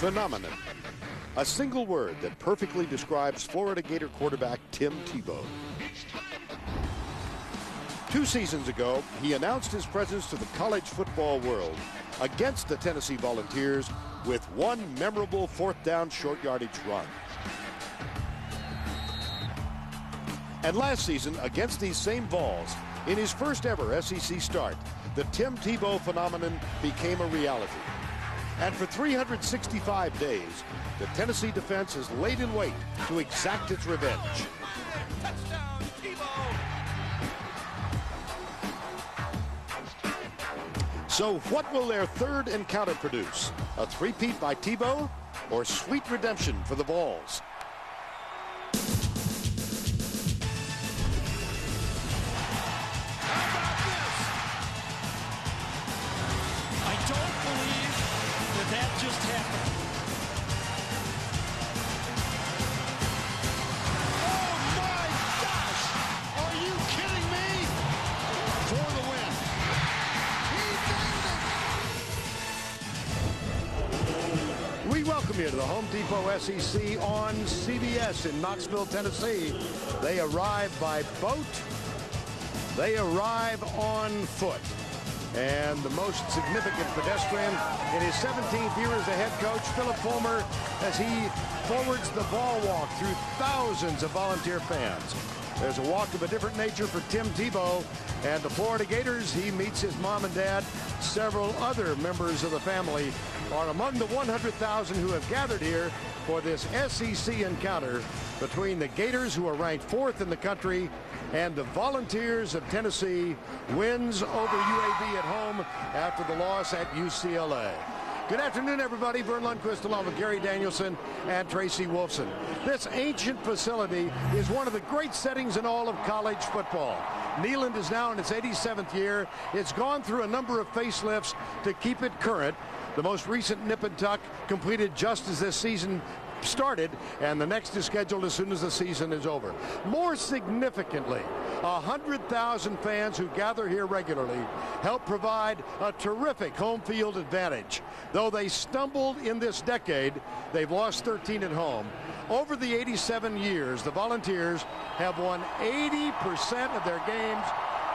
Phenomenon. A single word that perfectly describes Florida Gator quarterback Tim Tebow. 2 seasons ago, he announced his presence to the college football world against the Tennessee Volunteers with one memorable 4th down short yardage run. And last season, against these same Vols, in his first ever SEC start, the Tim Tebow phenomenon became a reality. And for 365 days, the Tennessee defense has laid in wait to exact its revenge. Touchdown, Tebow! So what will their third encounter produce? A three-peat by Tebow or sweet redemption for the Vols? Just happened. Oh my gosh! Are you kidding me? For the win. He did it! We welcome you to the Home Depot SEC on CBS in Knoxville, Tennessee. They arrive by boat. They arrive on foot. And the most significant pedestrian in his 17th year as a head coach, Phillip Fulmer, as he forwards the ball walk through thousands of volunteer fans. There's a walk of a different nature for Tim Tebow and the Florida Gators. He meets his mom and dad. Several other members of the family are among the 100,000 who have gathered here for this SEC encounter between the Gators, who are ranked 4th in the country, and the Volunteers of Tennessee. Wins over UAB at home after the loss at UCLA. Good afternoon, everybody. Vern Lundquist along with Gary Danielson and Tracy Wolfson. This ancient facility is one of the great settings in all of college football. Neyland is now in its 87th year. It's gone through a number of facelifts to keep it current. The most recent nip and tuck completed just as this season started, and the next is scheduled as soon as the season is over. More significantly, 100,000 fans who gather here regularly help provide a terrific home field advantage. Though they stumbled in this decade, they've lost 13 at home. Over the 87 years, the Volunteers have won 80% of their games.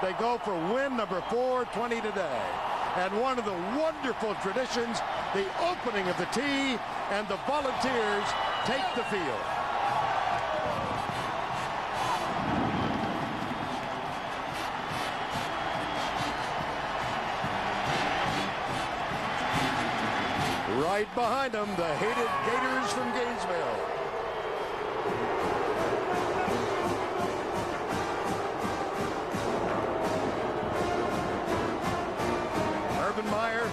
They go for win number 420 today. And one of the wonderful traditions, the opening of the tee, and the Volunteers take the field. Right behind them, the hated Gators from Gainesville. Urban Meyer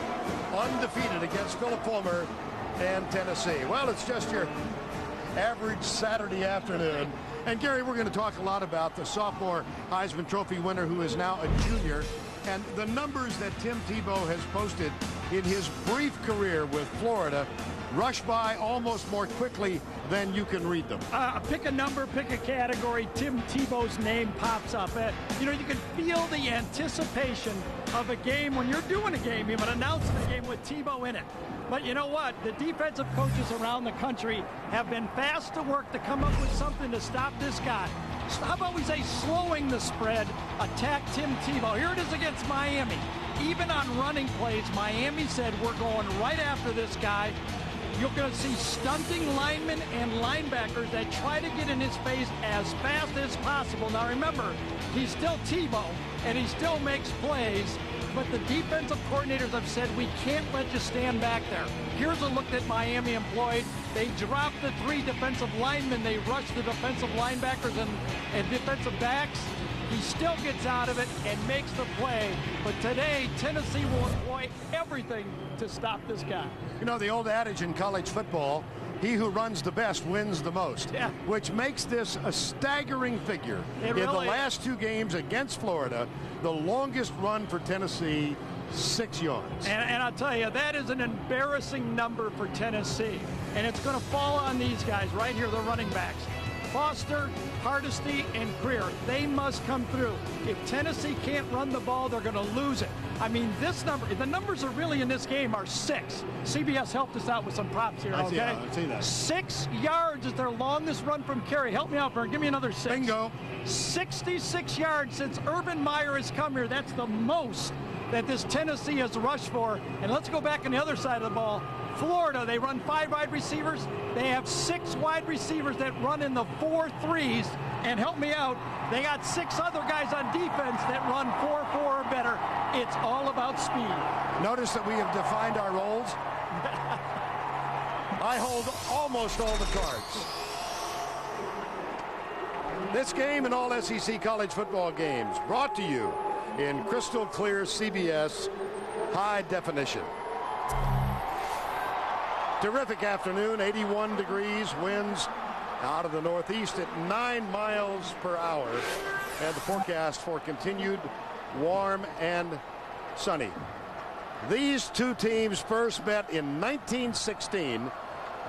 undefeated against Phillip Fulmer and Tennessee. Well, it's just your average Saturday afternoon. And Gary, we're going to talk a lot about the sophomore Heisman Trophy winner who is now a junior, and the numbers that Tim Tebow has posted in his brief career with Florida rush by almost more quickly than you can read them. Pick a number, pick a category, Tim Tebow's name pops up. You know, you can feel the anticipation of a game when you're doing a game, even announcing a game with Tebow in it. But you know what? The defensive coaches around the country have been fast to work to come up with something to stop this guy. How about we say slowing the spread, attack Tim Tebow. Here it is against Miami. Even on running plays, Miami said, we're going right after this guy. You're going to see stunting linemen and linebackers that try to get in his face as fast as possible. Now remember, he's still Tebow, and he still makes plays, but the defensive coordinators have said, we can't let you stand back there. Here's a look that Miami employed. They dropped the 3 defensive linemen. They rushed the defensive linebackers and defensive backs. He still gets out of it and makes the play. But today, Tennessee will employ everything to stop this guy. You know, the old adage in college football, he who runs the best wins the most, yeah, which makes this a staggering figure. In the last 2 games against Florida, the longest run for Tennessee, 6 yards. And I'll tell you, that is an embarrassing number for Tennessee. And it's going to fall on these guys right here, the running backs. Foster, Hardesty, and Greer. They must come through. If Tennessee can't run the ball, they're going to lose it. I mean, the numbers are really in this game are 6. CBS helped us out with some props here, okay? I see that. 6 yards is their longest run from carry. Help me out, Vern. Give me another 6. Bingo. 66 yards since Urban Meyer has come here. That's the most that this Tennessee has rushed for. And let's go back on the other side of the ball. Florida, they run 5 wide receivers. They have 6 wide receivers that run in the 4-3s. And help me out, they got 6 other guys on defense that run 4-4 or better. It's all about speed. Notice that we have defined our roles. I hold almost all the cards. This game and all SEC college football games brought to you in crystal clear CBS high definition. Terrific afternoon, 81 degrees, winds out of the northeast at 9 miles per hour, and the forecast for continued warm and sunny. These two teams first met in 1916.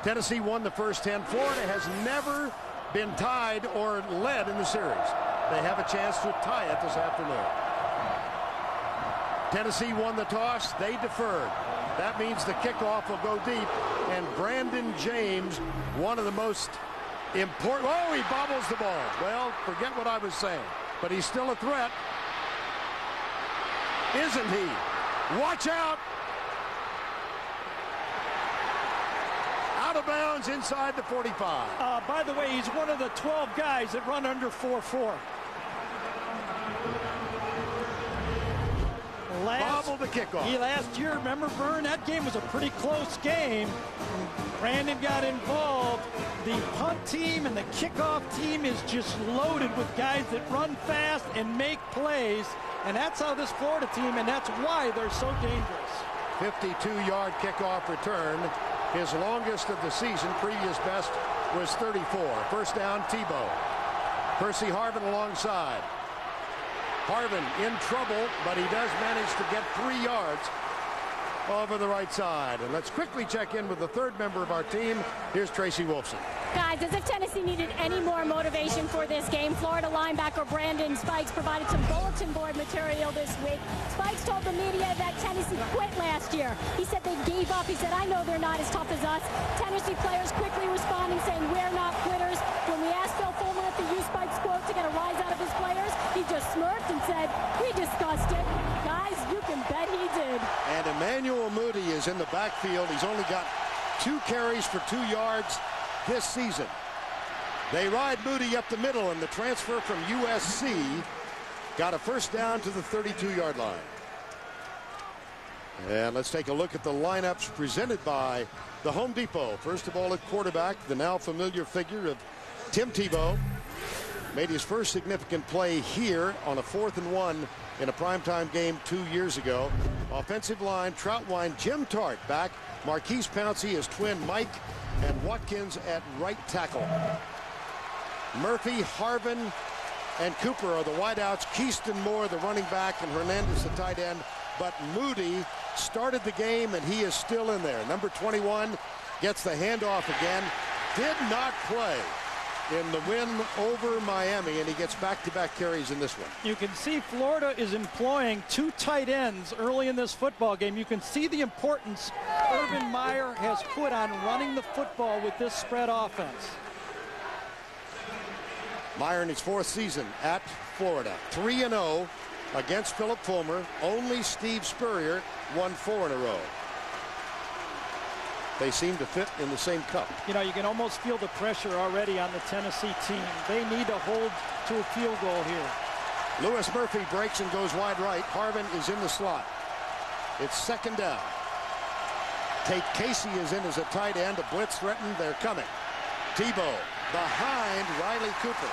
Tennessee won the first 10. Florida has never been tied or led in the series. They have a chance to tie it this afternoon. Tennessee won the toss. They deferred. That means the kickoff will go deep, and Brandon James, one of the most important. Oh, he bobbles the ball. Well, forget what I was saying, but he's still a threat, isn't he? Watch out. Out of bounds inside the 45. By the way, he's one of the 12 guys that run under 4-4. Bobble the kickoff. Last year, remember, Vern, that game was a pretty close game. Brandon got involved. The punt team and the kickoff team is just loaded with guys that run fast and make plays. And that's how this Florida team, and that's why they're so dangerous. 52-yard kickoff return. His longest of the season. Previous best was 34. First down, Tebow. Percy Harvin alongside. Harvin in trouble, but he does manage to get 3 yards over the right side. And let's quickly check in with the third member of our team. Here's Tracy Wolfson. Guys, as if Tennessee needed any more motivation for this game, Florida linebacker Brandon Spikes provided some bulletin board material this week. Spikes told the media that Tennessee quit last year. He said they gave up. He said, I know they're not as tough as us. Tennessee players quickly responding, saying, we're not quitters. When we asked Phil Fulmer if he used Spikes' quote to get a rise out of his players, he just smirked and said, we discussed it. Guys, you can bet he did. And Emmanuel Moody is in the backfield. He's only got 2 carries for 2 yards this season. They ride Moody up the middle, and the transfer from USC got a first down to the 32-yard line. And let's take a look at the lineups presented by the Home Depot. First of all, at quarterback, the now familiar figure of Tim Tebow. Made his first significant play here on a 4th and 1 in a primetime game 2 years ago. Offensive line, Troutwine, Jim Tart back. Marquise Pouncey, his twin Mike, and Watkins at right tackle. Murphy, Harvin, and Cooper are the wideouts. Keyston Moore, the running back, and Hernandez, the tight end. But Moody started the game, and he is still in there. Number 21 gets the handoff again. Did not play in the win over Miami, and he gets back-to-back carries in this one. You can see Florida is employing 2 tight ends early in this football game. You can see the importance Urban Meyer has put on running the football with this spread offense. Meyer in his 4th season at Florida. 3-0 against Philip Fulmer. Only Steve Spurrier won 4 in a row. They seem to fit in the same cup. You know, you can almost feel the pressure already on the Tennessee team. They need to hold to a field goal here. Lewis Murphy breaks and goes wide right. Harvin is in the slot. It's 2nd down. Tate Casey is in as a tight end. A blitz threatened. They're coming. Tebow behind Riley Cooper.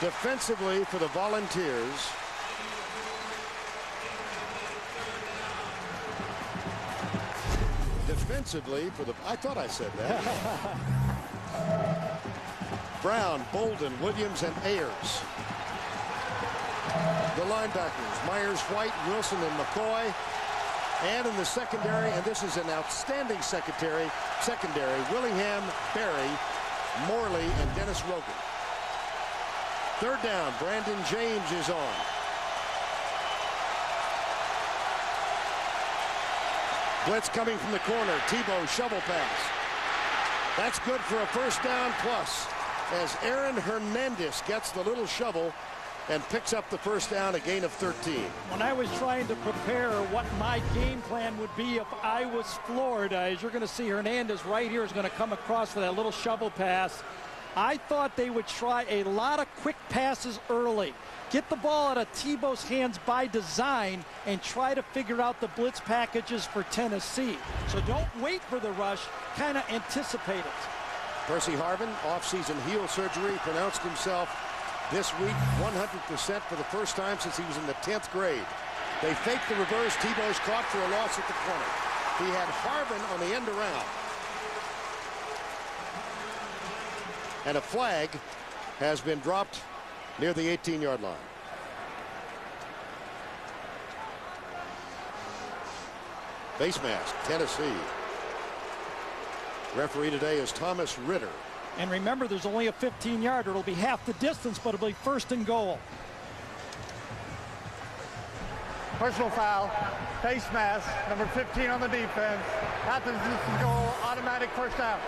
Defensively for the Volunteers, I thought I said that. Brown, Bolden, Williams, and Ayers. The linebackers, Myers, White, Wilson, and McCoy. And in the secondary, and this is an outstanding secondary, Willingham, Berry, Morley, and Dennis Rogan. Third down, Brandon James is on. Blitz coming from the corner. Tebow shovel pass. That's good for a first down plus, as Aaron Hernandez gets the little shovel and picks up the first down, a gain of 13. When I was trying to prepare what my game plan would be if I was Florida, as you're going to see, Hernandez right here is going to come across for that little shovel pass. I thought they would try a lot of quick passes early. Get the ball out of Tebow's hands by design and try to figure out the blitz packages for Tennessee. So don't wait for the rush, kind of anticipate it. Percy Harvin, offseason heel surgery, pronounced himself this week 100% for the first time since he was in the 10th grade. They fake the reverse. Tebow's caught for a loss at the corner. He had Harvin on the end around. And a flag has been dropped near the 18-yard line. Face mask, Tennessee. Referee today is Thomas Ritter. And remember, there's only a 15-yarder. It'll be half the distance, but it'll be first and goal. Personal foul, face mask, number 15 on the defense. Half the distance goal, automatic first down.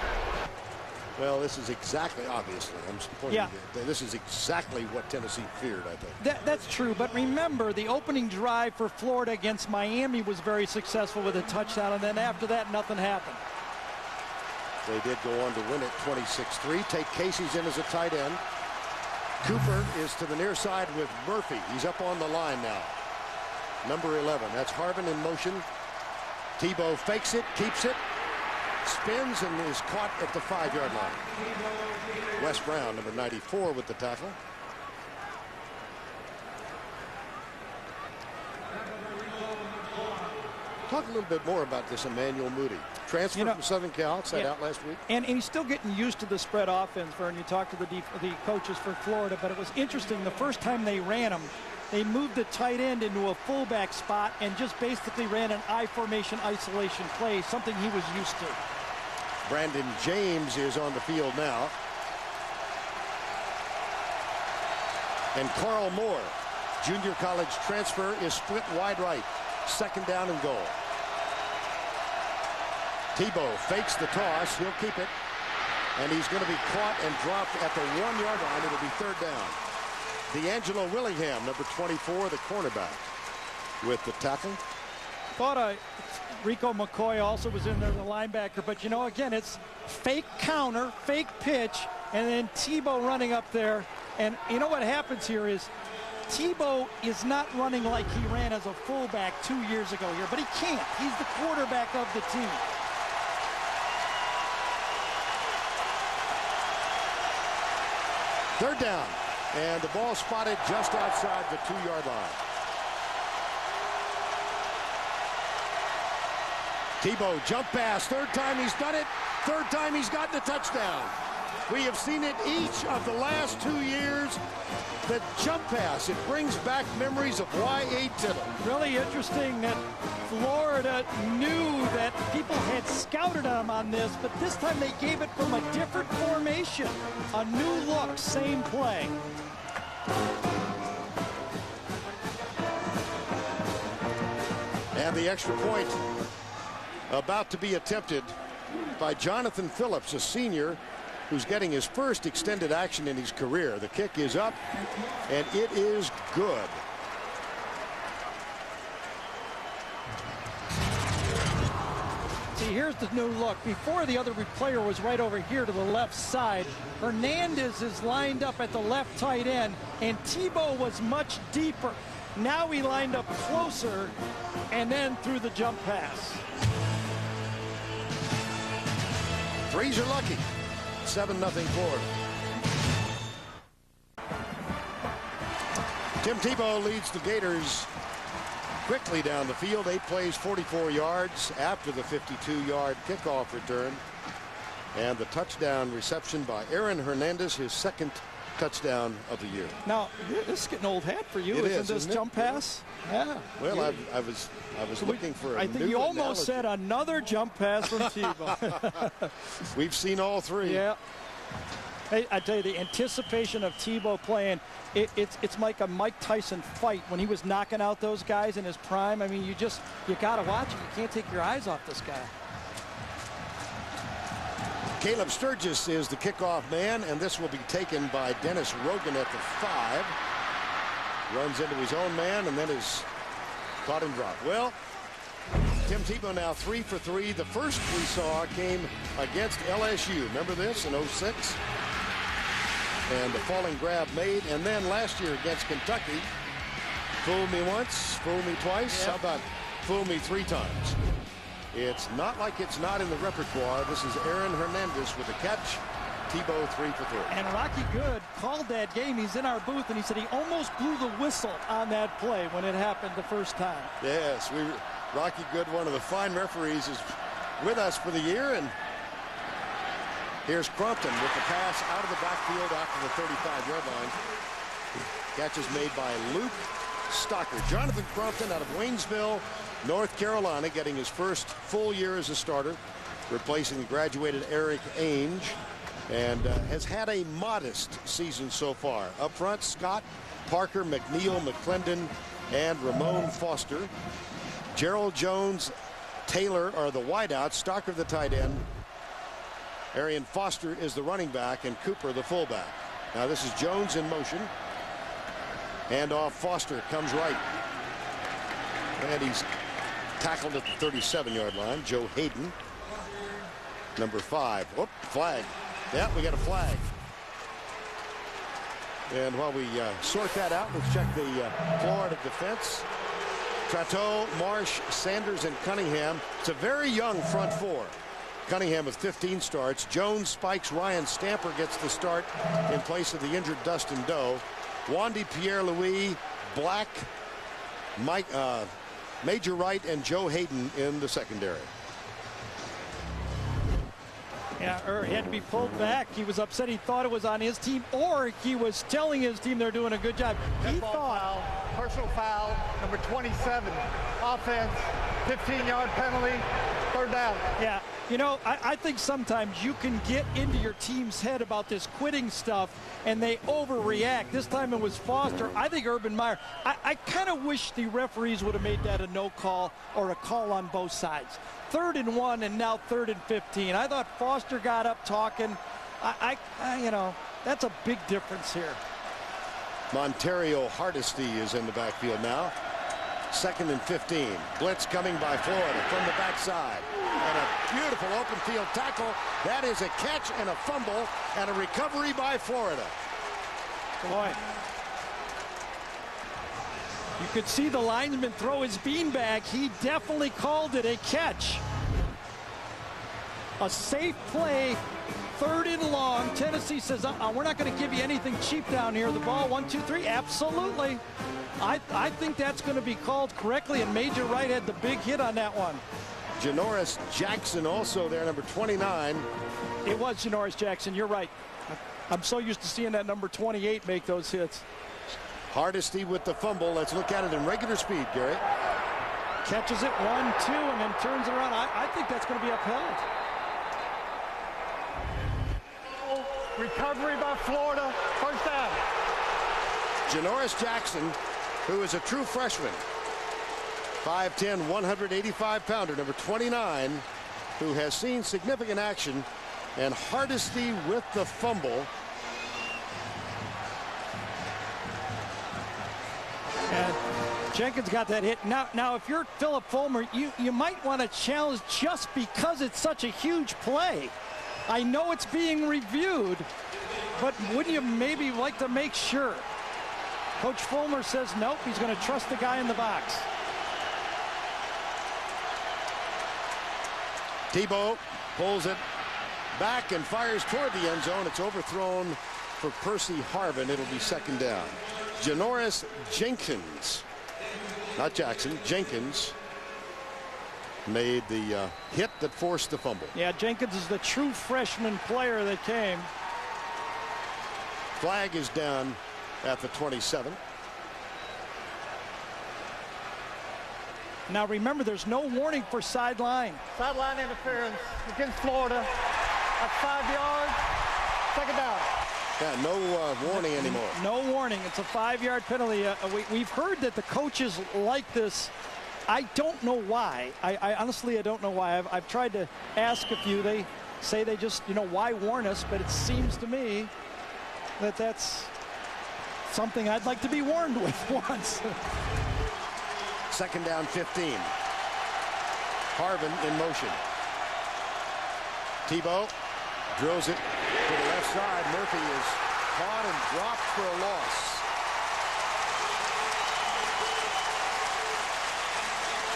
Well, this is exactly, obviously, I'm pointing this is exactly what Tennessee feared, I think. That's true, but remember, the opening drive for Florida against Miami was very successful with a touchdown, and then after that, nothing happened. They did go on to win it 26-3. Take Casey's in as a tight end. Cooper is to the near side with Murphy. He's up on the line now. Number 11. That's Harvin in motion. Tebow fakes it, keeps it, spins, and is caught at the 5-yard line. Wes Brown, number 94, with the tackle. Talk a little bit more about this Emmanuel Moody. Transfer from Southern Cal, sat out last week. And he's still getting used to the spread offense, Vern. You talk to the coaches for Florida, but it was interesting. The first time they ran him, they moved the tight end into a fullback spot and just basically ran an I formation isolation play, something he was used to. Brandon James is on the field now. And Carl Moore, junior college transfer, is split wide right. Second down and goal. Tebow fakes the toss. He'll keep it. And he's going to be caught and dropped at the 1-yard line. It'll be third down. D'Angelo Willingham, number 24, the cornerback, with the tackle. Thought Rico McCoy also was in there, the linebacker. But, you know, again, it's fake counter, fake pitch, and then Tebow running up there. And you know what happens here is Tebow is not running like he ran as a fullback 2 years ago here, but he can't. He's the quarterback of the team. Third down, and the ball spotted just outside the 2-yard line. Tebow jump pass, third time he's done it, third time he's gotten a touchdown. We have seen it each of the last 2 years. The jump pass, it brings back memories of Y.A. Tittle. Really interesting that Florida knew that people had scouted them on this, but this time they gave it from a different formation. A new look, same play. And the extra point about to be attempted by Jonathan Phillips, a senior who's getting his first extended action in his career. The kick is up, and it is good. See, here's the new look. Before, the other player was right over here to the left side. Hernandez is lined up at the left tight end, and Tebow was much deeper. Now he lined up closer, and then threw the jump pass. Threes are lucky. 7-0 Florida. Tim Tebow leads the Gators quickly down the field. 8 plays, 44 yards after the 52-yard kickoff return. And the touchdown reception by Aaron Hernandez, his second touchdown of the year. Now, this is getting old hat for you, isn't this jump pass? Yeah. Well, I was looking for a I think you almost said another jump pass from Tebow. We've seen all three. Yeah. Hey, I tell you, the anticipation of Tebow playing, it's like a Mike Tyson fight when he was knocking out those guys in his prime. I mean, you got to watch it. You can't take your eyes off this guy. Caleb Sturgis is the kickoff man, and this will be taken by Dennis Rogan at the 5. Runs into his own man and then is caught and dropped. Well, Tim Tebow now 3 for 3. The first we saw came against LSU. Remember this in 06? And the falling grab made. And then last year against Kentucky, fool me once, fool me twice. Yep. How about fool me 3 times? It's not like it's not in the repertoire. This is Aaron Hernandez with a catch. Tebow 3 for 3. And Rocky Good called that game. He's in our booth, and he said he almost blew the whistle on that play when it happened the first time. Yes, Rocky Good, one of the fine referees, is with us for the year. And here's Crumpton with the pass out of the backfield after the 35-yard line. Catch is made by Luke Stocker. Jonathan Crumpton out of Waynesville, North Carolina, getting his first full year as a starter, replacing the graduated Eric Ainge, and has had a modest season so far. Up front, Scott, Parker, McNeil, McClendon, and Ramon Foster. Gerald Jones, Taylor are the wideouts, Stocker the tight end, Arian Foster is the running back, and Cooper the fullback. Now this is Jones in motion. Hand off, Foster comes right. And he's tackled at the 37-yard line. Joe Hayden, number 5. Whoop, flag. Yeah, we got a flag. And while we sort that out, let's check the Florida defense. Trateau, Marsh, Sanders, and Cunningham. It's a very young front 4. Cunningham with 15 starts. Jones, Spikes, Ryan Stamper gets the start in place of the injured Dustin Doe. Wandy, Pierre-Louis, Black, Mike, Major Wright, and Joe Hayden in the secondary. Yeah, he had to be pulled back. He was upset. He thought it was on his team, or he was telling his team they're doing a good job. He thought. Foul, personal foul, number 27. Offense, 15-yard penalty, 3rd down. Yeah, you know, I think sometimes you can get into your team's head about this quitting stuff, and they overreact. This time it was Foster. I think Urban Meyer. I kind of wish the referees would have made that a no call or a call on both sides. 3rd and 1 and now 3rd and 15. I thought Foster got up talking. You know, that's a big difference here. Montario Hardesty is in the backfield now. 2nd and 15. Blitz coming by Florida from the backside. And a beautiful open field tackle. That is a catch and a fumble and a recovery by Florida. Boy. You could see the lineman throw his beanbag. He definitely called it a catch. A safe play, 3rd and long. Tennessee says, we're not going to give you anything cheap down here. The ball, 1, 2, 3. Absolutely. I think that's going to be called correctly, and Major Wright had the big hit on that one. Janoris Jackson also there, number 29. It was Janoris Jackson. You're right. I'm so used to seeing that number 28 make those hits. Hardesty with the fumble. Let's look at it in regular speed, Gary. Catches it 1-2 and then turns around. I think that's going to be upheld. Recovery by Florida. 1st down. Janoris Jackson, who is a true freshman. 5'10", 185-pounder, number 29, who has seen significant action. And Hardesty with the fumble. And Jenkins got that hit. Now, if you're Philip Fulmer, you might want to challenge just because it's such a huge play. I know it's being reviewed, but wouldn't you maybe like to make sure? Coach Fulmer says nope, he's going to trust the guy in the box. Tebow pulls it back and fires toward the end zone. It's overthrown for Percy Harvin. It'll be 2nd down. Janoris Jenkins, not Jackson, Jenkins made the hit that forced the fumble. Yeah, Jenkins is the true freshman player that came. Flag is down at the 27. Now remember, there's no warning for sideline. Sideline interference against Florida. That's 5 yards. Second down. Yeah, no warning anymore. No warning. It's a 5-yard penalty. We've heard that the coaches like this. I don't know why. I honestly, I don't know why. I've tried to ask a few. They say they just, why warn us? But it seems to me that that's something I'd like to be warned with once. Second down, 15. Harvin in motion. Tebow drills it to the left side. Murphy is caught and dropped for a loss.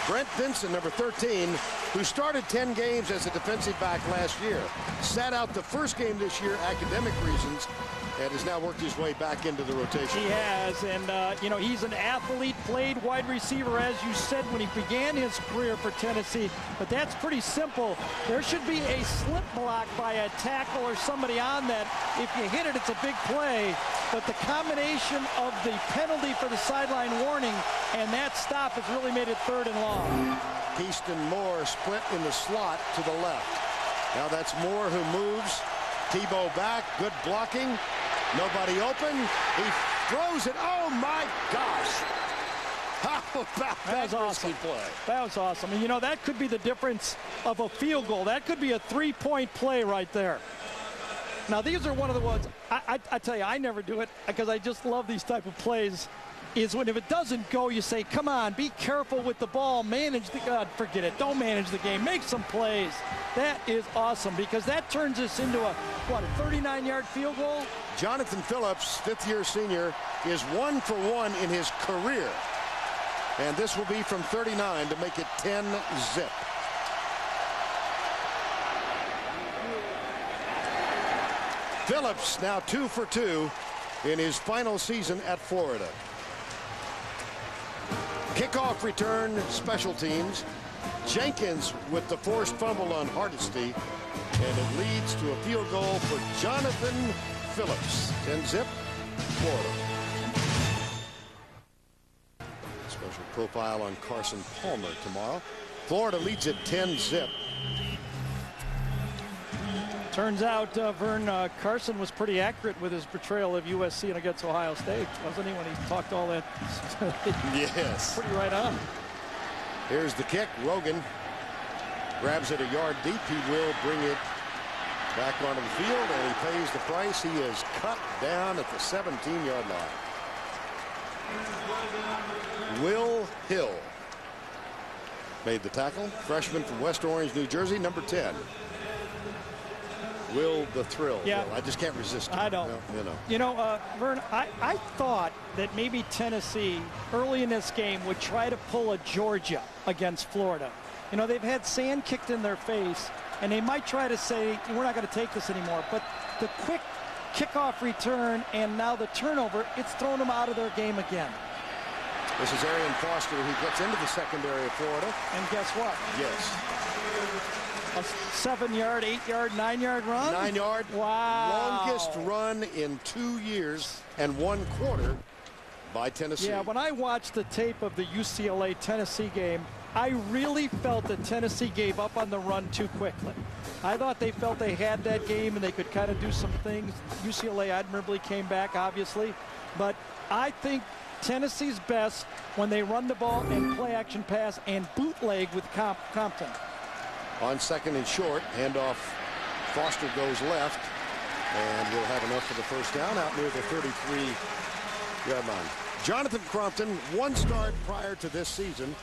Brent Vincent, number 13, who started 10 games as a defensive back last year, sat out the first game this year, academic reasons, and has now worked his way back into the rotation. He has, and he's an athlete, played wide receiver, as you said, when he began his career for Tennessee, but that's pretty simple. There should be a slip block by a tackle or somebody on that. If you hit it, it's a big play, but the combination of the penalty for the sideline warning and that stop has really made it 3rd and long. Keaston Moore split in the slot to the left. Now that's Moore who moves. Tebow back, good blocking. Nobody open. He throws it. Oh my gosh. How about that was awesome. play? That was awesome. And that could be the difference of a field goal. That could be a 3-point play right there. Now these are one of the ones, I tell you, I never do it because I just love these type of plays, is when if it doesn't go, you say, come on, be careful with the ball, manage the, God, forget it, don't manage the game, make some plays. That is awesome because that turns us into a 39-yard field goal? Jonathan Phillips, 5th-year senior, is 1 for 1 in his career. And this will be from 39 to make it 10-zip. Phillips now 2 for 2 in his final season at Florida. Kickoff return, special teams. Jenkins with the forced fumble on Hardesty, and it leads to a field goal for Jonathan Phillips. 10-zip, Florida. Special profile on Carson Palmer tomorrow. Florida leads at 10-zip. Turns out, Vern, Carson was pretty accurate with his portrayal of USC and against Ohio State, wasn't he, when he talked all that? Yes. Pretty right on. Here's the kick. Rogan grabs it a yard deep. He will bring it back onto the field, and he pays the price. He is cut down at the 17-yard line. Will Hill made the tackle. Freshman from West Orange, New Jersey, number 10. Will the Thrill. Yeah. Will. I just can't resist it. I don't. Vern, I thought that maybe Tennessee early in this game would try to pull a Georgia against Florida. They've had sand kicked in their face, and they might try to say, we're not going to take this anymore. But the quick kickoff return and now the turnover, it's thrown them out of their game again. This is Arian Foster, who gets into the secondary of Florida. And guess what? Yes. A 7-yard, 8-yard, 9-yard run? 9-yard. Wow. Longest run in 2 years and 1 quarter by Tennessee. Yeah, when I watched the tape of the UCLA-Tennessee game, I really felt that Tennessee gave up on the run too quickly. I thought they felt they had that game and they could kind of do some things. UCLA admirably came back, obviously. But I think Tennessee's best when they run the ball and play action pass and bootleg with Compton. On 2nd and short, handoff. Foster goes left, and we'll have enough for the first down out near the 33-yard line. Jonathan Crompton, 1 start prior to this season,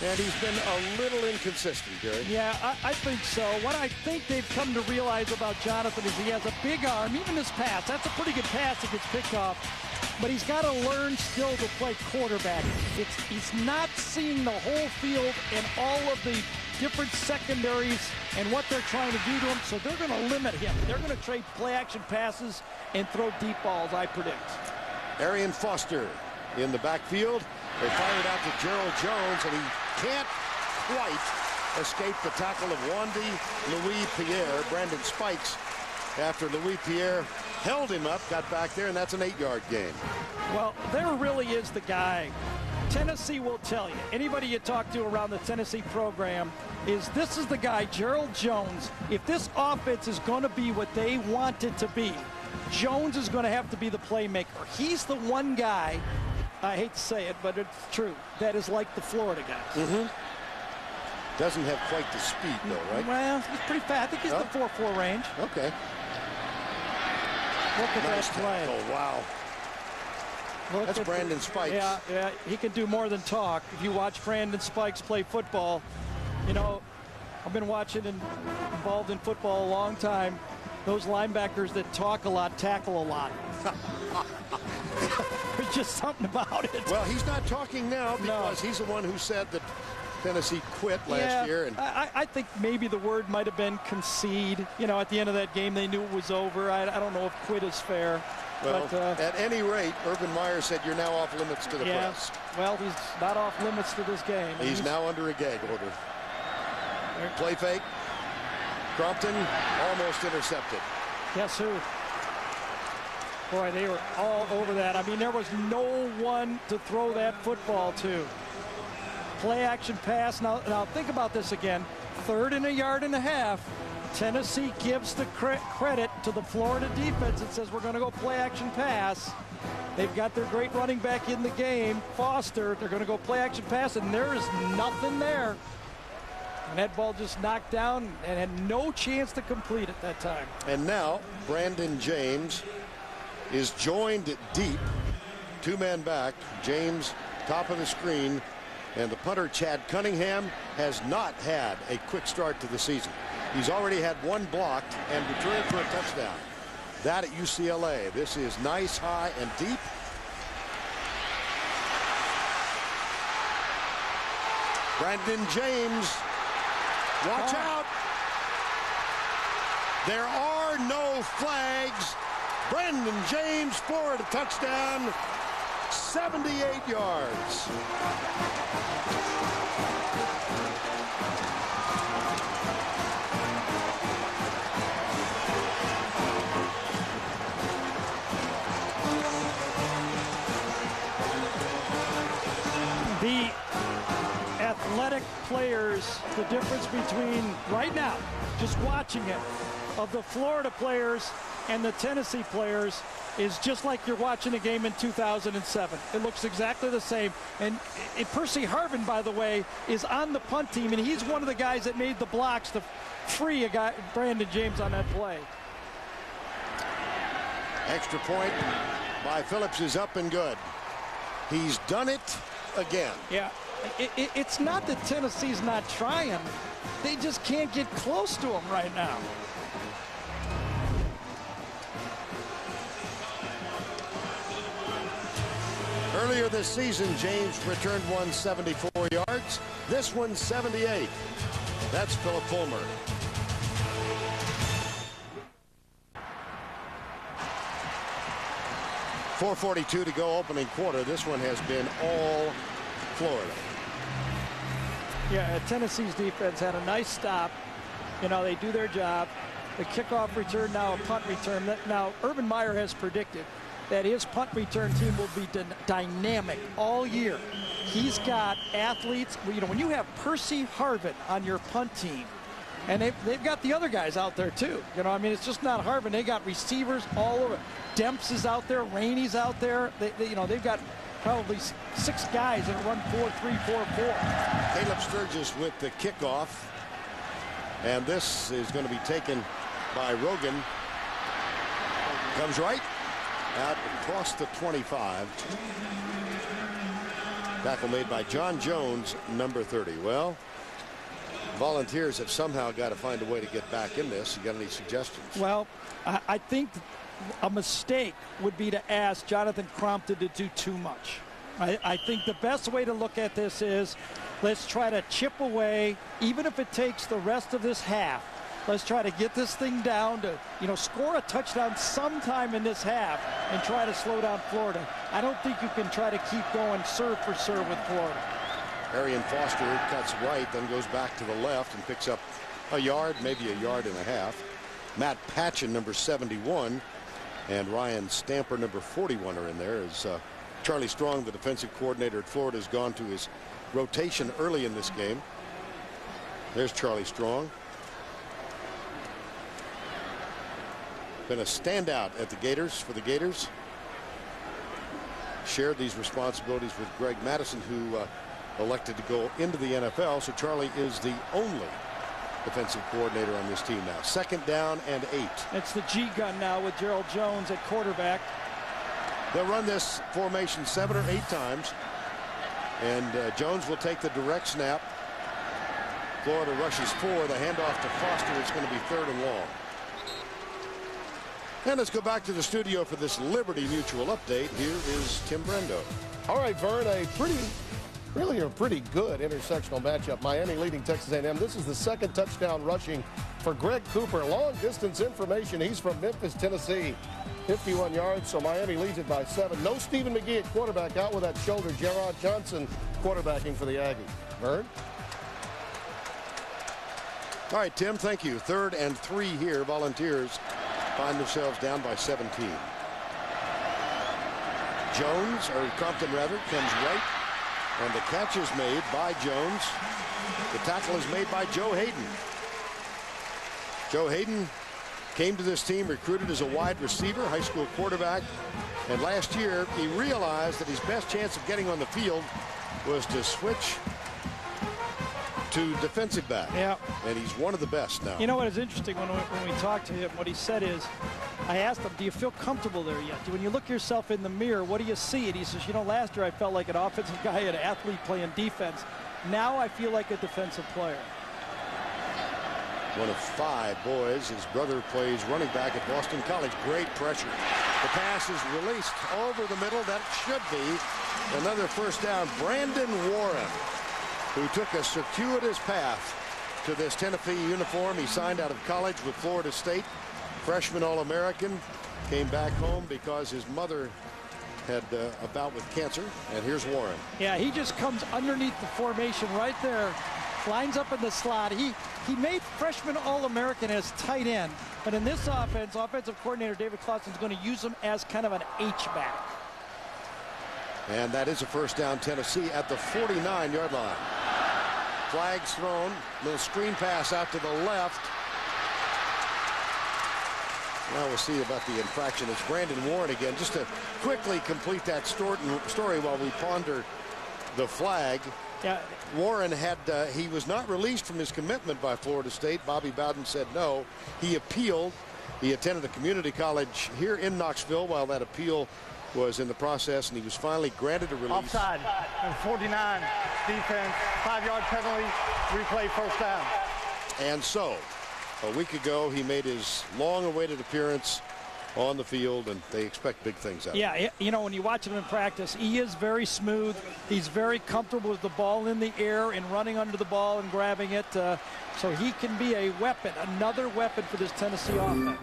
and he's been a little inconsistent, Gary. Yeah, I think so. What I think they've come to realize about Jonathan is he has a big arm. Even this pass, that's a pretty good pass that gets picked off. But he's got to learn still to play quarterback. He's not seeing the whole field and all of the different secondaries and what they're trying to do to him, so they're going to limit him. They're going to trade play-action passes and throw deep balls, I predict. Arian Foster in the backfield. They fire it out to Gerald Jones, and he can't quite escape the tackle of Wandy Louis-Pierre. Brandon Spikes, after Louis-Pierre held him up, got back there, and that's an 8-yard gain. Well, there really is the guy. Tennessee will tell you, anybody you talk to around the Tennessee program, is this is the guy, Gerald Jones. If this offense is going to be what they want it to be, Jones is going to have to be the playmaker. He's the one guy, I hate to say it, but it's true, that is like the Florida guys. Doesn't have quite the speed, though, right? Well, he's pretty fast. I think he's the 4.4 range. Okay. Look at Nice that play. tackle. Wow. Look That's at Brandon Spikes. Yeah, he can do more than talk. If you watch Brandon Spikes play football, you know, I've been watching and involved in football a long time. Those linebackers that talk a lot tackle a lot. There's just something about it. Well, he's not talking now because he's the one who said that Tennessee quit last year. And I think maybe the word might have been concede. You know, at the end of that game, they knew it was over. I don't know if quit is fair. well, but, at any rate, Urban Meyer said you're now off limits to the press. Well, he's not off limits to this game. He's now under a gag order. Play fake. Crompton almost intercepted. Guess who? Boy, they were all over that. I mean, there was no one to throw that football to. Play action pass. Now think about this again. 3rd and 1.5 yards. Tennessee gives the credit to the Florida defense and says we're going to go play action pass. They've got their great running back in the game, Foster. They're going to go play action pass, and there is nothing there. And that ball just knocked down and had no chance to complete at that time. And now Brandon James is joined deep. 2-man back. James top of the screen. And the punter, Chad Cunningham, has not had a quick start to the season. He's already had 1 blocked and returned for a touchdown. That at UCLA. This is nice, high, and deep. Brandon James. Watch out. There are no flags. Brandon James, Florida touchdown. 78 yards. The athletic players, the difference between right now, just watching it, of the Florida players and the Tennessee players is just like you're watching a game in 2007. It looks exactly the same. And Percy Harvin, by the way, is on the punt team, and he's one of the guys that made the blocks to free a guy, Brandon James, on that play. Extra point by Phillips is up and good. He's done it again. Yeah, it's not that Tennessee's not trying. They just can't get close to him right now. Earlier this season, James returned one 74 yards. This one 78. That's Philip Fulmer. .442 to go opening quarter. This one has been all Florida. Yeah, Tennessee's defense had a nice stop. You know, they do their job. The kickoff return, now a punt return. Now, Urban Meyer has predicted that his punt return team will be dynamic all year. He's got athletes. You know, when you have Percy Harvin on your punt team, and they've got the other guys out there too. You know, I mean, it's just not Harvin. They got receivers all over. Demps is out there. Rainey's out there. You know, they've got probably 6 guys that run 4-3-4-4. Caleb Sturgis with the kickoff. And this is going to be taken by Rogan. Comes right out across the 25. Tackle made by John Jones, number 30. Well, Volunteers have somehow got to find a way to get back in this. You got any suggestions? Well, I think a mistake would be to ask Jonathan Crompton to do too much. I think the best way to look at this is let's try to chip away, even if it takes the rest of this half. Let's try to get this thing down to, you know, score a touchdown sometime in this half and try to slow down Florida. I don't think you can try to keep going serve for serve with Florida. Arian Foster cuts right, then goes back to the left and picks up a yard, maybe a yard and a half. Matt Patchen, number 71, and Ryan Stamper, number 41, are in there. As Charlie Strong, the defensive coordinator at Florida, has gone to his rotation early in this game. There's Charlie Strong. Been a standout at the Gators for the Gators. Shared these responsibilities with Greg Madison, who elected to go into the NFL. So Charlie is the only defensive coordinator on this team now. 2nd down and 8. It's the G gun now with Gerald Jones at quarterback. They'll run this formation 7 or 8 times. And Jones will take the direct snap. Florida rushes 4. The handoff to Foster. It's going to be 3rd and long. And let's go back to the studio for this Liberty Mutual update. Here is Tim Brendo. All right, Vern, really a pretty good intersectional matchup. Miami leading Texas A&M. This is the 2nd touchdown rushing for Greg Cooper. Long distance information. He's from Memphis, Tennessee. 51 yards, so Miami leads it by 7. No Stephen McGee at quarterback, out with that shoulder. Gerard Johnson quarterbacking for the Aggies. Vern? All right, Tim, thank you. 3rd and 3 here. Volunteers find themselves down by 17. Jones, or Compton rather, comes right, and the catch is made by Jones. The tackle is made by Joe Hayden. Joe Hayden came to this team recruited as a wide receiver, high school quarterback, and last year he realized that his best chance of getting on the field was to switch to defensive back. Yeah. And he's one of the best now. You know what is interesting when we talked to him, what he said is, I asked him, do you feel comfortable there yet? When you look yourself in the mirror, what do you see? And he says, you know, last year I felt like an offensive guy, an athlete playing defense. Now I feel like a defensive player. One of 5 boys. His brother plays running back at Boston College. Great pressure. The pass is released over the middle. That should be another 1st down. Brandon Warren, who took a circuitous path to this Tennessee uniform. He signed out of college with Florida State. Freshman All-American. Came back home because his mother had a bout with cancer. And here's Warren. Yeah, he just comes underneath the formation right there. Lines up in the slot. He made freshman All-American as tight end. But in this offense, offensive coordinator David Clawson is going to use him as kind of an H-back. And that is a 1st down. Tennessee at the 49-yard line. Flags thrown. Little screen pass out to the left. Now we'll see about the infraction. It's Brandon Warren again. Just to quickly complete that story while we ponder the flag. Yeah. Warren had he was not released from his commitment by Florida State. Bobby Bowden said no. He appealed. He attended a community college here in Knoxville while that appeal was in the process, and he was finally granted a release. Offside. And 49. Defense. 5-yard penalty. Replay 1st down. And so, a week ago, he made his long-awaited appearance on the field, and they expect big things out of him. Yeah, you know, when you watch him in practice, he is very smooth. He's very comfortable with the ball in the air and running under the ball and grabbing it. So he can be a weapon, another weapon for this Tennessee offense.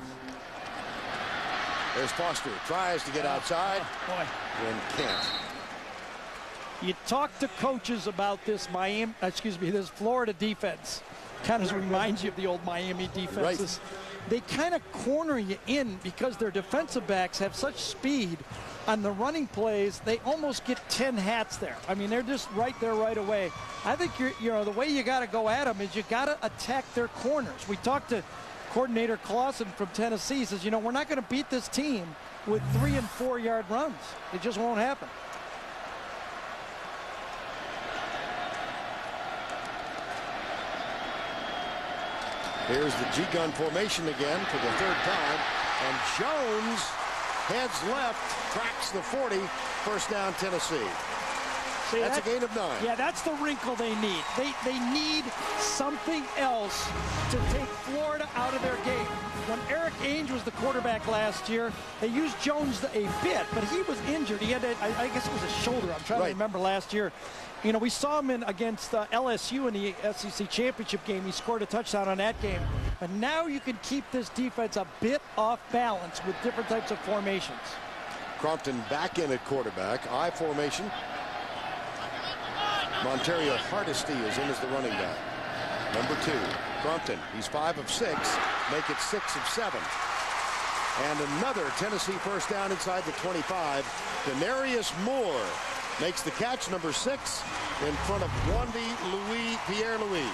There's Foster. Tries to get outside. Boy. And can't. You talk to coaches about this this Florida defense. Kind of reminds you of the old Miami defenses. Right. They kind of corner you in because their defensive backs have such speed on the running plays. They almost get 10 hats there. I mean, they're just right there right away. I think the way you got to go at them is you got to attack their corners. We talked to coordinator Clawson from Tennessee. He says, you know, we're not going to beat this team with 3- and 4-yard runs. It just won't happen. Here's the G-gun formation again for the 3rd time. And Jones heads left, cracks the 40. 1st down, Tennessee. See, that's a gain of 9. Yeah, that's the wrinkle they need. They need something else to take Florida out of their game. When Eric Ainge was the quarterback last year, they used Jones a bit, but he was injured. He had, I guess it was a shoulder. I'm trying to remember last year. You know, we saw him against LSU in the SEC championship game. He scored a touchdown on that game. But now you can keep this defense a bit off balance with different types of formations. Crompton back in at quarterback. I formation. Montario Hardesty is in as the running back. Number 2, Crompton. He's 5 of 6. Make it 6 of 7. And another Tennessee 1st down inside the 25. Denarius Moore makes the catch, number 6, in front of Wandy Pierre Louis.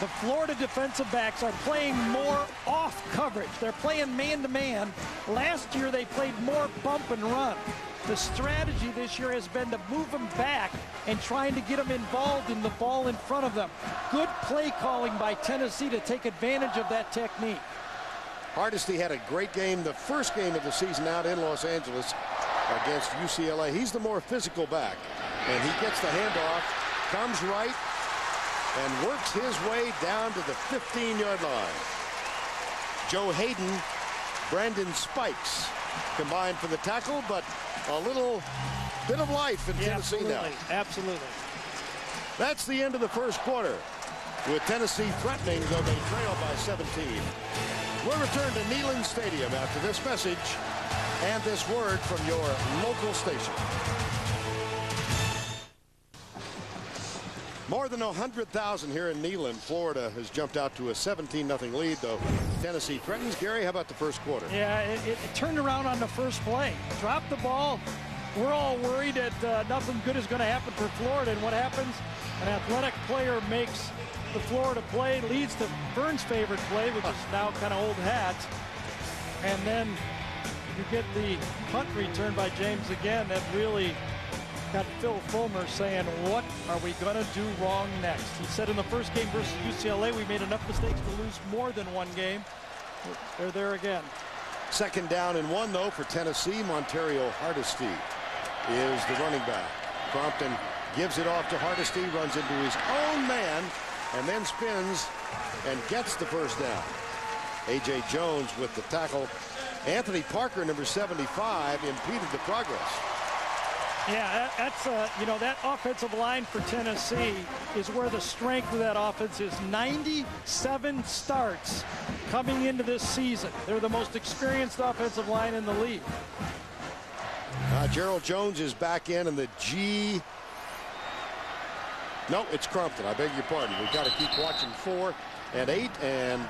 The Florida defensive backs are playing more off coverage. They're playing man-to-man. Last year, they played more bump and run. The strategy this year has been to move them back and trying to get them involved in the ball in front of them. Good play calling by Tennessee to take advantage of that technique. Hardesty had a great game, the first game of the season out in Los Angeles against UCLA. He's the more physical back, and he gets the handoff, comes right, and works his way down to the 15-yard line. Joe Hayden, Brandon Spikes combined for the tackle, but a little bit of life in Tennessee now. Absolutely. That's the end of the first quarter, with Tennessee threatening, though they trail by 17. We'll return to Neyland Stadium after this message and this word from your local station. More than 100,000 here in Neyland. Florida has jumped out to a 17-0 lead, though Tennessee threatens. Gary, how about the first quarter? Yeah, it turned around on the first play. Dropped the ball. We're all worried that nothing good is going to happen for Florida. And what happens? An athletic player makes the Florida play, leads to Vern's favorite play, which is now kind of old hat. And then you get the punt return by James again that really got Phil Fulmer saying, what are we going to do wrong next? He said in the first game versus UCLA, we made enough mistakes to lose more than one game. They're there again. Second down and 1, though, for Tennessee. Montario Hardesty is the running back. Crompton gives it off to Hardesty, runs into his own man, and then spins and gets the first down. A.J. Jones with the tackle. Anthony Parker, number 75, impeded the progress. Yeah, that's, you know, that offensive line for Tennessee is where the strength of that offense is. 97 starts coming into this season. They're the most experienced offensive line in the league. Gerald Jones is back in, and the G. No, it's Crompton. I beg your pardon. We've got to keep watching 4 and 8, and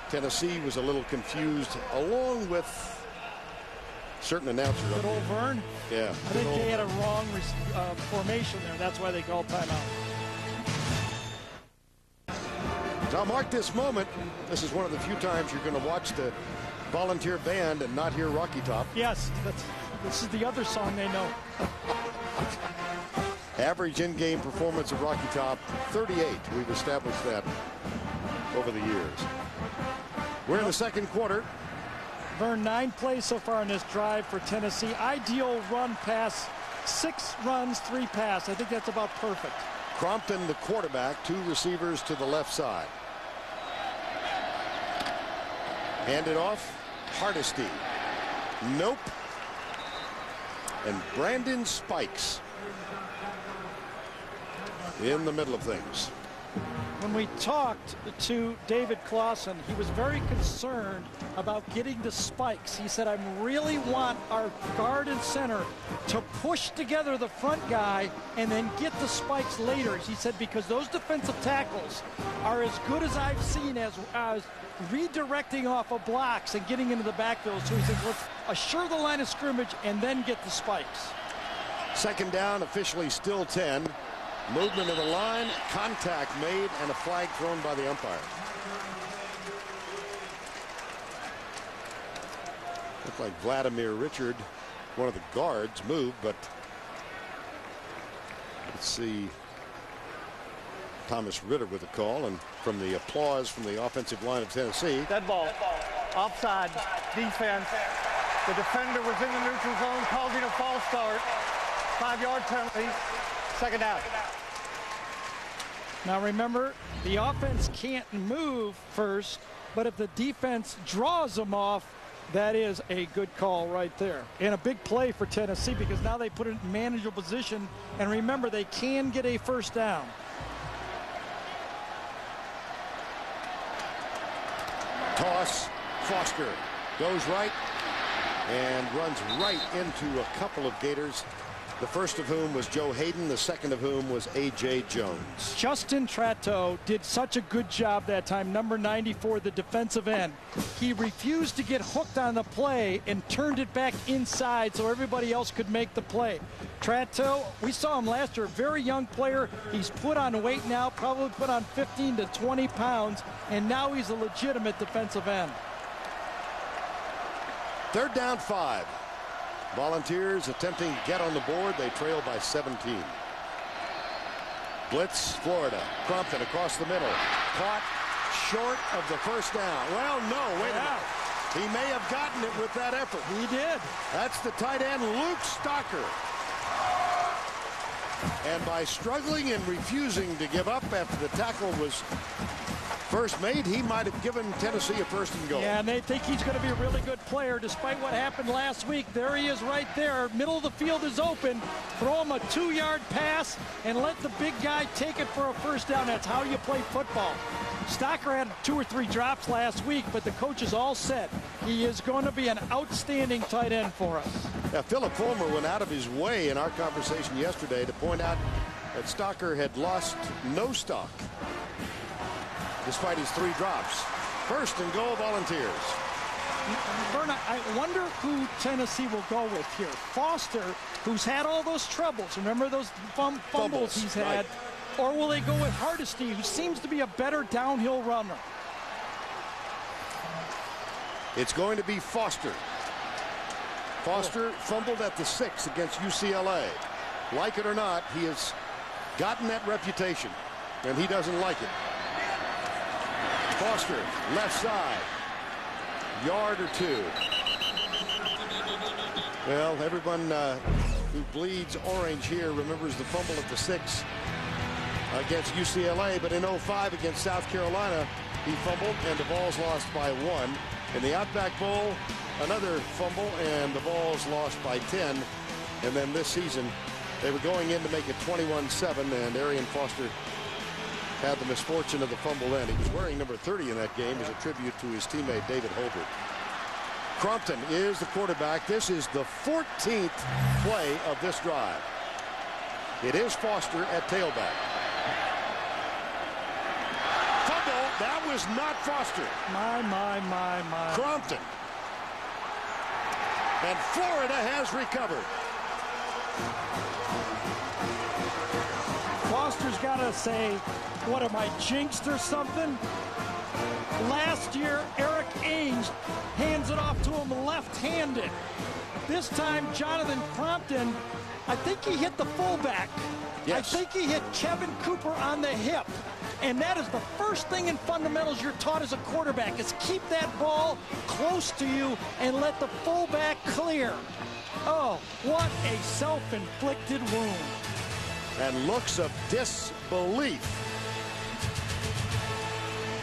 Tennessee was a little confused, along with certain announcers. Good old Vern. Yeah. I think they had a wrong formation there. That's why they called timeout. Now mark this moment. This is one of the few times you're going to watch the volunteer band and not hear Rocky Top. Yes, this is the other song they know. Average in-game performance of Rocky Top, 38. We've established that over the years. We're in the second quarter. Vern, 9 plays so far in this drive for Tennessee. Ideal run pass, 6 runs, 3 pass. I think that's about perfect. Crompton, the quarterback, 2 receivers to the left side. Handed off, Hardesty. Nope. And Brandon Spikes in the middle of things. When we talked to David Clausen, he was very concerned about getting the spikes. He said, I really want our guard and center to push together the front guy and then get the spikes later. He said, because those defensive tackles are as good as I've seen as redirecting off of blocks and getting into the backfield. So he said, let's assure the line of scrimmage and then get the spikes. Second down, officially still 10. Movement of the line, contact made, and a flag thrown by the umpire. Looked like Vladimir Richard, one of the guards, moved, but let's see. Thomas Ritter with a call, and from the applause from the offensive line of Tennessee. Dead ball. Offside. Defense. The defender was in the neutral zone, causing a false start. 5-yard penalty. Second down. Now remember, the offense can't move first, but if the defense draws them off, that is a good call right there. And a big play for Tennessee, because now they put it in manageable position. And remember, they can get a first down. Toss. Foster goes right and runs right into a couple of Gators the first of whom was Joe Hayden, the second of whom was A.J. Jones. Justin Tratto did such a good job that time, number 94, the defensive end. He refused to get hooked on the play and turned it back inside so everybody else could make the play. Tratto, we saw him last year, very young player. He's put on weight now, probably put on 15 to 20 pounds, and now he's a legitimate defensive end. Third down 5. Volunteers attempting to get on the board. They trail by 17. Blitz, Florida. Crompton across the middle. Caught short of the first down. Well, no, wait a minute. He may have gotten it with that effort. He did. That's the tight end, Luke Stocker. And by struggling and refusing to give up after the tackle was first made, he might have given Tennessee a first and goal. Yeah, and they think he's going to be a really good player despite what happened last week. There he is right there. Middle of the field is open. Throw him a 2-yard pass and let the big guy take it for a first down. That's how you play football. Stocker had 2 or 3 drops last week, but the coach is all set. He is going to be an outstanding tight end for us. Now, Philip Fulmer went out of his way in our conversation yesterday to point out that Stocker had lost no stock despite his 3 drops. First and goal, Volunteers. Verna, I wonder who Tennessee will go with here. Foster, who's had all those troubles. Remember those fumbles he's had? Right. Or will they go with Hardesty, who seems to be a better downhill runner? It's going to be Foster. Foster fumbled at the 6 against UCLA. Like it or not, he has gotten that reputation, and he doesn't like it. Foster, left side, yard or 2. Well, everyone who bleeds orange here remembers the fumble at the 6 against UCLA, but in 05 against South Carolina, he fumbled and the ball's lost by 1. In the Outback Bowl, another fumble and the ball's lost by 10. And then this season, they were going in to make it 21-7, and Arian Foster had the misfortune of the fumble then. He was wearing number 30 in that game as a tribute to his teammate David Holbert. Crompton is the quarterback. This is the 14th play of this drive. It is Foster at tailback. Fumble. That was not Foster. My. Crompton. And Florida has recovered. Foster's got to say, what am I, jinxed or something? Last year, Eric Ainge hands it off to him left-handed. This time, Jonathan Crompton, I think he hit the fullback. Yes. I think he hit Kevin Cooper on the hip. And that is the first thing in fundamentals you're taught as a quarterback, is keep that ball close to you and let the fullback clear. Oh, what a self-inflicted wound. And looks of disbelief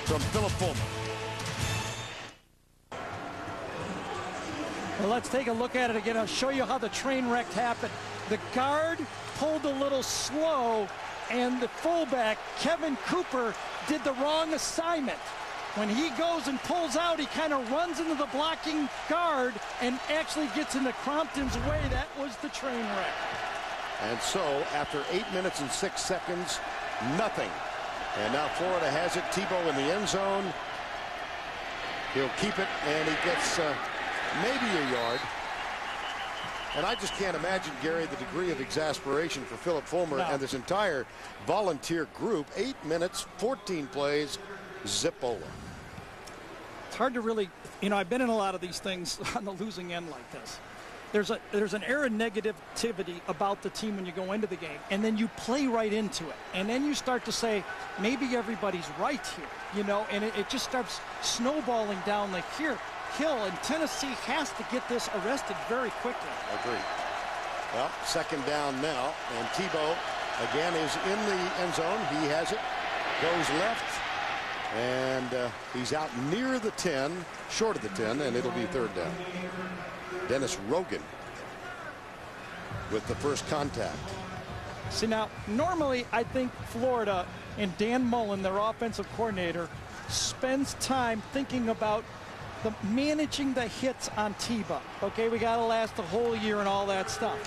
from Philip Fulmer. Well, let's take a look at it again. I'll show you how the train wreck happened. The guard pulled a little slow, and the fullback, Kevin Cooper, did the wrong assignment. When he goes and pulls out, he kind of runs into the blocking guard and actually gets into Crompton's way. That was the train wreck. And so, after 8 minutes and 6 seconds, nothing. And now Florida has it. Tebow in the end zone. He'll keep it, and he gets maybe a yard. And I just can't imagine, Gary, the degree of exasperation for Philip Fulmer and this entire Volunteer group. 8 minutes, 14 plays, Zippola. It's hard to really, I've been in a lot of these things on the losing end like this. There's an air of negativity about the team when you go into the game, and then you play right into it. And then you start to say, maybe everybody's right here, and it just starts snowballing down like here. Hill and Tennessee has to get this arrested very quickly. Agreed. Well, second down now, and Tebow again is in the end zone. He has it, goes left, and he's out near the 10, short of the 10, and it'll be third down. Dennis Rogan with the first contact. See, now, normally I think Florida and Dan Mullen, their offensive coordinator, spends time thinking about managing the hits on Tebow. Okay, we got to last the whole year and all that stuff.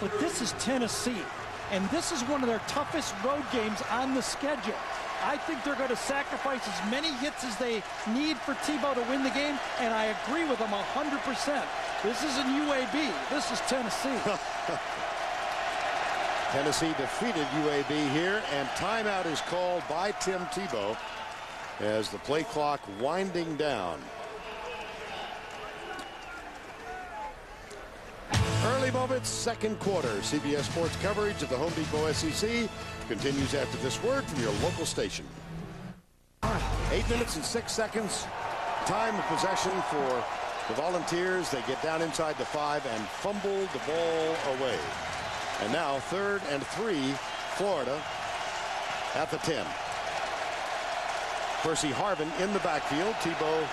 but this is Tennessee, and this is one of their toughest road games on the schedule. I think they're going to sacrifice as many hits as they need for Tebow to win the game, and I agree with them 100%. This isn't UAB. This is Tennessee. Tennessee defeated UAB here, and timeout is called by Tim Tebow as the play clock winding down. Early moments, second quarter. CBS Sports coverage of the Home Depot SEC continues after this word from your local station. 8 minutes and 6 seconds. Time of possession for the Volunteers. They get down inside the 5 and fumble the ball away. And now 3rd and 3, Florida at the 10. Percy Harvin in the backfield. Tebow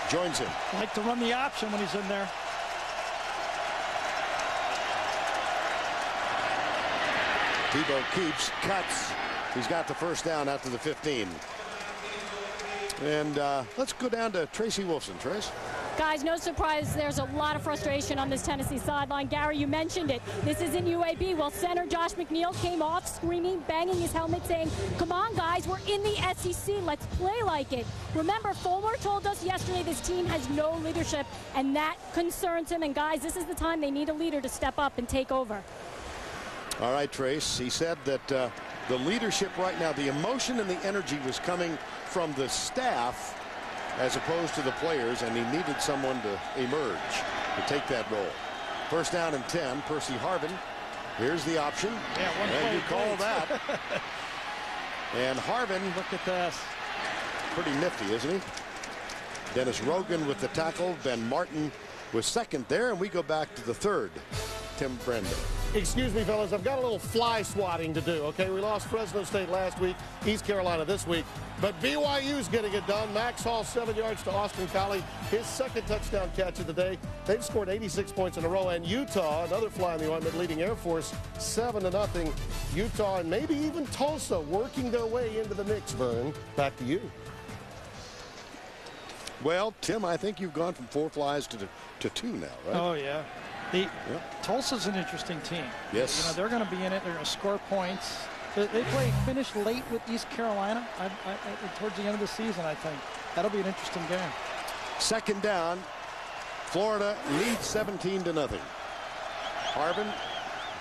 joins him. Like to run the option when he's in there. Tebow keeps, cuts. He's got the first down after the 15. And let's go down to Tracy Wolfson. Trace? Guys, no surprise, there's a lot of frustration on this Tennessee sideline. Gary, you mentioned it. This is in UAB. Well, center Josh McNeil came off screaming, banging his helmet, saying, come on, guys, we're in the SEC. Let's play like it. Remember, Fulmer told us yesterday this team has no leadership, and that concerns him. And, guys, this is the time they need a leader to step up and take over. All right, Trace. He said that the leadership right now, the emotion and the energy was coming from the staff as opposed to the players, and he needed someone to emerge to take that role. First down and 10, Percy Harvin. Here's the option. Yeah, and you call that. And Harvin, look at this. Pretty nifty, isn't he? Dennis Rogan with the tackle. Ben Martin was second there, and we go back to the 3rd. Tim Brando. Excuse me, fellas, I've got a little fly swatting to do, okay? We lost Fresno State last week, East Carolina this week, but BYU's getting it done. Max Hall, 7 yards to Austin Collie, his second touchdown catch of the day. They've scored 86 points in a row, and Utah, another fly in the ointment, leading Air Force 7-0. Utah and maybe even Tulsa working their way into the mix, Vern. Back to you. Well, Tim, I think you've gone from 4 flies to 2 now, right? Oh, yeah. Tulsa's an interesting team. Yes. You know, they're going to be in it. They're going to score points. They finished late with East Carolina towards the end of the season, I think. That'll be an interesting game. Second down. Florida leads 17-0. Harvin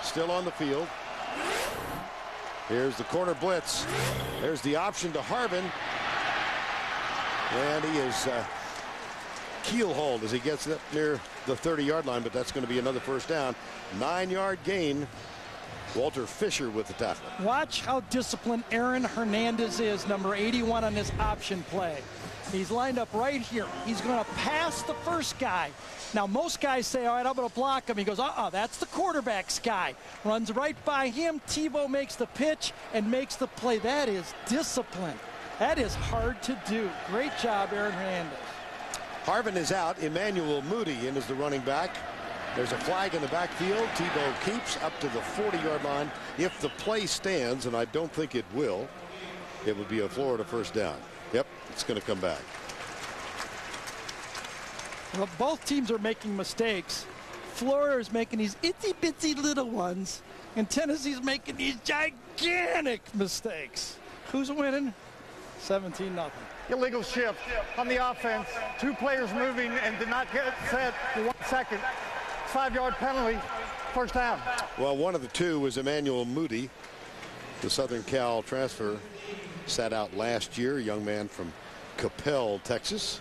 still on the field. Here's the corner blitz. There's the option to Harvin. And he is keel hauled as he gets up near the 30-yard line, but that's going to be another first down. 9-yard gain. Walter Fisher with the tackle. Watch how disciplined Aaron Hernandez is, number 81 on this option play. He's lined up right here. He's going to pass the first guy. Now, most guys say, all right, I'm going to block him. He goes, that's the quarterback's guy. Runs right by him. Tebow makes the pitch and makes the play. That is discipline. That is hard to do. Great job, Aaron Hernandez. Harvin is out. Emmanuel Moody in as the running back. There's a flag in the backfield. Tebow keeps up to the 40-yard line. If the play stands, and I don't think it will, it would be a Florida first down. Yep, it's going to come back. Well, both teams are making mistakes. Florida is making these itsy-bitsy little ones, and Tennessee's making these gigantic mistakes. Who's winning? 17-0. Illegal shift on the offense. 2 players moving and did not get set for 1 second. 5-yard penalty. First down. Well, one of the 2 was Emmanuel Moody, the Southern Cal transfer. Sat out last year, a young man from Coppell, Texas.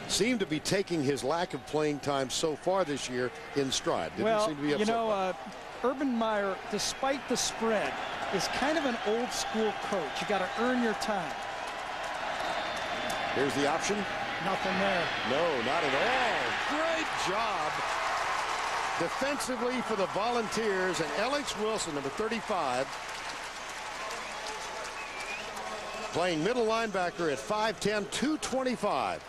Seemed to be taking his lack of playing time so far this year in stride. Didn't seem to be upset. Urban Meyer, despite the spread, is kind of an old school coach. You got to earn your time. Here's the option. Nothing there. No, not at all. Great job defensively for the Volunteers, and Alex Wilson, number 35, playing middle linebacker at 5'10", 225.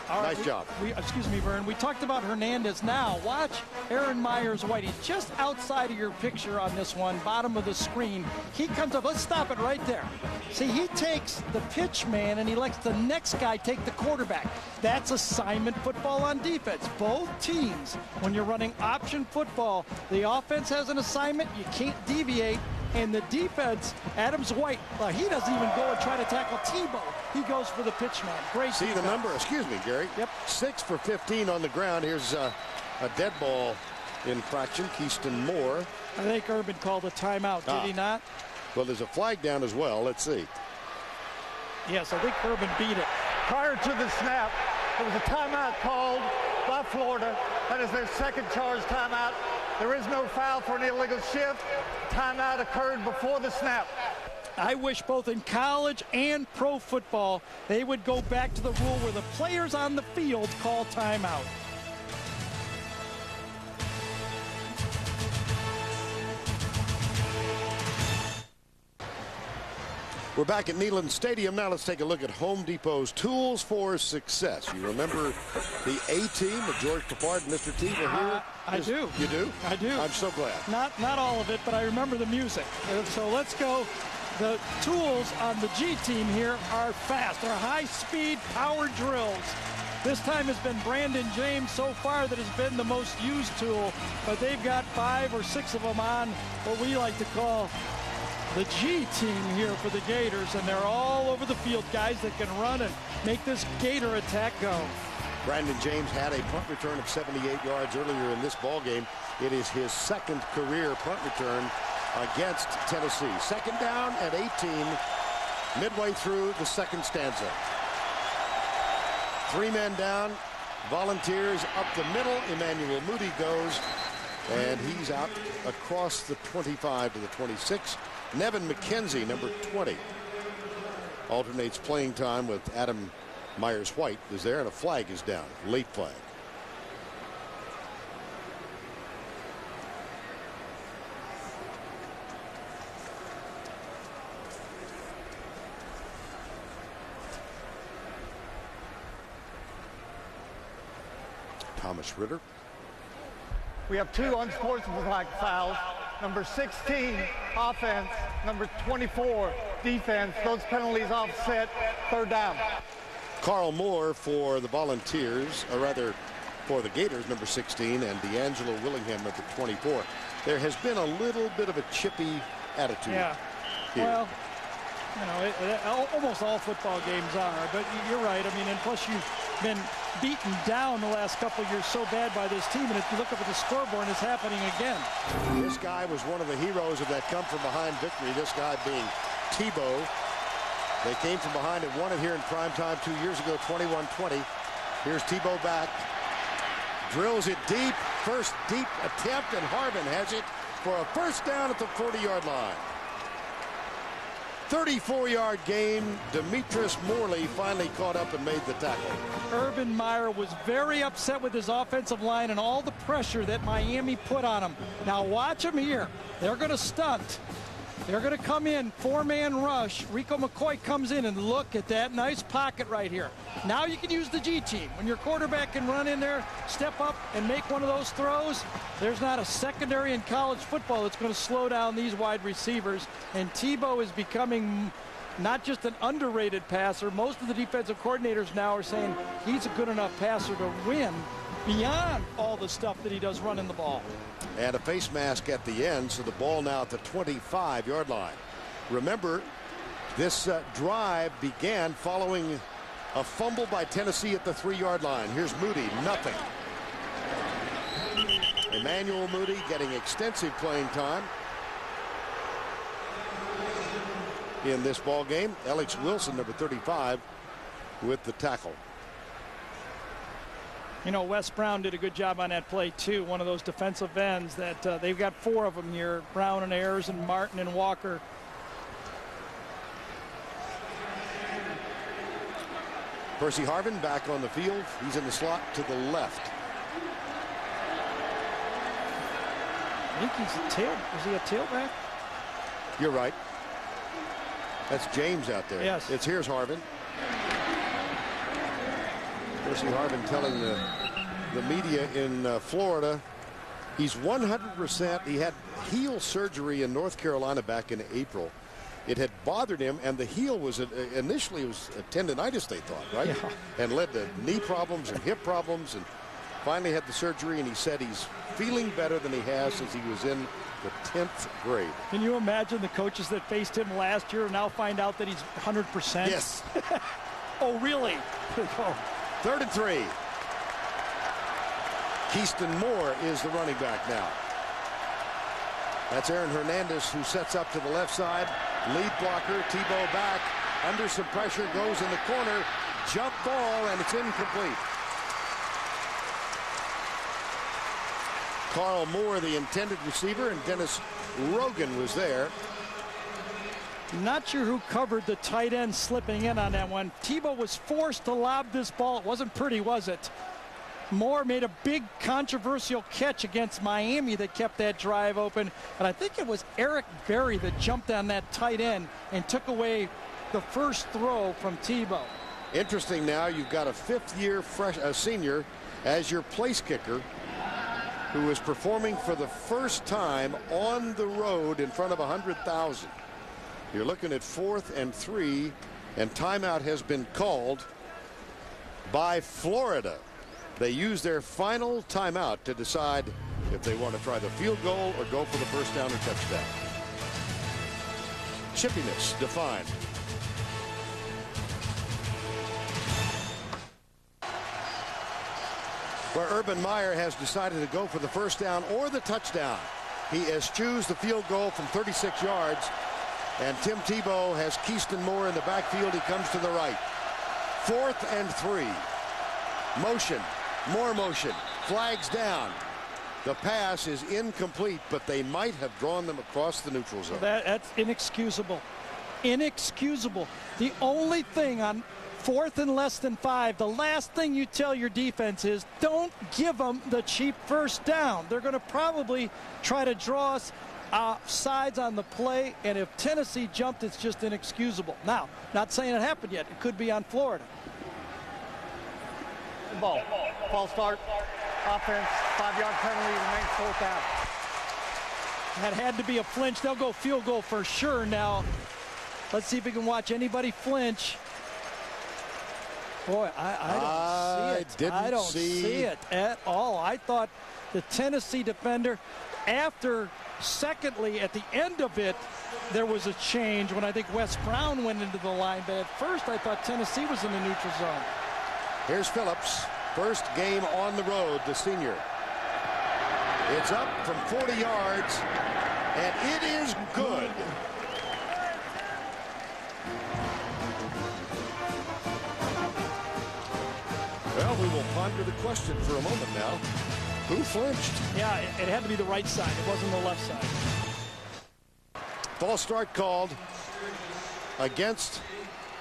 All right, Nice job. Excuse me, Vern. We talked about Hernandez. Now, watch Aaron Myers-White. He's just outside of your picture on this one, bottom of the screen. He comes up. Let's stop it right there. See, he takes the pitch man, and he lets the next guy take the quarterback. That's assignment football on defense. Both teams, when you're running option football, the offense has an assignment. You can't deviate. And the defense, Adams-White, he doesn't even go and try to tackle Tebow. He goes for the pitch man. Great See defense. the number? Excuse me, Gary. Yep. 6 for 15 on the ground. Here's a dead ball infraction. Keyston Moore. I think Urban called a timeout, did he not? Well, there's a flag down as well. Let's see. Yes, I think Urban beat it. Prior to the snap, there was a timeout called by Florida. That is their second charge timeout. There is no foul for an illegal shift. Timeout occurred before the snap. I wish both in college and pro football they would go back to the rule where the players on the field call timeout. We're back at Neyland Stadium. Now let's take a look at Home Depot's tools for success. You remember the A-team with George Peppard and Mr. T were here? I do. You do? I do. I'm so glad. Not all of it, but I remember the music. So let's go. The tools on the G team here are fast. They're high-speed power drills. This time has been Brandon James so far that has been the most used tool, but they've got 5 or 6 of them on what we like to call the G team here for the Gators, and they're all over the field, guys that can run and make this Gator attack go. Brandon James had a punt return of 78 yards earlier in this ball game. It is his second career punt return against Tennessee. Second down at 18, midway through the second stanza. 3 men down, Volunteers up the middle. Emmanuel Moody goes, and he's out across the 25 to the 26. Nevin McKenzie, number 20, alternates playing time with Adam Myers-White is there, and a flag is down, late flag. Thomas Ritter. We have 2 unsportsmanlike fouls. Number 16, offense. Number 24, defense. Those penalties offset. 3rd down. Carl Moore for the Volunteers, or rather for the Gators, number 16, and D'Angelo Willingham, number 24. There has been a little bit of a chippy attitude. Yeah. Here. Well, you know, almost all football games are, but you're right. I mean, and plus you've been beaten down the last couple of years so bad by this team, and if you look up at the scoreboard, it's happening again. This guy was one of the heroes of that come-from-behind victory, this guy being Tebow. They came from behind and won it here in primetime 2 years ago, 21-20. Here's Tebow back. Drills it deep. First deep attempt, and Harvin has it for a first down at the 40-yard line. 34-yard gain. Demetrius Morley finally caught up and made the tackle. Urban Meyer was very upset with his offensive line and all the pressure that Miami put on him. Now watch him here. They're going to stunt. They're going to come in, 4-man rush. Rico McCoy comes in, and look at that nice pocket right here. Now you can use the G team. When your quarterback can run in there, step up, and make one of those throws, there's not a secondary in college football that's going to slow down these wide receivers. And Tebow is becoming not just an underrated passer. Most of the defensive coordinators now are saying he's a good enough passer to win beyond all the stuff that he does running the ball. And a face mask at the end, so the ball now at the 25-yard line. Remember, this drive began following a fumble by Tennessee at the 3-yard line. Here's Moody, nothing. Emmanuel Moody getting extensive playing time in this ball game. Alex Wilson, number 35, with the tackle. You know, Wes Brown did a good job on that play, too. One of those defensive ends that they've got 4 of them here. Brown and Ayers and Martin and Walker. Percy Harvin back on the field. He's in the slot to the left. I think he's is he a tailback? You're right. That's James out there. Yes. Here's Harvin. Percy Harvin telling the media in Florida he's 100%. He had heel surgery in North Carolina back in April. It had bothered him, and the heel was initially it was a tendonitis, they thought, right? Yeah. And led to knee problems and hip problems, and finally had the surgery, and he said he's feeling better than he has since he was in the 10th grade. Can you imagine the coaches that faced him last year now find out that he's 100%? Yes. Oh, really? 3rd and 3. Keyston Moore is the running back now. That's Aaron Hernandez, who sets up to the left side. Lead blocker, Tebow back. Under some pressure, goes in the corner. Jump ball, and it's incomplete. Carl Moore, the intended receiver, and Dennis Rogan was there. Not sure who covered the tight end slipping in on that one. Tebow was forced to lob this ball. It wasn't pretty, was it? Moore made a big controversial catch against Miami that kept that drive open. And I think it was Eric Berry that jumped on that tight end and took away the first throw from Tebow. Interesting now, you've got a fifth-year senior as your place kicker who is performing for the first time on the road in front of 100,000. You're looking at 4th and 3, and timeout has been called by Florida. They use their final timeout to decide if they want to try the field goal or go for the first down or touchdown. Chippiness defined. Where Urban Meyer has decided to go for the first down or the touchdown. He eschews the field goal from 36 yards. And Tim Tebow has Keyston Moore in the backfield. He comes to the right. 4th and 3. Motion. More motion. Flags down. The pass is incomplete, but they might have drawn them across the neutral zone. That's inexcusable. Inexcusable. The only thing on 4th and less than 5, the last thing you tell your defense is don't give them the cheap first down. They're going to probably try to draw us sides on the play, and if Tennessee jumped, it's just inexcusable. Now, not saying it happened yet. It could be on Florida. Ball. False start. Offense. 5-yard penalty. Remains 4th down. That had to be a flinch. They'll go field goal for sure now. Let's see if we can watch anybody flinch. Boy, I don't see it. I don't see it at all. I thought the Tennessee defender, after secondly, at the end of it, there was a change when I think Wes Brown went into the line. But at first, I thought Tennessee was in the neutral zone. Here's Phillips. First game on the road, the senior. It's up from 40 yards, and it is good. Well, we will ponder the question for a moment now. Who flinched? Yeah, it had to be the right side. It wasn't the left side. False start called against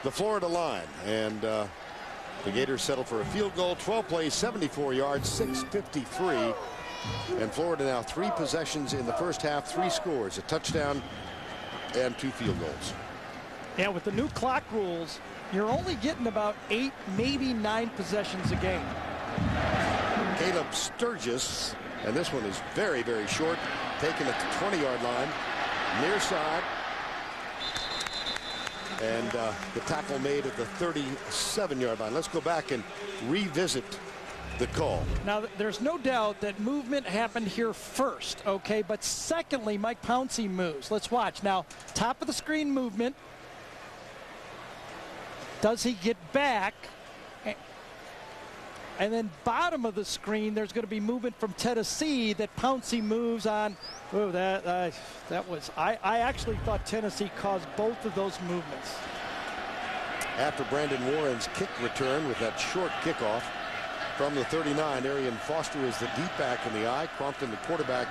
the Florida line. And the Gators settled for a field goal. 12 plays, 74 yards, 6:53. And Florida now 3 possessions in the first half, 3 scores, a touchdown and 2 field goals. Yeah, with the new clock rules, you're only getting about 8, maybe 9 possessions a game. Caleb Sturgis, and this one is very, very short, taken at the 20-yard line, near side. And the tackle made at the 37-yard line. Let's go back and revisit the call. Now, there's no doubt that movement happened here first, okay? But secondly, Mike Pouncey moves. Let's watch. Now, top of the screen movement. Does he get back? And then bottom of the screen, there's going to be movement from Tennessee that Pouncey moves on. Oh, that was, I actually thought Tennessee caused both of those movements. After Brandon Warren's kick return with that short kickoff from the 39, Arian Foster is the deep back in the eye. Crompton, the quarterback,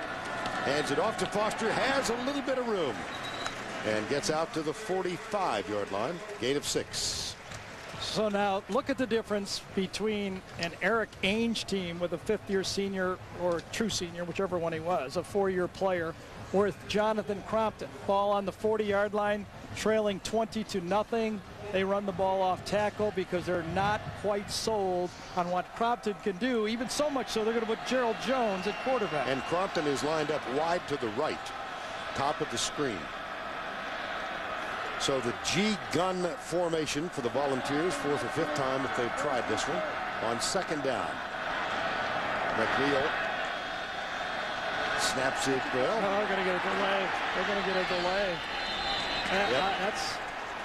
hands it off to Foster, has a little bit of room, and gets out to the 45-yard line, gain of 6. So now look at the difference between an Eric Ainge team with a 5th-year senior or true senior, whichever one he was, a 4-year player, with Jonathan Crompton. Ball on the 40-yard line. trailing 20-0. They run the ball off tackle because they're not quite sold on what Crompton can do, even so much so they're going to put Gerald Jones at quarterback. And Crompton is lined up wide to the right, top of the screen. So the G-gun formation for the Volunteers, 4th or 5th time that they've tried this one. On 2nd down, McNeil snaps it well. Oh, they're going to get a delay. They're going to get a delay.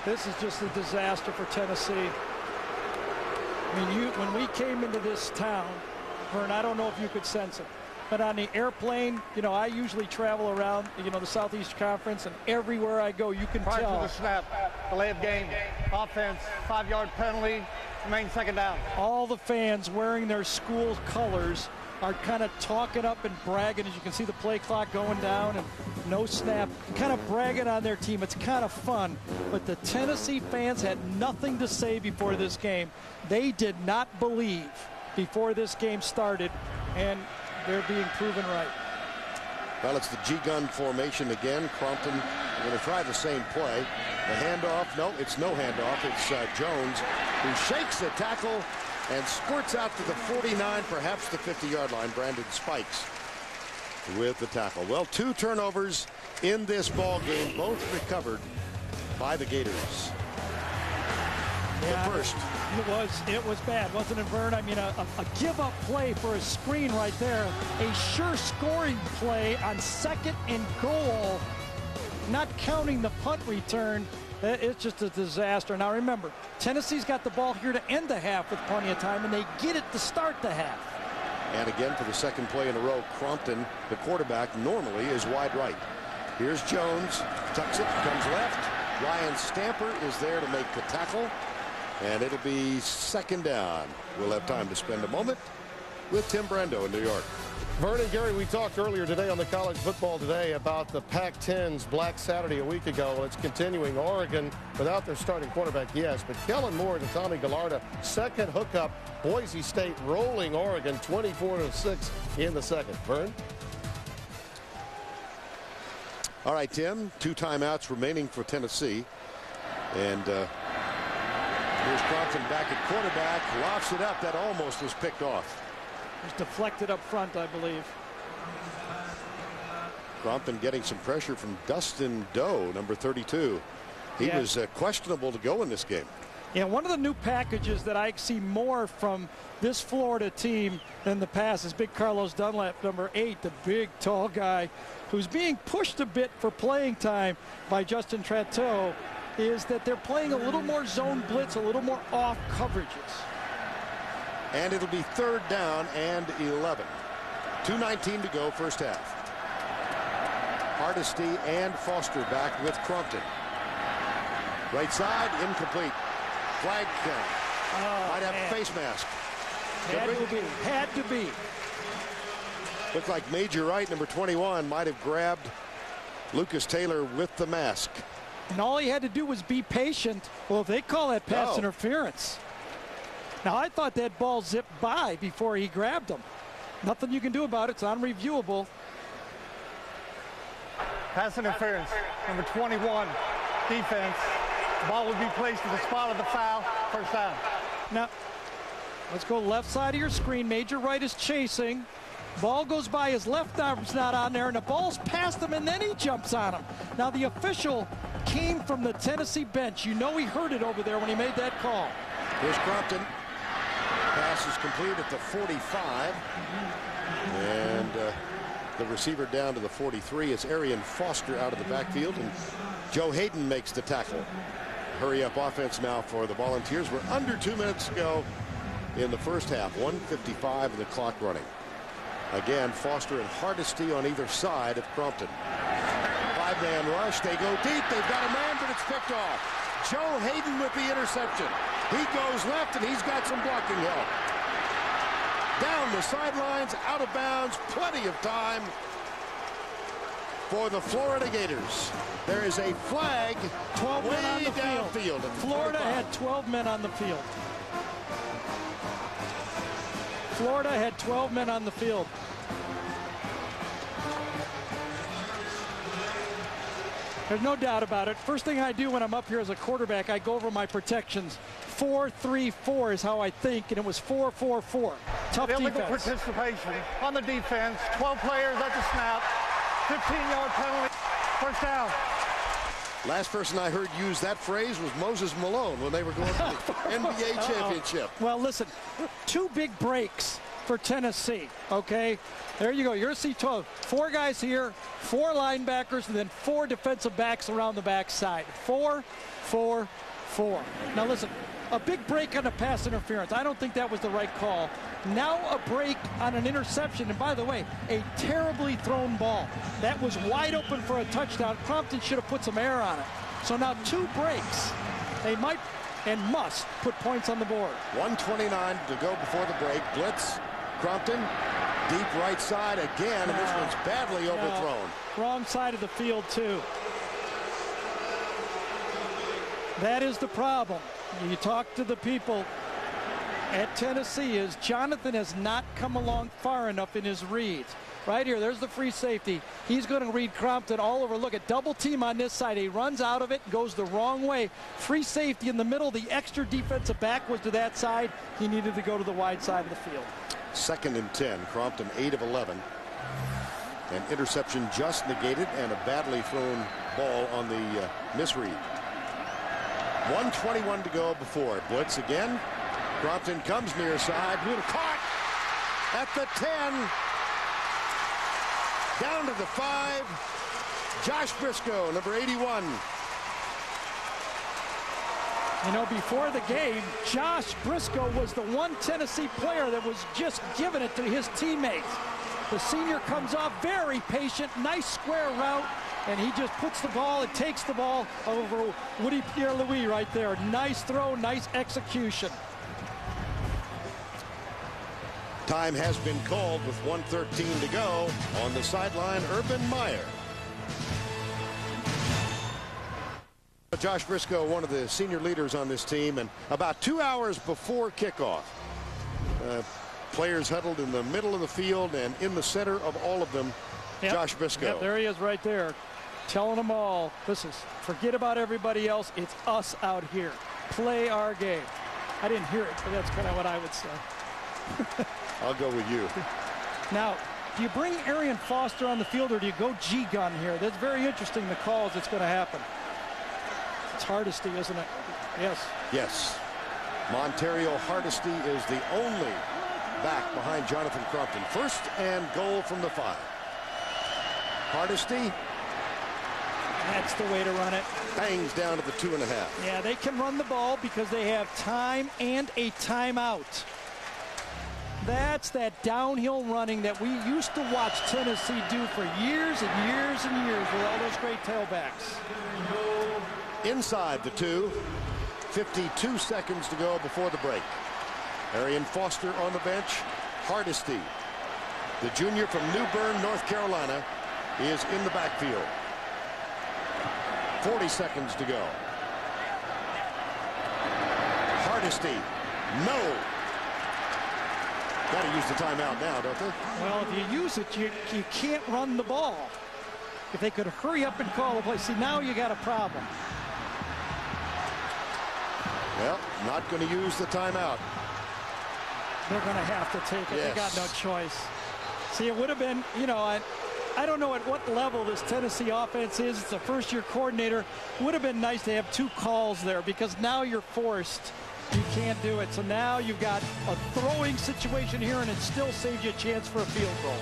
This is just a disaster for Tennessee. I mean, when we came into this town, Vern, I don't know if you could sense it, but on the airplane, you know, I usually travel around, you know, the Southeast Conference, and everywhere I go, you can Prior tell. to the snap, delay of game, offense, 5-yard penalty, remain 2nd down. All the fans wearing their school colors are kind of talking up and bragging. As you can see the play clock going down and no snap, kind of bragging on their team. It's kind of fun, but the Tennessee fans had nothing to say before this game. They did not believe before this game started, and they're being proven right. Well, it's the G-gun formation again. Crompton going to try the same play. The handoff, no, it's no handoff. It's Jones who shakes the tackle and squirts out to the 49, perhaps the 50-yard line. Brandon Spikes with the tackle. Well, 2 turnovers in this ball game, both recovered by the Gators. Yeah, the first. It was bad, wasn't it, Vern? I mean, a give-up play for a screen right there. A sure scoring play on 2nd and goal, not counting the punt return. It's just a disaster. Now remember, Tennessee's got the ball here to end the half with plenty of time, and they get it to start the half. And again, for the 2nd play in a row, Crompton, the quarterback, normally is wide right. Here's Jones, tucks it, comes left. Ryan Stamper is there to make the tackle, and it'll be 2nd down. We'll have time to spend a moment with Tim Brando in New York. Vernon, Gary, we talked earlier today on the College Football Today about the Pac-10's Black Saturday a week ago. It's continuing. Oregon without their starting quarterback, yes, but Kellen Moore and Tommy Gallarda, 2nd hookup. Boise State rolling Oregon 24-6 in the 2nd. Vern? All right, Tim, 2 timeouts remaining for Tennessee. And here's Crompton back at quarterback, lofts it up. That almost was picked off. It was deflected up front, I believe. Crompton getting some pressure from Dustin Doe, number 32. He was questionable to go in this game. Yeah, one of the new packages that I see more from this Florida team than the past is big Carlos Dunlap, number 8, the big, tall guy who's being pushed a bit for playing time by Justin Tratteau, is that they're playing a little more zone blitz, a little more off coverages. And it'll be 3rd down and 11. 2:19 to go, first half. Hardesty and Foster back with Crompton. Right side, incomplete. Flag count. Might have a face mask. Had to be. Looked like Major Wright, number 21, might have grabbed Lucas Taylor with the mask. And all he had to do was be patient. Well, they call that pass interference. Now, I thought that ball zipped by before he grabbed him. Nothing you can do about it. It's unreviewable. Pass interference, number 21, defense. Ball would be placed at the spot of the foul, 1st down. Now, let's go left side of your screen. Major Wright is chasing. Ball goes by, his left arm's not on there, and the ball's past him, and then he jumps on him. Now, the official came from the Tennessee bench. You know he heard it over there when he made that call. Here's Crompton. Pass is complete at the 45. And the receiver down to the 43. It's Arian Foster out of the backfield, and Joe Hayden makes the tackle. Hurry up offense now for the Volunteers. We're under 2 minutes to go in the first half. 1:55 and the clock running. Again, Foster and Hardesty on either side of Crompton. 5-man rush. They go deep. They've got a man, but it's picked off. Joe Hayden with the interception. He goes left, and he's got some blocking help. Down the sidelines, out of bounds, plenty of time for the Florida Gators. There is a flag 12 men on the downfield. Florida had 12 men on the field. Florida had 12 men on the field. There's no doubt about it. First thing I do when I'm up here as a quarterback, I go over my protections. 4-3-4 is how I think, and it was 4-4-4. Tough Illegal defense. participation on the defense. 12 players at the snap. 15-yard penalty. First down. Last person I heard use that phrase was Moses Malone when they were going to the NBA championship. Well, listen, 2 big breaks for Tennessee, okay? There you go. You're see 12. 4 guys here, 4 linebackers, and then 4 defensive backs around the backside. 4-4-4. Now listen, a big break on a pass interference. I don't think that was the right call. Now a break on an interception. And by the way, a terribly thrown ball. That was wide open for a touchdown. Crompton should have put some air on it. So now 2 breaks. They might and must put points on the board. 1:29 to go before the break. Blitz. Crompton. Deep right side again, and this one's badly overthrown. Wrong side of the field, too. That is the problem. You talk to the people at Tennessee is Jonathan has not come along far enough in his reads. Right here, there's the free safety. He's going to read Crompton all over. Look at double team on this side. He runs out of it, goes the wrong way. Free safety in the middle. The extra defensive back was to that side. He needed to go to the wide side of the field. 2nd and 10. Crompton 8 of 11. An interception just negated and a badly thrown ball on the misread. 1:21 to go before. Blitz again. Crompton comes near side. Caught at the 10. Down to the 5. Josh Briscoe, number 81. You know, before the game, Josh Briscoe was the one Tennessee player that was just giving it to his teammates. The senior comes off very patient, nice square route, and he just puts the ball and takes the ball over Woody Pierre-Louis right there. Nice throw, nice execution. Time has been called with 1:13 to go. On the sideline, Urban Meyer. Josh Briscoe, one of the senior leaders on this team, and about 2 hours before kickoff, players huddled in the middle of the field, and in the center of all of them, Josh Briscoe. Yep, there he is right there, telling them all, listen, forget about everybody else. It's us out here. Play our game. I didn't hear it, but that's kind of what I would say. I'll go with you. Now, do you bring Arian Foster on the field, or do you go G-gun here? That's very interesting, the calls that's going to happen. It's Hardesty, isn't it? Yes. Yes. Montario Hardesty is the only back behind Jonathan Crompton. 1st and goal from the 5. Hardesty. That's the way to run it. Bangs down to the 2.5. Yeah, they can run the ball because they have time and a timeout. That's that downhill running that we used to watch Tennessee do for years and years and years with all those great tailbacks. Inside the 2. 52 seconds to go before the break. Arian Foster on the bench. Hardesty, the junior from New Bern, North Carolina, is in the backfield. 40 seconds to go. Hardesty, no. Got to use the timeout now, don't they? Well, if you use it, you can't run the ball. If they could hurry up and call the play. See, now you got a problem. Well, not going to use the timeout. They're going to have to take it. Yes. They got no choice. See, it would have been, you know, I don't know at what level this Tennessee offense is. It's a first-year coordinator. It would have been nice to have 2 calls there because now you're forced. You can't do it. So now you've got a throwing situation here, and it still saves you a chance for a field goal.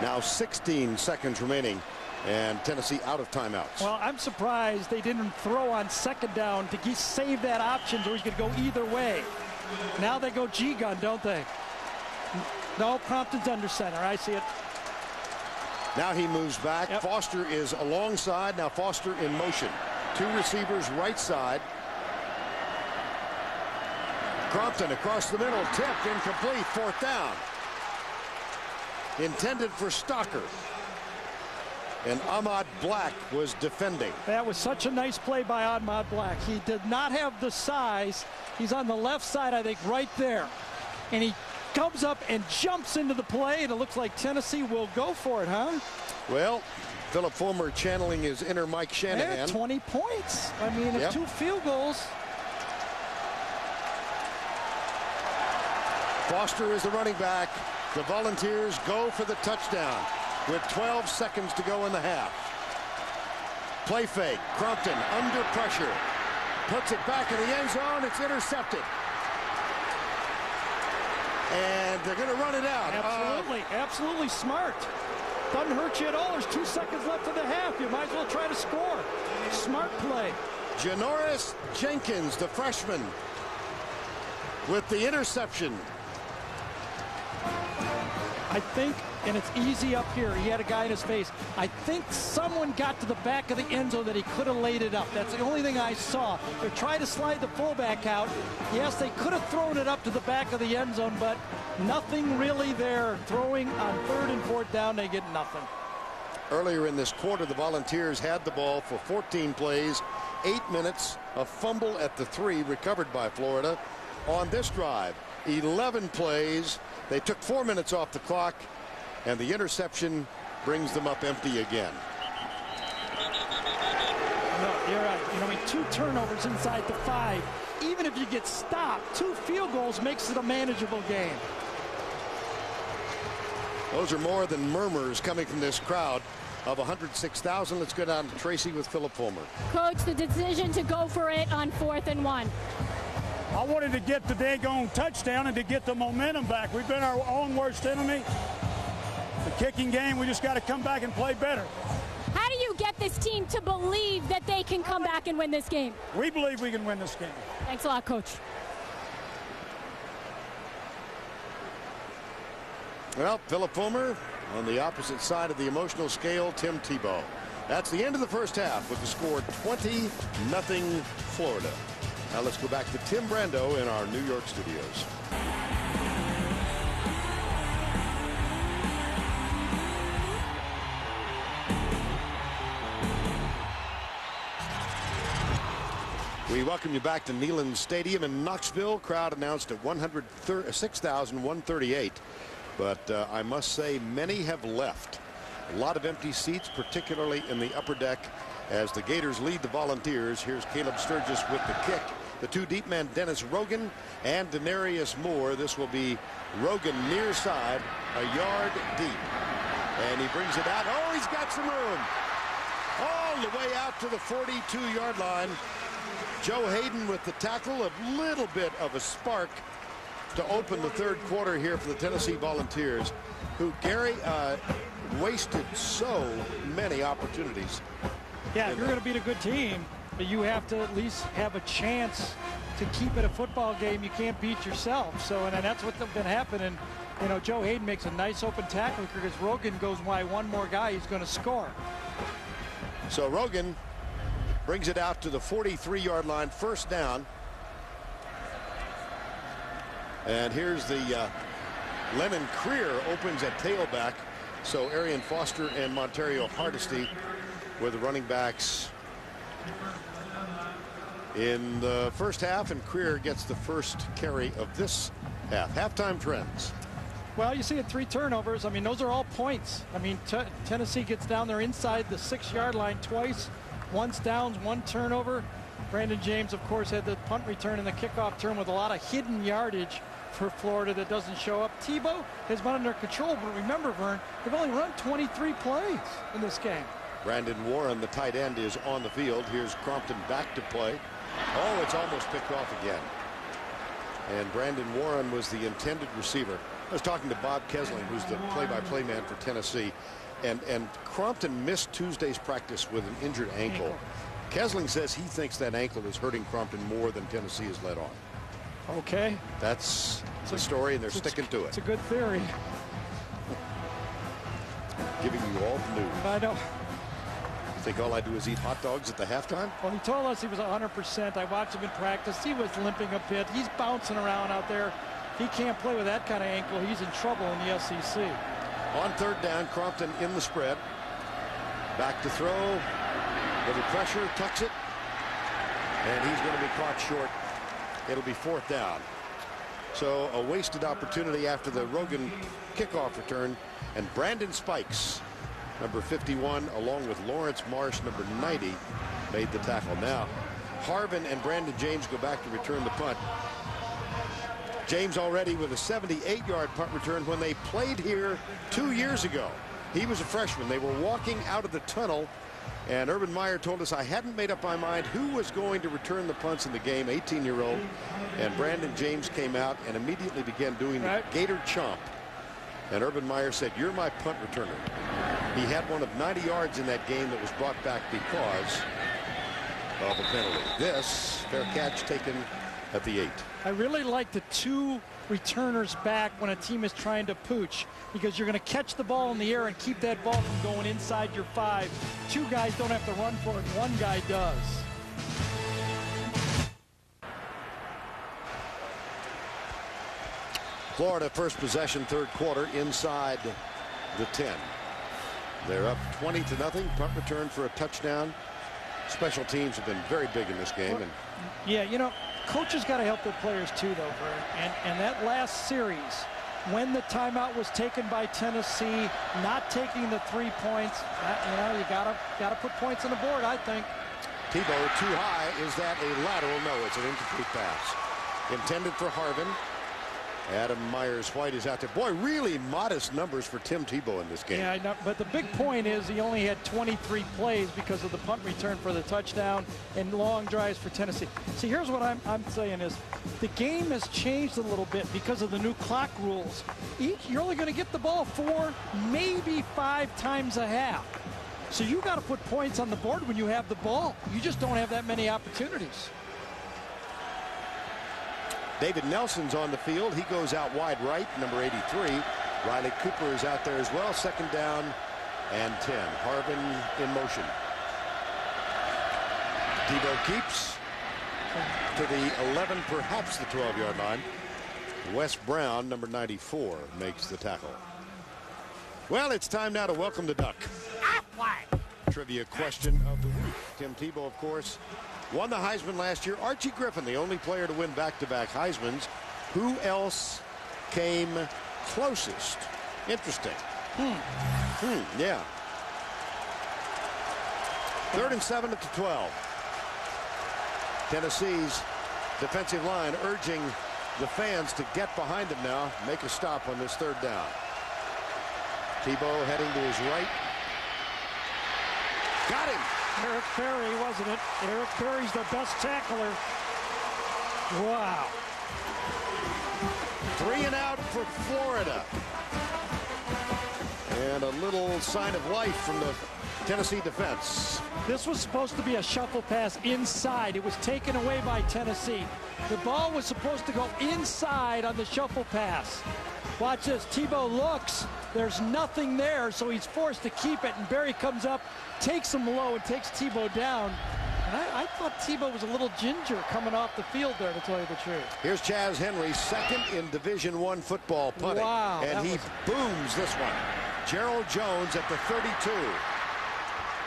Now 16 seconds remaining, and Tennessee out of timeouts. Well, I'm surprised they didn't throw on 2nd down to save that option so he could go either way. Now they go G-gun, don't they? No, Crompton's under center. I see it. Now he moves back. Yep. Foster is alongside. Now Foster in motion. 2 receivers right side. Crompton across the middle. Tipped, incomplete. 4th down. Intended for Stocker. And Ahmad Black was defending. That was such a nice play by Ahmad Black. He did not have the size. He's on the left side, I think, right there. And he comes up and jumps into the play, and it looks like Tennessee will go for it, huh? Well, Philip Fulmer channeling his inner Mike Shanahan. Yeah, 20 points. I mean, Yep. 2 field goals. Foster is the running back. The Volunteers go for the touchdown with 12 seconds to go in the half. Play fake. Crompton under pressure. Puts it back in the end zone. It's intercepted. And they're going to run it out. Absolutely. Absolutely smart. Doesn't hurt you at all. There's 2 seconds left in the half. You might as well try to score. Smart play. Janoris Jenkins, the freshman, with the interception. I think, and it's easy up here, he had a guy in his face. I think someone got to the back of the end zone that he could have laid it up. That's the only thing I saw. They're trying to slide the fullback out. Yes, they could have thrown it up to the back of the end zone, but nothing really there. Throwing on 3rd and 4th down, they get nothing. Earlier in this quarter, the Volunteers had the ball for 14 plays, 8 minutes, a fumble at the 3 recovered by Florida. On this drive, 11 plays. They took 4 minutes off the clock, and the interception brings them up empty again. No, you're right. You know, I mean, 2 turnovers inside the 5. Even if you get stopped, 2 field goals makes it a manageable game. Those are more than murmurs coming from this crowd of 106,000. Let's go down to Tracy with Philip Fulmer. Coach, the decision to go for it on 4th and 1. I wanted to get the daggone touchdown and to get the momentum back. We've been our own worst enemy. The kicking game, we just got to come back and play better. How do you get this team to believe that they can come back and win this game? We believe we can win this game. Thanks a lot, Coach. Well, Philip Fulmer on the opposite side of the emotional scale, Tim Tebow. That's the end of the first half with the score 20-0 Florida. Now let's go back to Tim Brando in our New York studios. We welcome you back to Neyland Stadium in Knoxville. Crowd announced at 6,138. But I must say many have left. A lot of empty seats, particularly in the upper deck, as the Gators lead the Volunteers. Here's Caleb Sturgis with the kick. The 2 deep men, Dennis Rogan and Denarius Moore. This will be Rogan near side, a yard deep. And he brings it out. Oh, he's got some room. All the way out to the 42-yard line. Joe Hayden with the tackle. A little bit of a spark to open the 3rd quarter here for the Tennessee Volunteers, who, Gary, wasted so many opportunities. Yeah, if you're going to beat a good team, you have to at least have a chance to keep it a football game. You can't beat yourself. So, and that's what's been happening. You know, Joe Hayden makes a nice open tackle because Rogan goes by one more guy, he's going to score. So Rogan brings it out to the 43-yard line, 1st down. And here's the Lennon Creer opens at tailback. So Arian Foster and Montario Hardesty were the running backs in the first half, and Creer gets the first carry of this half. Halftime trends. Well, you see it, 3 turnovers. I mean, those are all points. I mean, Tennessee gets down there inside the 6-yard line twice. 1 downs, 1 turnover. Brandon James, of course, had the punt return and the kickoff return with a lot of hidden yardage for Florida that doesn't show up. Tebow has been under control, but remember, Vern, they've only run 23 plays in this game. Brandon Warren, the tight end, is on the field. Here's Crompton back to play. Oh, it's almost picked off again. And Brandon Warren was the intended receiver. I was talking to Bob Kesling, who's the play-by-play man for Tennessee. And Crompton missed Tuesday's practice with an injured ankle. Kesling says he thinks that ankle is hurting Crompton more than Tennessee has let on. Okay. That's the story, and they're sticking to it. It's a good theory. Giving you all the news. I know. You think all I do is eat hot dogs at the halftime? Well, he told us he was 100%. I watched him in practice. He was limping a bit. He's bouncing around out there. He can't play with that kind of ankle. He's in trouble in the SEC. On 3rd down, Crompton in the spread. Back to throw. Little pressure, tucks it. And he's going to be caught short. It'll be 4th down. So a wasted opportunity after the Rogan kickoff return. And Brandon Spikes, number 51, along with Lawrence Marsh, number 90, made the tackle. Now, Harvin and Brandon James go back to return the punt. James already with a 78-yard punt return when they played here 2 years ago. He was a freshman. They were walking out of the tunnel, and Urban Meyer told us, I hadn't made up my mind who was going to return the punts in the game, 18-year-old. And Brandon James came out and immediately began doing the Gator Chomp. And Urban Meyer said, you're my punt returner. He had one of 90 yards in that game that was brought back because of a penalty. This fair catch taken at the 8. I really like the 2 returners back when a team is trying to pooch, because you're going to catch the ball in the air and keep that ball from going inside your 5. 2 guys don't have to run for it. 1 guy does. Florida first possession, third quarter, inside the 10. They're up 20-0. Punt return for a touchdown. Special teams have been very big in this game. And yeah, you know, coaches got to help their players too, though, Vern. And that last series, when the timeout was taken by Tennessee, not taking the 3 points, you know, you gotta put points on the board, I think. Tebow too high. Is that a lateral? No, it's an incomplete pass. Intended for Harvin. Adam Myers-White is out there. Boy, really modest numbers for Tim Tebow in this game. Yeah, I know, but the big point is he only had 23 plays because of the punt return for the touchdown and long drives for Tennessee. See, here's what I'm saying is the game has changed a little bit because of the new clock rules. You're only going to get the ball 4, maybe 5 times a half. So you got to put points on the board when you have the ball. You just don't have that many opportunities. David Nelson's on the field. He goes out wide right, number 83. Riley Cooper is out there as well. Second down and 10. Harvin in motion. Tebow keeps to the 11, perhaps the 12-yard line. Wes Brown, number 94, makes the tackle. Well, it's time now to welcome the Duck. Trivia question of the week. Tim Tebow, of course, won the Heisman last year. Archie Griffin, the only player to win back-to-back Heismans. Who else came closest? Interesting. Yeah. 3rd and 7 at the 12. Tennessee's defensive line urging the fans to get behind him now. Make a stop on this 3rd down. Tebow heading to his right. Got him. Eric Berry, wasn't it? Eric Berry's the best tackler. Wow. 3 and out for Florida. And a little sign of life from the Tennessee defense. This was supposed to be a shuffle pass inside. It was taken away by Tennessee. The ball was supposed to go inside on the shuffle pass. Watch this. Tebow looks. There's nothing there, so he's forced to keep it. And Berry comes up, takes him low, and takes Tebow down. And I thought Tebow was a little ginger coming off the field there, to tell you the truth. Here's Chaz Henry, second in Division I football punting. Wow, and he booms this one. Gerald Jones at the 32.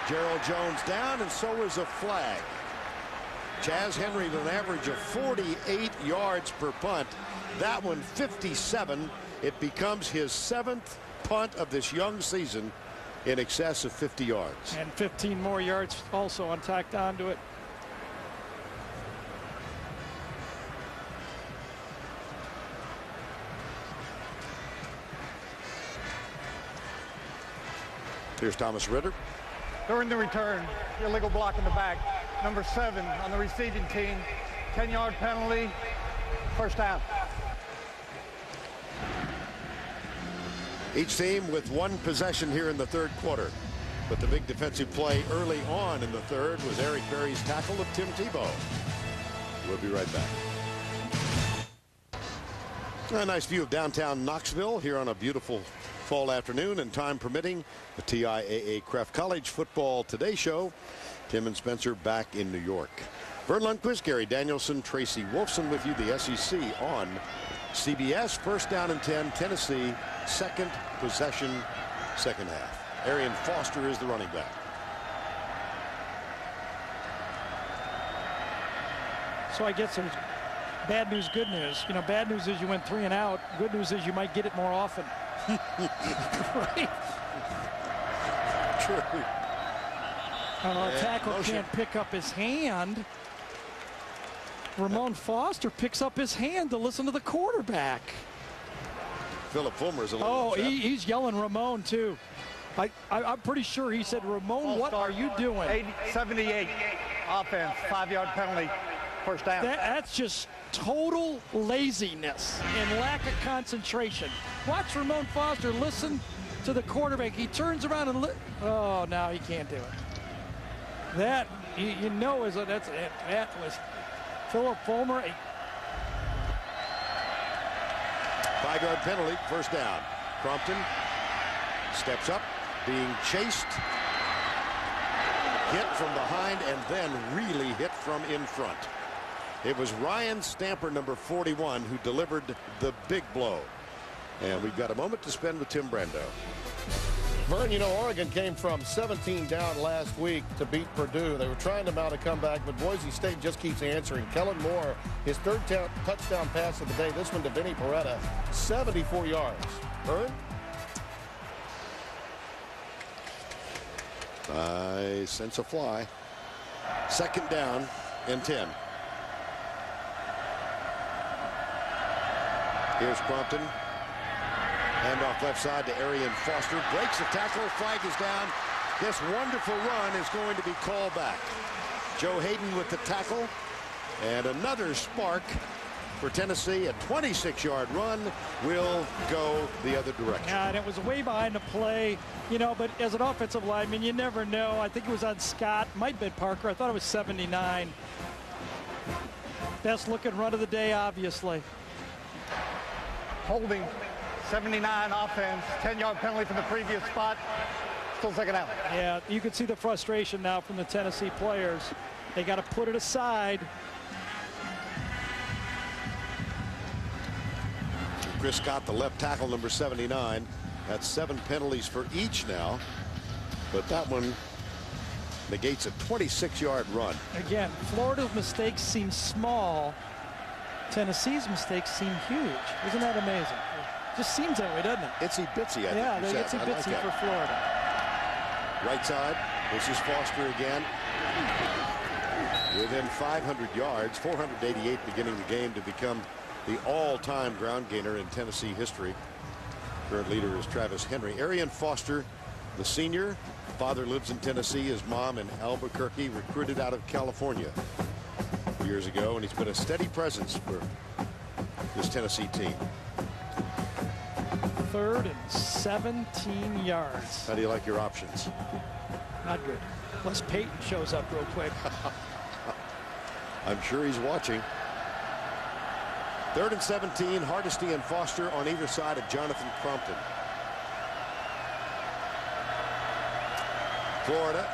Gerald Jones down, and so is a flag. Chaz Henry with an average of 48 yards per punt. That one 57. It becomes his 7th punt of this young season in excess of 50 yards. And 15 more yards also on tacked onto it. Here's Thomas Ritter. During the return, illegal block in the back. Number 7 on the receiving team. 10-yard penalty. First down. Each team with 1 possession here in the 3rd quarter. But the big defensive play early on in the 3rd was Eric Berry's tackle of Tim Tebow. We'll be right back. A nice view of downtown Knoxville here on a beautiful fall afternoon, and time permitting, the TIAA Craft College Football Today Show. Tim and Spencer back in New York. Vern Lundquist, Gary Danielson, Tracy Wolfson with you. The SEC on CBS. 1st down and 10. Tennessee, 2nd possession, 2nd half. Arian Foster is the running back. So I guess there's bad news, good news. You know, bad news is you went 3 and out. Good news is you might get it more often. Right? True. Tackle can't pick up his hand. Ramon Foster picks up his hand to listen to the quarterback. Philip Fulmer is a little Oh, upset. he's yelling Ramon, too. I'm pretty sure he said, Ramon, what are you doing? 78 offense, 5-yard penalty, first down. That's just total laziness and lack of concentration. Watch Ramon Foster listen to the quarterback. He turns around and oh, no, he can't do it. That, you know, that was Philip Fulmer. 5-yard penalty, first down. Crompton steps up, being chased, hit from behind, and then really hit from in front. It was Ryan Stamper, number 41, who delivered the big blow. And we've got a moment to spend with Tim Brando. Vern, you know, Oregon came from 17 down last week to beat Purdue. They were trying to mount a comeback, but Boise State just keeps answering. Kellen Moore, his third touchdown pass of the day, this one to Vinny Peretta, 74 yards. Vern? I sense a fly. Second down and 10. Here's Crompton. Handoff left side to Arian Foster. Breaks the tackle. Flag is down. This wonderful run is going to be called back. Joe Hayden with the tackle. And another spark for Tennessee. A 26-yard run will go the other direction. Yeah, and it was way behind the play, you know, but as an offensive lineman, you never know. I think it was on Scott. Might have been Parker. I thought it was 79. Best looking run of the day, obviously. Holding, 79 offense, 10-yard penalty from the previous spot. Still second out. Yeah, you can see the frustration now from the Tennessee players. They got to put it aside. Chris Scott, the left tackle, number 79. That's 7 penalties for each now. But that one negates a 26-yard run. Again, Florida's mistakes seem small. Tennessee's mistakes seem huge. Isn't that amazing? It just seems that way, doesn't it? Itsy bitsy, I yeah, think you said. itsy bitsy for Florida. Right side. This is Foster again. Within 500 yards, 488 beginning the game to become the all-time ground gainer in Tennessee history. Current leader is Travis Henry. Arian Foster, the senior. Father lives in Tennessee. His mom in Albuquerque, recruited out of California years ago, and he's been a steady presence for this Tennessee team. 3rd and 17 yards. How do you like your options? Not good. Unless Peyton shows up real quick. I'm sure he's watching. 3rd and 17, Hardesty and Foster on either side of Jonathan Crompton. Florida.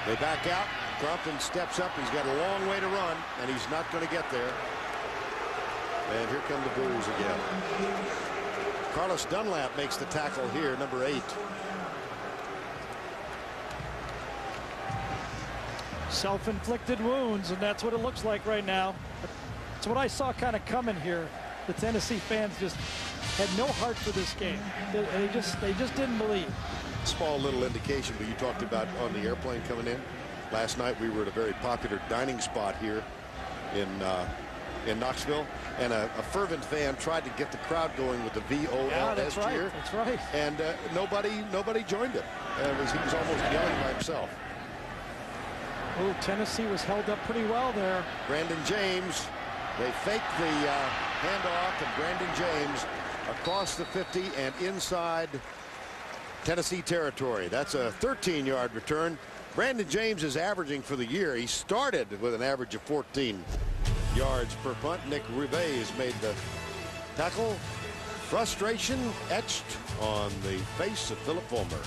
They back out. Crompton steps up. He's got a long way to run, and he's not going to get there. And here come the Bulls again. Carlos Dunlap makes the tackle here, number 8. Self-inflicted wounds, and that's what it looks like right now. It's what I saw kind of coming here. The Tennessee fans just had no heart for this game. They just didn't believe. Small little indication, but you talked about on the airplane coming in. Last night we were at a very popular dining spot here in Knoxville, and a fervent fan tried to get the crowd going with the VOLS cheer. That's right. And nobody joined him. He was almost yelling by himself. Oh, Tennessee was held up pretty well there. Brandon James, they faked the handoff, and Brandon James across the 50 and inside Tennessee territory. That's a 13-yard return. Brandon James is averaging for the year. He started with an average of 14 yards per punt. Nick Rives made the tackle. Frustration etched on the face of Philip Fulmer.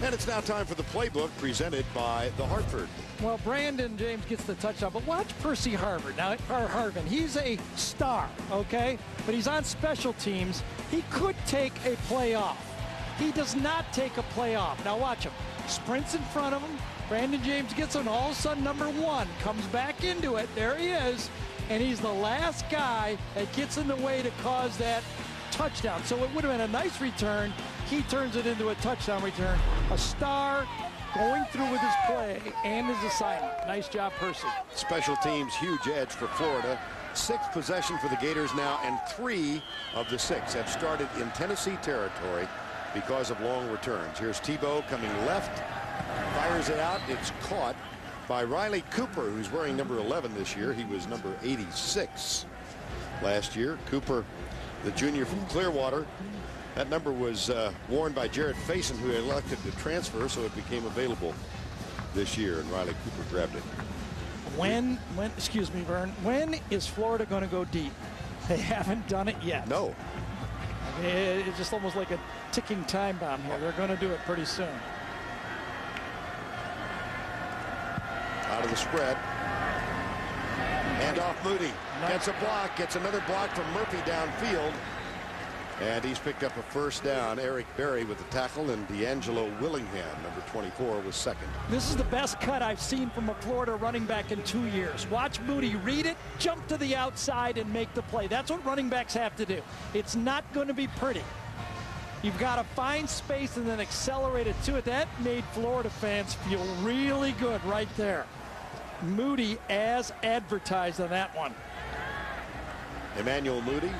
And it's now time for the playbook presented by the Hartford. Well, Brandon James gets the touchdown, but watch Percy Harvin. Now, Harvin, he's a star, okay? But he's on special teams. He could take a play off. He does not take a play off. Now watch him. Sprints in front of him, Brandon James gets it, and all of a sudden, number 1 comes back into it. There he is, and he's the last guy that gets in the way to cause that touchdown. So it would have been a nice return. He turns it into a touchdown return. A star going through with his play and his assignment. Nice job, Percy. Special teams, huge edge for Florida. 6th possession for the Gators now, and 3 of the 6 have started in Tennessee territory because of long returns. Here's Tebow coming left, fires it out. It's caught by Riley Cooper, who's wearing number 11 this year. He was number 86 last year. Cooper, the junior from Clearwater. That number was worn by Jarrett Faison, who elected to transfer, so it became available this year, and Riley Cooper grabbed it. Excuse me, Vern, when is Florida going to go deep? They haven't done it yet. No. I mean, it's just almost like a ticking time bomb here. They're going to do it pretty soon. Out of the spread. Hand off Moody. Gets a block. Gets another block from Murphy downfield. And he's picked up a first down. Eric Berry with the tackle, and D'Angelo Willingham, number 24, was second. This is the best cut I've seen from a Florida running back in 2 years. Watch Moody read it, jump to the outside, and make the play. That's what running backs have to do. It's not going to be pretty. You've got to find space and then accelerate it to it. That made Florida fans feel really good right there. Moody as advertised on that one. Emmanuel Moody,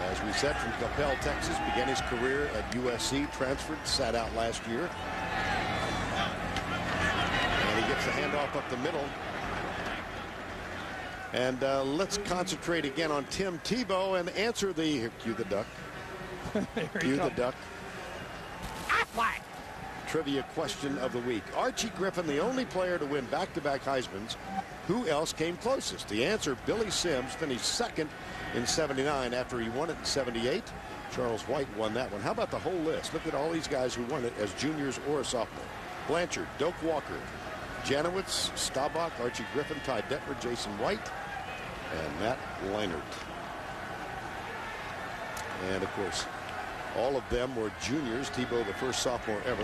as we said, from Coppell, Texas, began his career at USC, transferred, sat out last year. And he gets the handoff up the middle. And let's concentrate again on Tim Tebow and answer the, cue the duck. Cue the duck. Trivia question of the week. Archie Griffin, the only player to win back-to-back Heismans. Who else came closest? The answer, Billy Sims, finished second in 79 after he won it in 78. Charles White won that one. How about the whole list? Look at all these guys who won it as juniors or a sophomore. Blanchard, Doak Walker, Janowitz, Staubach, Archie Griffin, Ty Detmer, Jason White, and Matt Leinart. And, of course, all of them were juniors. Tebow, the first sophomore ever.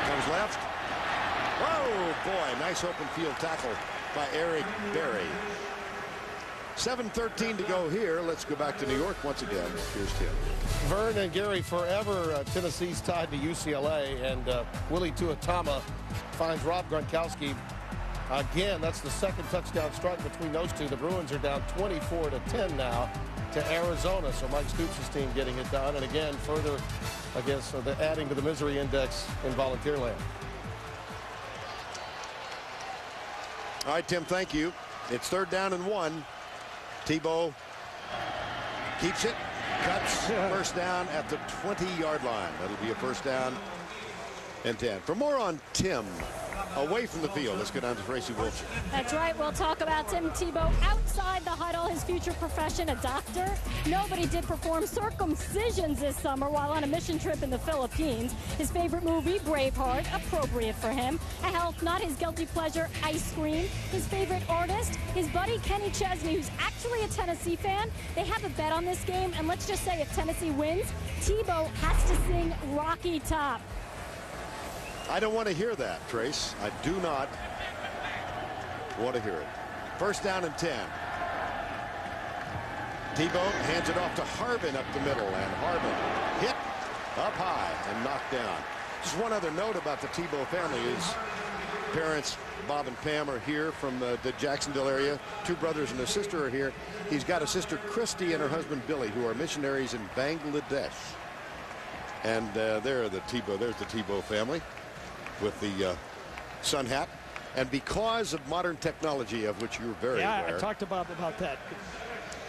Comes left. Whoa, boy, nice open field tackle by Eric Berry. 7:13 to go here. Let's go back to New York once again. Here's Tim. Vern and Gary, forever Tennessee's tied to UCLA, and Willie Tuatama finds Rob Gronkowski. Again, that's the second touchdown strike between those two. The Bruins are down 24-10 now to Arizona. So Mike Stoops' team getting it done. And again, further, I guess, adding to the misery index in volunteer land. All right, Tim, thank you. It's 3rd down and 1. Tebow keeps it, cuts, first down at the 20-yard line. That'll be a first down and 10. For more on Tim, away from the field, let's go down to Tracy Wilson. That's right. We'll talk about Tim Tebow outside the huddle, his future profession, a doctor. Nobody did perform circumcisions this summer while on a mission trip in the Philippines. His favorite movie, Braveheart, appropriate for him. A health nut, his guilty pleasure, ice cream. His favorite artist, his buddy Kenny Chesney, who's actually a Tennessee fan. They have a bet on this game, and let's just say if Tennessee wins, Tebow has to sing Rocky Top. I don't want to hear that, Trace. I do not want to hear it. First down and 10. Tebow hands it off to Harbin up the middle, and Harbin hit up high and knocked down. Just one other note about the Tebow family is parents Bob and Pam are here from the Jacksonville area. 2 brothers and a sister are here. He's got a sister, Christy, and her husband, Billy, who are missionaries in Bangladesh. And there's the Tebow family with the sun hat. And because of modern technology, of which you're very aware. Yeah, I talked about that.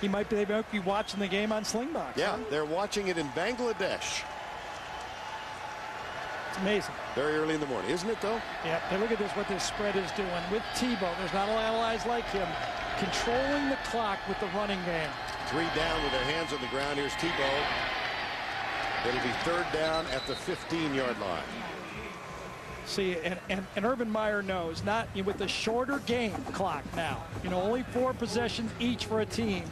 They might be watching the game on Slingbox. Yeah, huh? They're watching it in Bangladesh. It's amazing. Very early in the morning, isn't it, though? Yeah, and look at this, what this spread is doing. With Tebow, there's not a lot of guys like him controlling the clock with the running game. 3 down with their hands on the ground. Here's Tebow. It'll be 3rd down at the 15-yard line. See, and Urban Meyer knows, not with the shorter game clock now, only 4 possessions each for a team.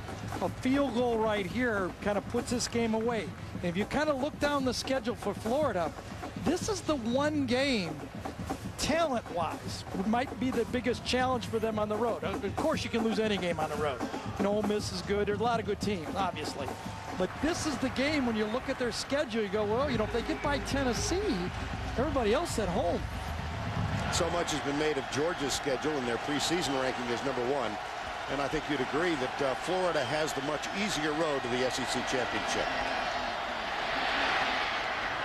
A field goal right here kind of puts this game away. And if you kind of look down the schedule for Florida, this is the one game talent-wise, it might be the biggest challenge for them on the road. Of course, you can lose any game on the road. You know, Ole Miss is good. There's a lot of good teams, obviously. But this is the game when you look at their schedule, you go, well, you know, if they get by Tennessee, everybody else at home. So much has been made of Georgia's schedule, and their preseason ranking is #1. And I think you'd agree that Florida has the much easier road to the SEC championship.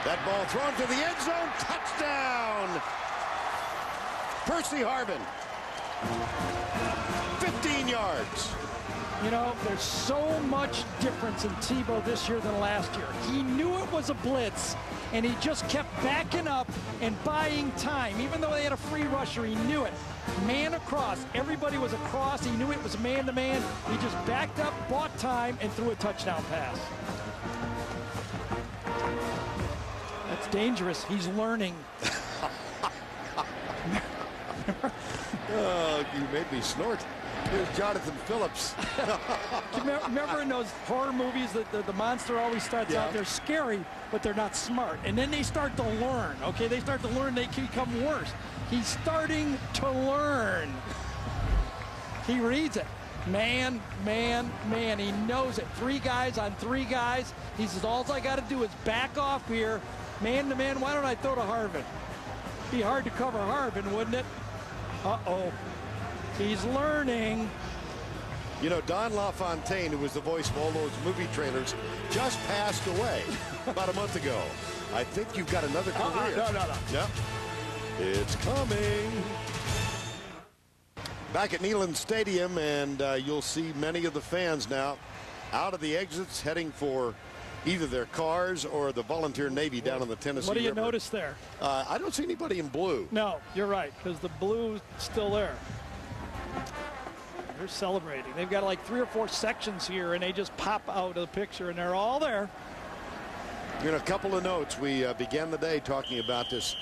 That ball thrown to the end zone. Touchdown! Percy Harvin. 15 yards. You know, there's so much difference in Tebow this year than last year. He knew it was a blitz, and he just kept backing up and buying time. Even though they had a free rusher, he knew it. Man across. Everybody was across. He knew it was man-to-man. He just backed up, bought time, and threw a touchdown pass. That's dangerous. He's learning. Oh, you made me snort. Here's Jonathan Phillips. Remember in those horror movies that the monster always starts out, they're scary, but they're not smart. And then they start to learn, okay? They start to learn, they can become worse. He's starting to learn. He reads it. Man, man, man. He knows it. 3 guys on 3 guys. He says, all I got to do is back off here. Man to man, why don't I throw to Harvin? Be hard to cover Harvin, wouldn't it? Uh-oh. He's learning. You know, Don LaFontaine, who was the voice of all those movie trailers, just passed away about a month ago. I think you've got another career. No. Yep. It's coming. Back at Neyland Stadium, and you'll see many of the fans now out of the exits heading for either their cars or the Volunteer Navy down on the Tennessee What do you River. notice there? I don't see anybody in blue. No, you're right, because the blue's still there. They're celebrating. They've got like 3 or 4 sections here, and they just pop out of the picture, and they're all there. You know, a couple of notes. We began the day talking about this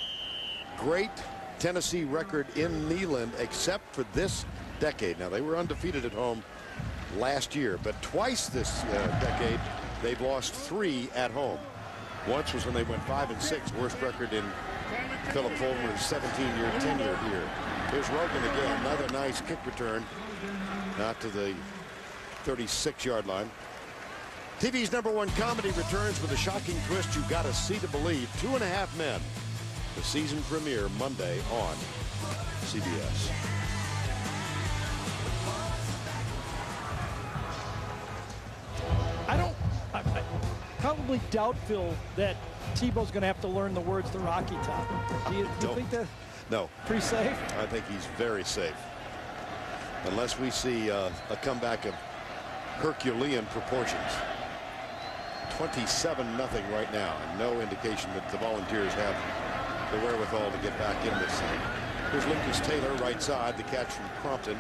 great Tennessee record in Neyland, except for this decade. Now, they were undefeated at home last year, but twice this decade, they've lost 3 at home. Once was when they went 5-6, worst record in Philip Fulmer's 17-year tenure here. Here's Rogan again, another nice kick return, out to the 36-yard line. TV's #1 comedy returns with a shocking twist you've got to see to believe. 2.5 Men, the season premiere Monday on CBS. I probably doubt, Phil, that Tebow's going to have to learn the words to Rocky Top. Do you think that? No. Pretty safe? I think he's very safe. Unless we see a comeback of Herculean proportions. 27-0 right now. No indication that the Volunteers have the wherewithal to get back in this thing. Here's Lucas Taylor, right side, the catch from Crompton.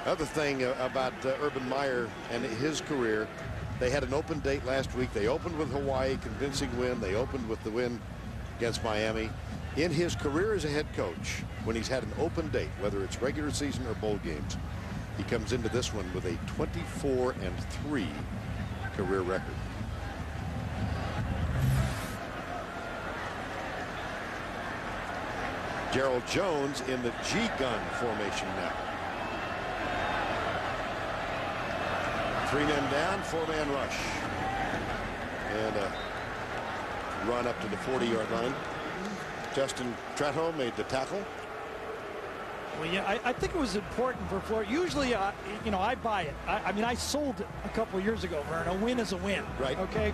Other thing about Urban Meyer and his career, they had an open date last week. They opened with Hawaii, convincing win. They opened with the win against Miami. In his career as a head coach, when he's had an open date, whether it's regular season or bowl games, he comes into this one with a 24-3 career record. Gerald Jones in the G-gun formation now. 3 men down, 4-man rush. And a run up to the 40-yard line. Justin Trejo made the tackle. Well, yeah, I think it was important for Florida. Usually, you know, I buy it. I mean, I sold it a couple of years ago, Vern. A win is a win. Right. Okay.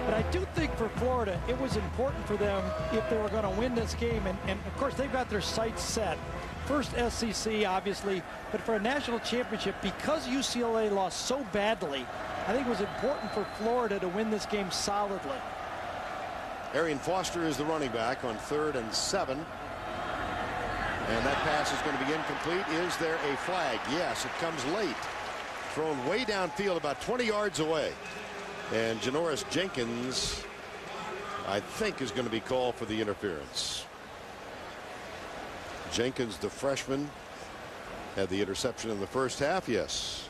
But I do think for Florida, it was important for them if they were going to win this game. And of course, they've got their sights set. First SEC, obviously. But for a national championship, because UCLA lost so badly, I think it was important for Florida to win this game solidly. Arian Foster is the running back on 3rd and 7. And that pass is going to be incomplete. Is there a flag? Yes, it comes late. Thrown way downfield, about 20 yards away. And Janoris Jenkins, I think, is going to be called for the interference. Jenkins, the freshman, had the interception in the first half. Yes.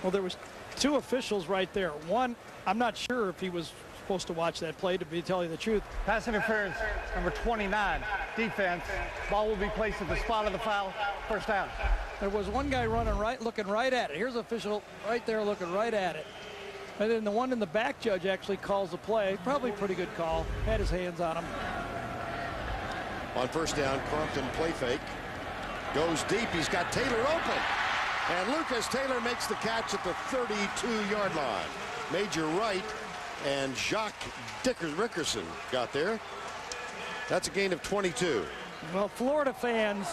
Well, there was 2 officials right there. One, I'm not sure if he was supposed to watch that play, to tell you the truth. Pass interference, number 29, defense. Ball will be placed at the spot of the foul. First down. There was one guy running right, looking right at it. Here's the official right there looking right at it. And then the one in the back judge actually calls the play. Probably a pretty good call. Had his hands on him. On first down, Crompton play fake. Goes deep. He's got Taylor open. And Lucas Taylor makes the catch at the 32-yard line. Major Wright and Jacques Rickerson got there. That's a gain of 22. Well, Florida fans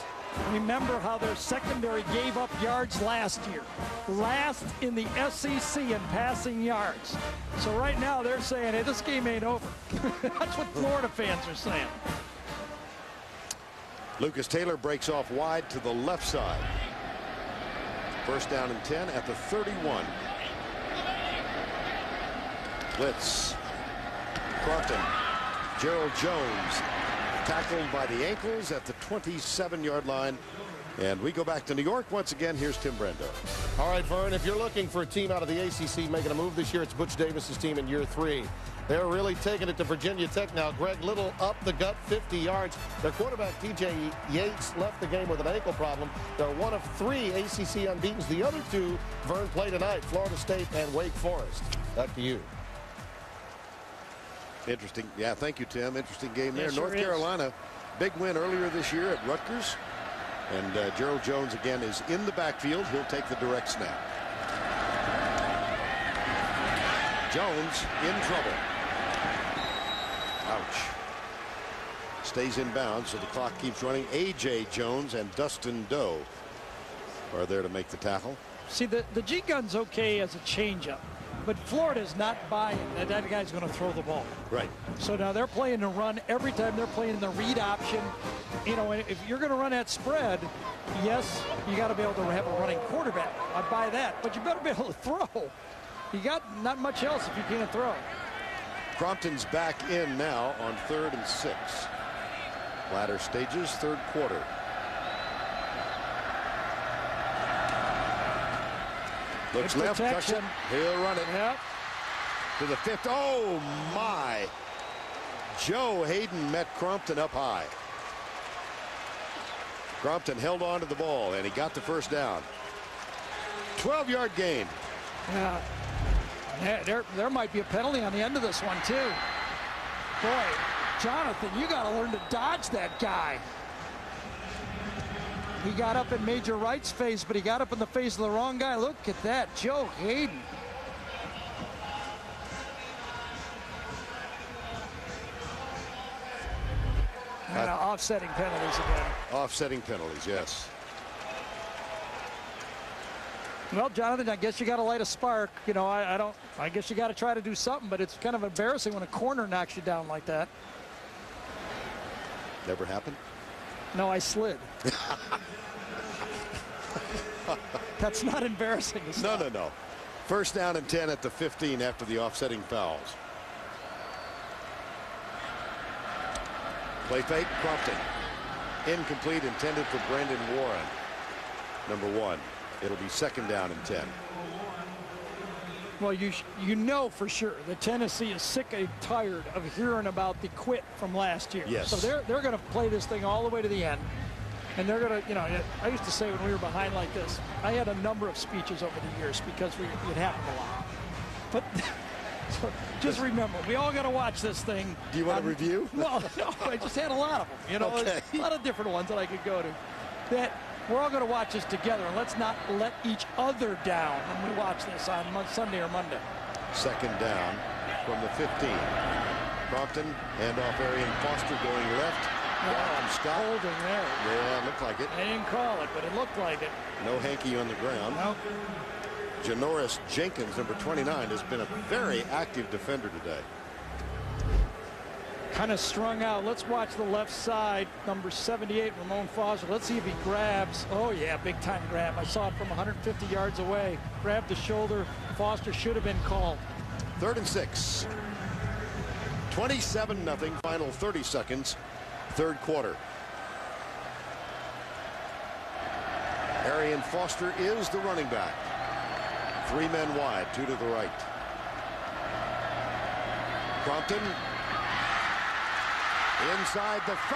remember how their secondary gave up yards last year. Last in the SEC in passing yards. So right now they're saying, hey, this game ain't over. That's what Florida fans are saying. Lucas Taylor breaks off wide to the left side. First down and 10 at the 31. Blitz. Crompton. Gerald Jones tackled by the ankles at the 27-yard line. And we go back to New York once again. Here's Tim Brando. All right, Vern, if you're looking for a team out of the ACC making a move this year, it's Butch Davis's team in year 3. They're really taking it to Virginia Tech now. Greg Little up the gut 50 yards. Their quarterback, TJ Yates, left the game with an ankle problem. They're one of 3 ACC unbeatens. The other 2, Vern, play tonight, Florida State and Wake Forest. Back to you. Interesting. Yeah, thank you, Tim. Interesting game there. Yeah, sure North Carolina, big win earlier this year at Rutgers. And Gerald Jones again is in the backfield. He'll take the direct snap. Jones in trouble. Ouch. Stays in bounds, so the clock keeps running. A.J. Jones and Dustin Doe are there to make the tackle. See, the G-Gun's okay as a changeup, but Florida's not buying that guy's going to throw the ball. Right. So now they're playing the run every time. They're playing the read option. You know, if you're going to run that spread, yes, you got to be able to have a running quarterback. I buy that, but you better be able to throw. You got not much else if you can't throw. Crompton's back in now on 3rd and 6. Latter stages, 3rd quarter. Looks left, tucks it. He'll run it. Yep. To the 5th. Oh, my. Joe Hayden met Crompton up high. Crompton held on to the ball, and he got the first down. 12-yard gain. Yeah. There might be a penalty on the end of this one, too. Boy, Jonathan, you got to learn to dodge that guy. He got up in Major Wright's face, but he got up in the face of the wrong guy. Look at that, Joe Hayden. And offsetting penalties again. Offsetting penalties, yes. Well, Jonathan, I guess you got to light a spark. You know, I guess you got to try to do something, but it's kind of embarrassing when a corner knocks you down like that. Never happened? No, I slid. That's not embarrassing. No. First down and 10 at the 15 after the offsetting fouls. Play fake, Crompton. Incomplete, intended for Brandon Warren. Number 1. It'll be 2nd down and 10. Well, you know for sure that Tennessee is sick and tired of hearing about the quit from last year. Yes. So they're going to play this thing all the way to the end. And they're going to, you know, I used to say when we were behind like this, I had a number of speeches over the years because it happened a lot. But so just remember, we all got to watch this thing. Do you want a review? No, I just had a lot of them. You know, okay. A lot of different ones that I could go to. That we're all going to watch this together, and let's not let each other down when we watch this on Sunday or Monday. 2nd down from the 15. Crompton, handoff Arian Foster going left. Scott. Holding there. Yeah, it looked like it. I didn't call it, but it looked like it. No hanky on the ground. Nope. Janoris Jenkins, number 29, has been a very active defender today. Kind of strung out. Let's watch the left side. Number 78, Ramon Foster. Let's see if he grabs. Oh, yeah, big-time grab. I saw it from 150 yards away. Grabbed the shoulder. Foster should have been called. 3rd and 6. 27-0. Final 30 seconds. 3rd quarter. Arian Foster is the running back. 3 men wide, 2 to the right. Crompton. Inside the 5.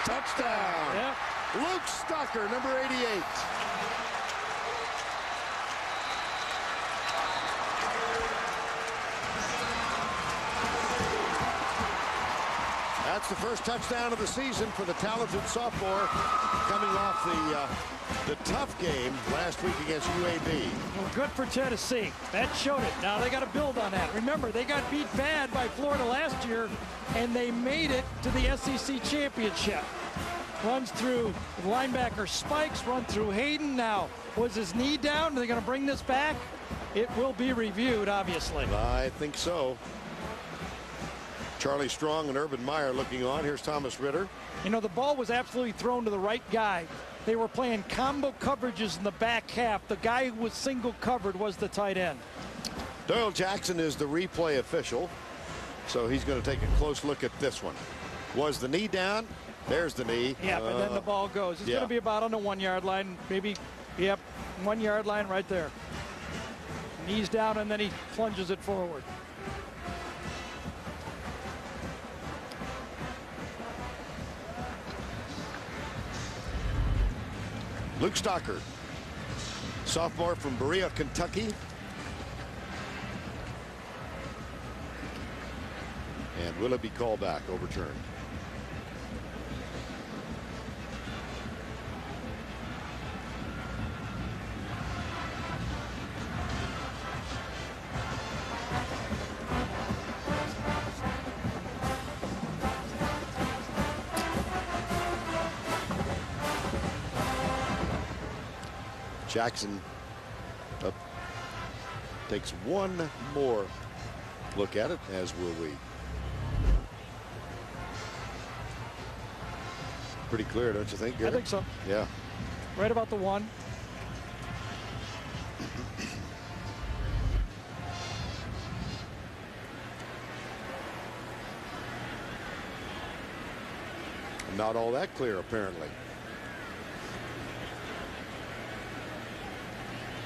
Touchdown. Yep. Luke Stocker, number 88. That's the first touchdown of the season for the talented sophomore, coming off the tough game last week against UAB. Well, good for Tennessee. That showed it. Now they got to build on that. Remember, they got beat bad by Florida last year, and they made it to the SEC championship. Runs through linebacker Spikes, run through Hayden. Now, was his knee down? Are they going to bring this back? It will be reviewed, obviously. I think so. Charlie Strong and Urban Meyer looking on. Here's Thomas Ritter. You know, the ball was absolutely thrown to the right guy. They were playing combo coverages in the back half. The guy who was single covered was the tight end. Doyle Jackson is the replay official, so he's going to take a close look at this one. Was the knee down? There's the knee. Yeah, but then the ball goes. It's going to be about on the 1 yard line. Maybe, yep, 1 yard line right there. Knees down, and then he plunges it forward. Luke Stocker, sophomore from Berea, Kentucky. And will it be called back, overturned? Jackson takes one more look at it, as will we. Pretty clear, don't you think, Gary? I think so. Yeah. Right about the 1. Not all that clear, apparently.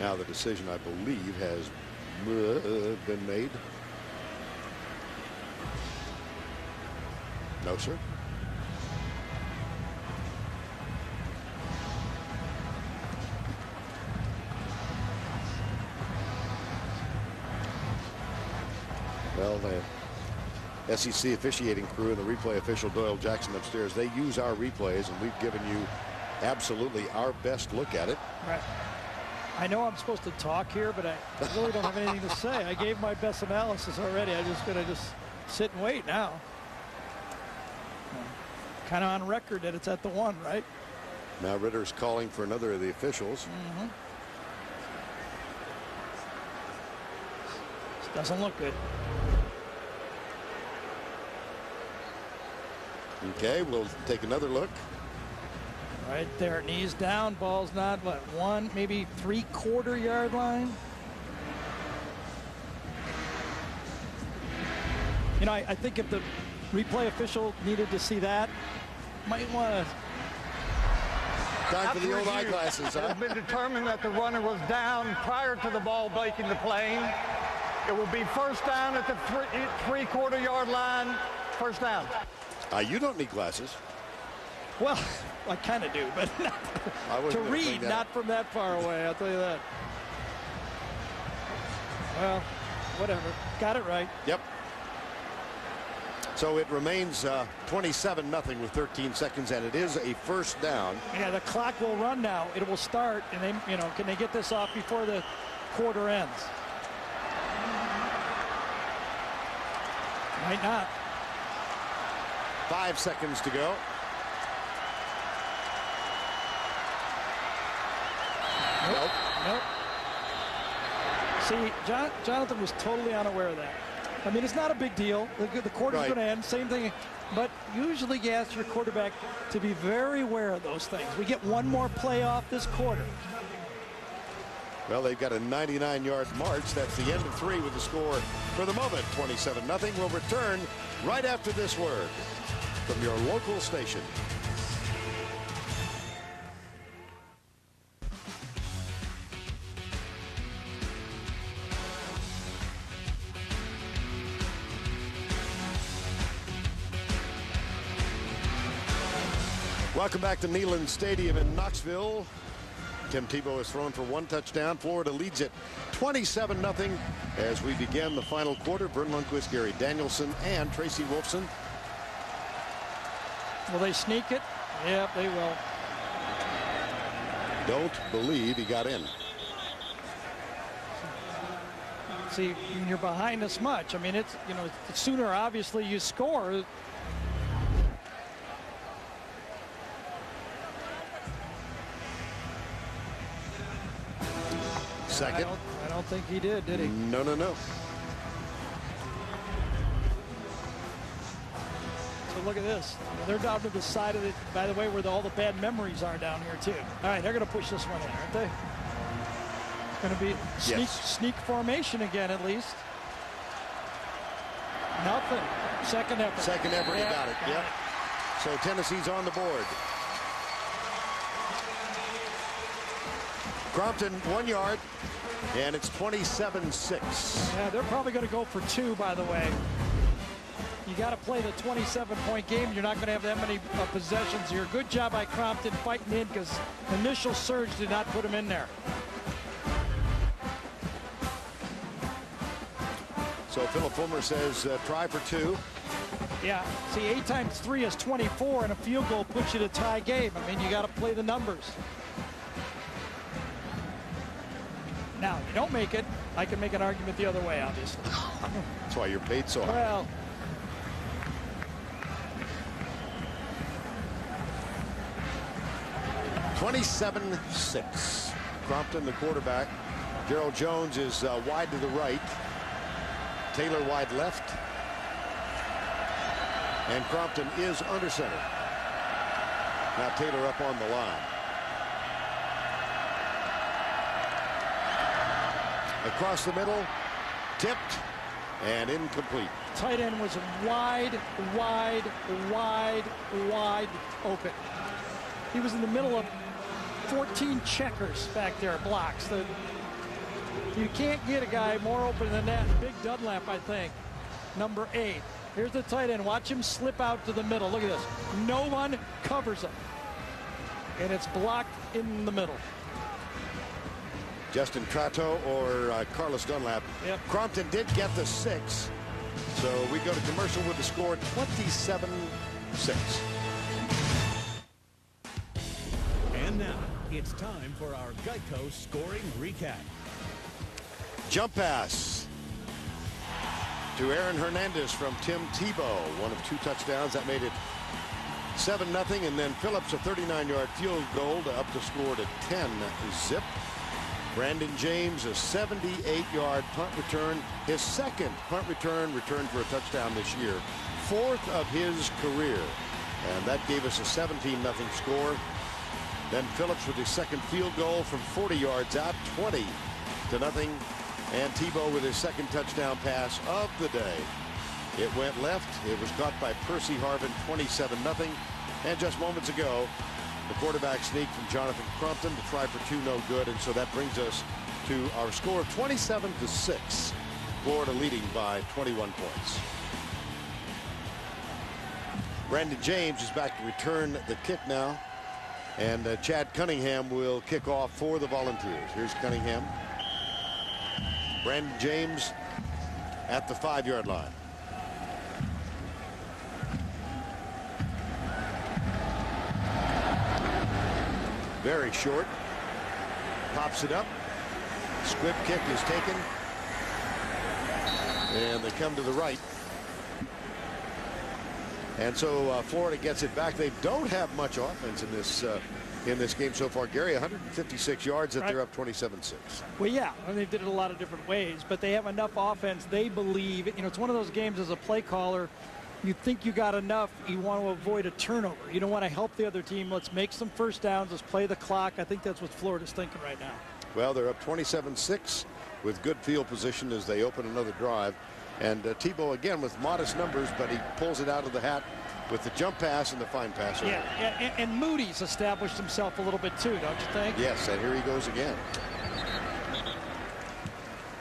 Now the decision, I believe, has been made. No, sir. Well, the SEC officiating crew and the replay official Doyle Jackson upstairs, they use our replays, and we've given you absolutely our best look at it. Right. I know I'm supposed to talk here, but I really don't have anything to say. I gave my best analysis already. I'm just going to sit and wait now. Kind of on record that it's at the 1, right? Now Ritter's calling for another of the officials. This doesn't look good. Okay, we'll take another look. Right there, knees down, ball's not, what, 1, maybe 3/4 yard line? You know, I think if the replay official needed to see that, might want to. Time for the old eyeglasses, It huh? has been determined that the runner was down prior to the ball breaking the plane. It will be first down at the 3/4 yard line. First down. You don't need glasses. Well, I kind of do, but not, I wasn't to gonna read, bring that not up. from that far away, I'll tell you that. Well, whatever. Got it right. Yep. So it remains 27-0 with 13 seconds, and it is a first down. Yeah, the clock will run now. It will start, and they, you know, can they get this off before the quarter ends? Might not. 5 seconds to go. Nope. Nope. See, Jonathan was totally unaware of that. I mean, it's not a big deal. The quarter's Right. going to end, same thing. But usually you ask your quarterback to be very aware of those things. We get one more play off this quarter. Well, they've got a 99-yard march. That's the end of 3 with the score for the moment. 27-0. We'll return right after this word from your local station. Welcome back to Neyland Stadium in Knoxville. Tim Tebow has thrown for 1 touchdown. Florida leads it 27-0 as we begin the final quarter. Vern Lundquist, Gary Danielson, and Tracy Wolfson. Will they sneak it? Yep, they will. Don't believe he got in. See, when you're behind this much, I mean, it's, you know, the sooner obviously you score. Second. I don't think he did he? No. So look at this. They're down to the side of it, by the way, where all the bad memories are down here, too. All right, they're going to push this one in, aren't they? It's going to be sneak formation again, at least. Nothing. Second effort. Second effort, he got it. Yep. So Tennessee's on the board. Crompton 1 yard, and it's 27-6. Yeah, they're probably going to go for 2, by the way. You got to play the 27-point game. You're not going to have that many possessions here. Good job by Crompton fighting in because initial surge did not put him in there. So Philip Fulmer says try for 2. Yeah, see, 8 times 3 is 24, and a field goal puts you to tie game. I mean, you got to play the numbers. Now, if you don't make it, I can make an argument the other way, obviously. That's why you're paid so high. Well, (27-6). Crompton, the quarterback. Gerald Jones is wide to the right. Taylor wide left. And Crompton is under center. Now Taylor up on the line. Across the middle, tipped, and incomplete. Tight end was wide open. He was in the middle of 14 checkers back there, blocks. You can't get a guy more open than that. Big Dunlap, I think, number 8. Here's the tight end. Watch him slip out to the middle. Look at this. No one covers him. And it's blocked in the middle. Justin Tratto or Carlos Dunlap. Yep. Crompton did get the 6. So we go to commercial with the score 27-6. And now it's time for our Geico scoring recap. Jump pass to Aaron Hernandez from Tim Tebow. 1 of 2 touchdowns. That made it 7-0. And then Phillips a 39-yard field goal to up the score to 10-zip. Brandon James a 78-yard punt return. His second punt return for a touchdown this year. 4th of his career. And that gave us a 17-0 score. Then Phillips with his second field goal from 40 yards out, 20-0. And Tebow with his second touchdown pass of the day. It went left. It was caught by Percy Harvin, 27-0. And just moments ago, the quarterback sneak from Jonathan Crompton to try for 2, no good. And so that brings us to our score of 27-6. Florida leading by 21 points. Brandon James is back to return the kick now. And Chad Cunningham will kick off for the Volunteers. Here's Cunningham. Brandon James at the 5-yard line. Very short. Pops it up. Squib kick is taken. And they come to the right. And so Florida gets it back. They don't have much offense in this game so far. Gary, 156 yards that they're up 27-6. Well, yeah, and they did it a lot of different ways, but they have enough offense. They believe, you know, it's one of those games as a play caller, you think you got enough, you want to avoid a turnover. You don't want to help the other team. Let's make some first downs. Let's play the clock. I think that's what Florida's thinking right now. Well, they're up 27-6 with good field position as they open another drive. And Tebow, again, with modest numbers, but he pulls it out of the hat with the jump pass and the fine pass. Yeah, and Moody's established himself a little bit too, don't you think? Yes, and here he goes again.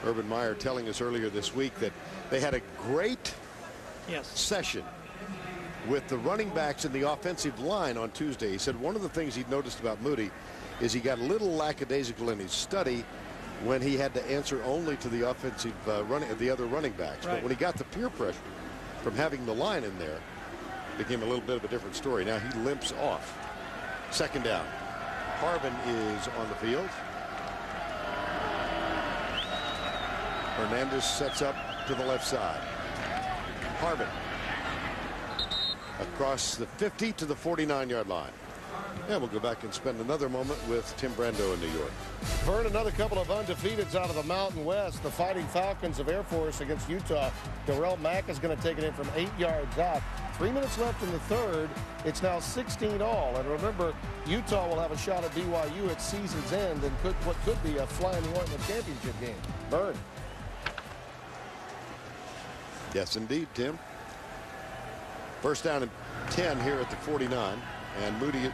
Urban Meyer telling us earlier this week that they had a great session with the running backs in the offensive line on Tuesday. He said one of the things he'd noticed about Moody is he got a little lackadaisical in his study when he had to answer only to the offensive the other running backs. Right. But when he got the peer pressure from having the line in there, it became a little bit of a different story. Now he limps off. Second down. Harvin is on the field. Hernandez sets up to the left side. Harvin across the 50 to the 49-yard line. And we'll go back and spend another moment with Tim Brando in New York. Vern, another couple of undefeateds out of the Mountain West. The Fighting Falcons of Air Force against Utah. Darrell Mack is going to take it in from 8 yards out. 3 minutes left in the third. It's now 16-all. And remember, Utah will have a shot at BYU at season's end and what could be a fly in the ointment championship game. Vern. Yes, indeed, Tim. First down and 10 here at the 49. And Moody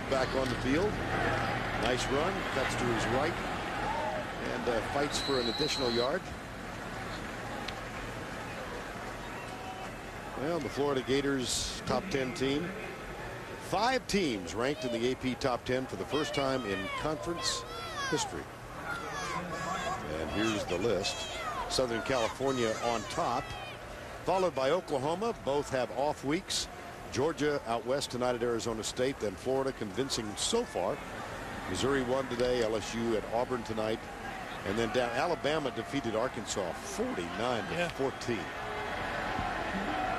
back on the field. Nice run. Cuts to his right. And fights for an additional yard. Well, the Florida Gators top 10 team. 5 teams ranked in the AP top 10 for the first time in conference history. And here's the list. Southern California on top, followed by Oklahoma. Both have off weeks. Georgia out west tonight at Arizona State, then Florida convincing so far. Missouri won today, LSU at Auburn tonight, and then down Alabama defeated Arkansas 49-14.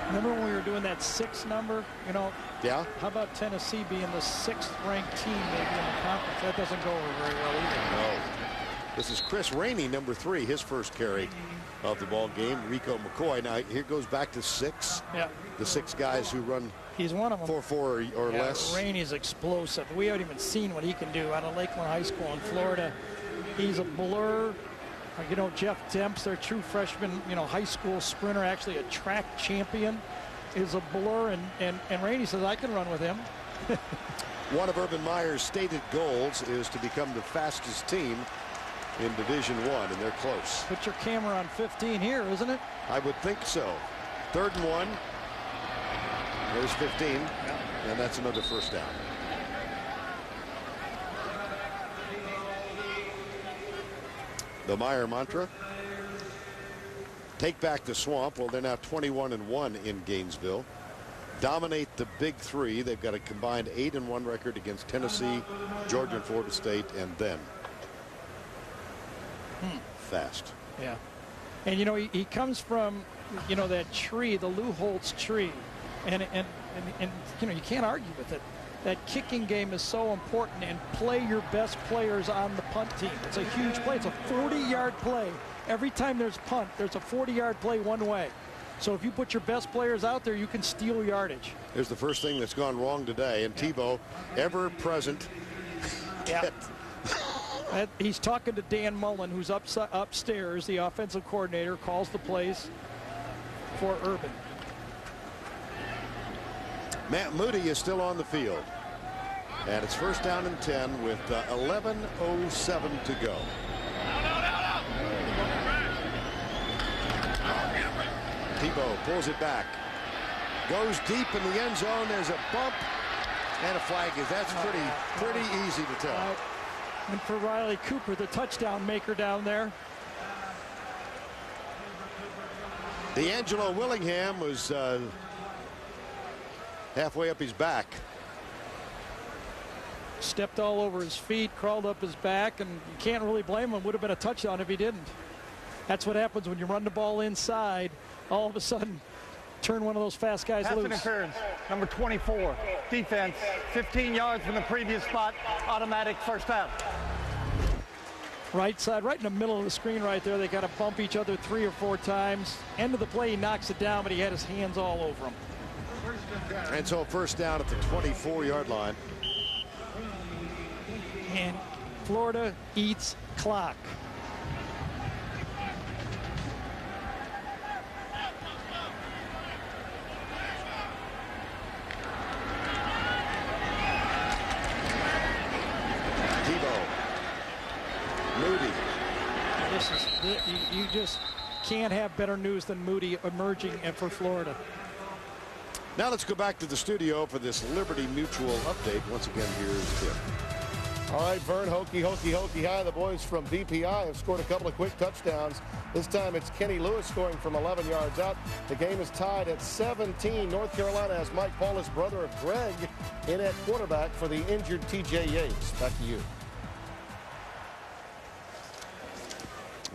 Remember when we were doing that 6 number? You know, yeah. How about Tennessee being the 6th ranked team maybe in the conference? That doesn't go over very well either. No. This is Chris Rainey, number 3, his first carry of the ball game. Rico McCoy. Now here goes back to 6. Yeah. The 6 guys who run. He's one of them. 4.4 or less. Rainey's explosive. We haven't even seen what he can do out of Lakeland High School in Florida. He's a blur. You know, Jeff Demps, their true freshman, you know, high school sprinter, actually a track champion, is a blur. And Rainey says, I can run with him. One of Urban Meyer's stated goals is to become the fastest team in Division I, and they're close. Put your camera on 15 here, isn't it? I would think so. 3rd and 1. There's 15, and that's another first down. The Meyer mantra. Take back the swamp. Well, they're now 21-1 in Gainesville. Dominate the Big 3. They've got a combined 8-1 record against Tennessee, Georgia, and Florida State, and then fast. Yeah. And, you know, he comes from, you know, that tree, the Lou Holtz tree. And you know, you can't argue with it. That kicking game is so important, and play your best players on the punt team. It's a huge play. It's a 40-yard play. Every time there's punt, there's a 40-yard play one way. So if you put your best players out there, you can steal yardage. Here's the first thing that's gone wrong today, and Tebow, ever present. Yeah. He's talking to Dan Mullen, who's upstairs, the offensive coordinator, calls the plays for Urban. Matt Moody is still on the field. And it's first down and 10 with 11:07 to go. Tebow pulls it back. Goes deep in the end zone. There's a bump and a flag. That's pretty easy to tell. And for Riley Cooper, the touchdown maker down there. D'Angelo Willingham was halfway up his back. Stepped all over his feet, crawled up his back, and you can't really blame him. Would have been a touchdown if he didn't. That's what happens when you run the ball inside. All of a sudden, turn one of those fast guys Pass loose. interference, number 24, defense, 15 yards from the previous spot, automatic first down. Right side, right in the middle of the screen right there. They got to bump each other 3 or 4 times. End of the play, he knocks it down, but he had his hands all over him. And so first down at the 24-yard line. And Florida eats clock. Tebow. Moody. You just can't have better news than Moody emerging for Florida. Now let's go back to the studio for this Liberty Mutual update. Once again, here's Tim. All right, Vern, hokey high. The boys from BPI have scored a couple of quick touchdowns. This time it's Kenny Lewis scoring from 11 yards out. The game is tied at 17. North Carolina has Mike Paulus, brother of Greg, in at quarterback for the injured TJ Yates. Back to you.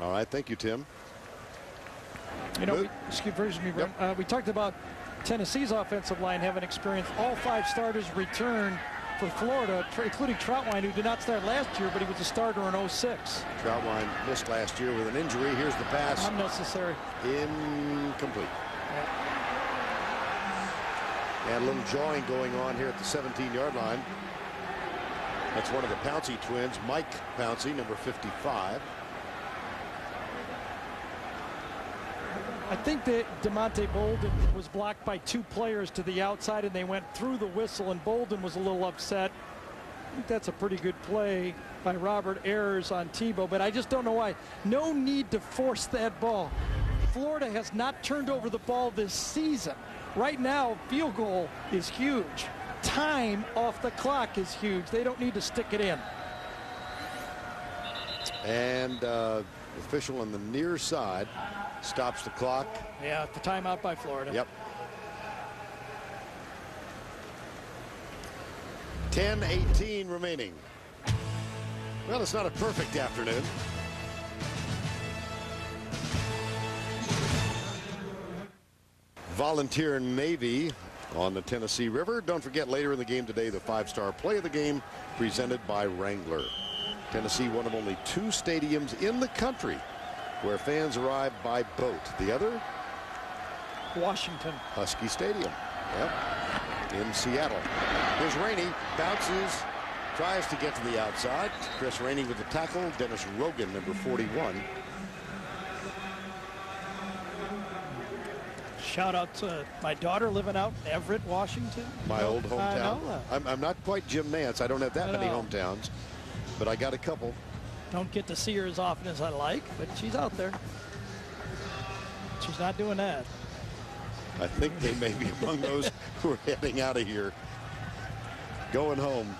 All right, thank you, Tim. You know, we talked about Tennessee's offensive line having experienced all 5 starters return for Florida, including Troutwine, who did not start last year, but he was a starter in 06. Troutwine missed last year with an injury. Here's the pass. Unnecessary. Incomplete. Yeah. And a little jawing going on here at the 17-yard line. That's one of the Pouncey twins, Mike Pouncey, number 55. I think that DeMonte Bolden was blocked by 2 players to the outside, and they went through the whistle, and Bolden was a little upset. I think that's a pretty good play by Robert Ayers on Tebow, but I just don't know why. No need to force that ball. Florida has not turned over the ball this season. Right now, field goal is huge. Time off the clock is huge. They don't need to stick it in. And official on the near side stops the clock. Yeah, the timeout by Florida. Yep. 10:18 remaining. Well, it's not a perfect afternoon. Volunteer Navy on the Tennessee River. Don't forget, later in the game today, the 5-star play of the game presented by Wrangler. Tennessee, one of only 2 stadiums in the country where fans arrive by boat. The other? Washington. Husky Stadium. Yep. In Seattle. Here's Rainey. Bounces. Tries to get to the outside. Chris Rainey with the tackle. Dennis Rogan, number 41. Shout out to my daughter living out in Everett, Washington. My old hometown. I know that. I'm not quite Jim Nance. I don't have that many hometowns, but I got a couple. Don't get to see her as often as I like, but she's out there. She's not doing that. I think they may be among those who are heading out of here, going home.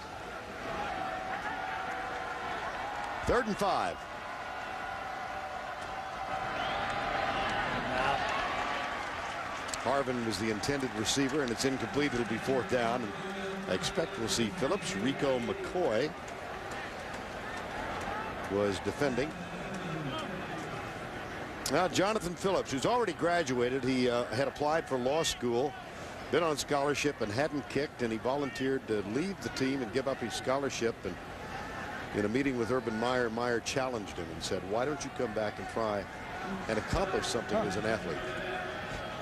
3rd and 5. Harvin was the intended receiver, and it's incomplete. It'll be 4th down. And I expect we'll see Phillips. Rico McCoy was defending. Now Jonathan Phillips, who's already graduated, he had applied for law school, been on scholarship and hadn't kicked, and he volunteered to leave the team and give up his scholarship. And in a meeting with Urban Meyer, Meyer challenged him and said, why don't you come back and try and accomplish something as an athlete?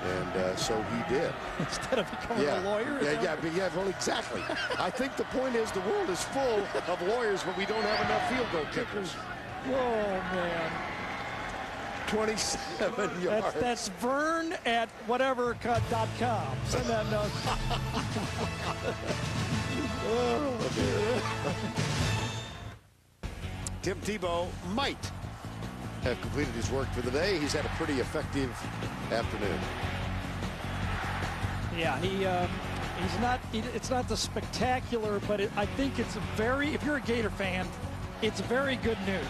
And so he did. Instead of becoming a lawyer? Yeah, well, exactly. I think the point is the world is full of lawyers, but we don't have enough field goal kickers. Oh, man. 27 yards. That's Vern at whatever.com. Send that note. Oh, dear. Tim Tebow might have completed his work for the day. He's had a pretty effective afternoon. Yeah, he's not. It's not the spectacular, but I think it's if you're a Gator fan, it's very good news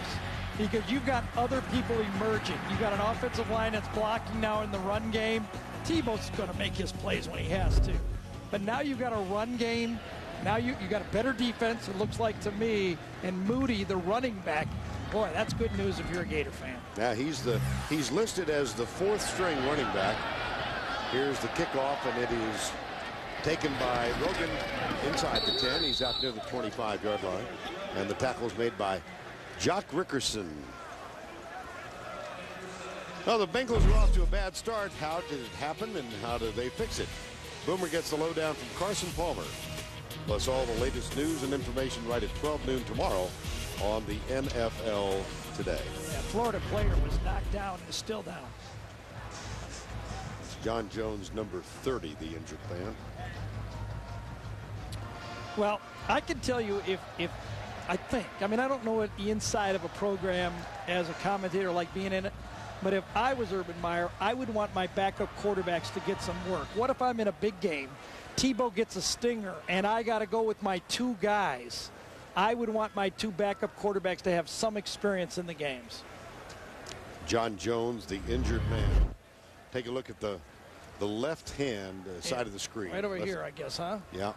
because you've got other people emerging. You've got an offensive line that's blocking now in the run game. Tebow's going to make his plays when he has to, but now you've got a run game. Now you got a better defense. It looks like to me, and Moody, the running back. Boy, that's good news if you're a Gator fan. Yeah, he's listed as the 4th string running back. Here's the kickoff, and it is taken by Rogan inside the 10. He's out near the 25-yard line. And the tackle is made by Jock Rickerson. Well, the Bengals are off to a bad start. How did it happen, and how do they fix it? Boomer gets the lowdown from Carson Palmer. Plus all the latest news and information right at 12 noon tomorrow on the NFL Today. Yeah, Florida player was knocked down and is still down. It's John Jones, number 30, the injured man. Well, I can tell you if I don't know what the inside of a program as a commentator like being in it, But if I was Urban Meyer, I would want my backup quarterbacks to get some work. What if I'm in a big game, Tebow gets a stinger, and I got to go with my 2 guys? I would want my 2 backup quarterbacks to have some experience in the games. John Jones, the injured man. Take a look at the left-hand side of the screen. Right over here, I guess, huh? Yeah.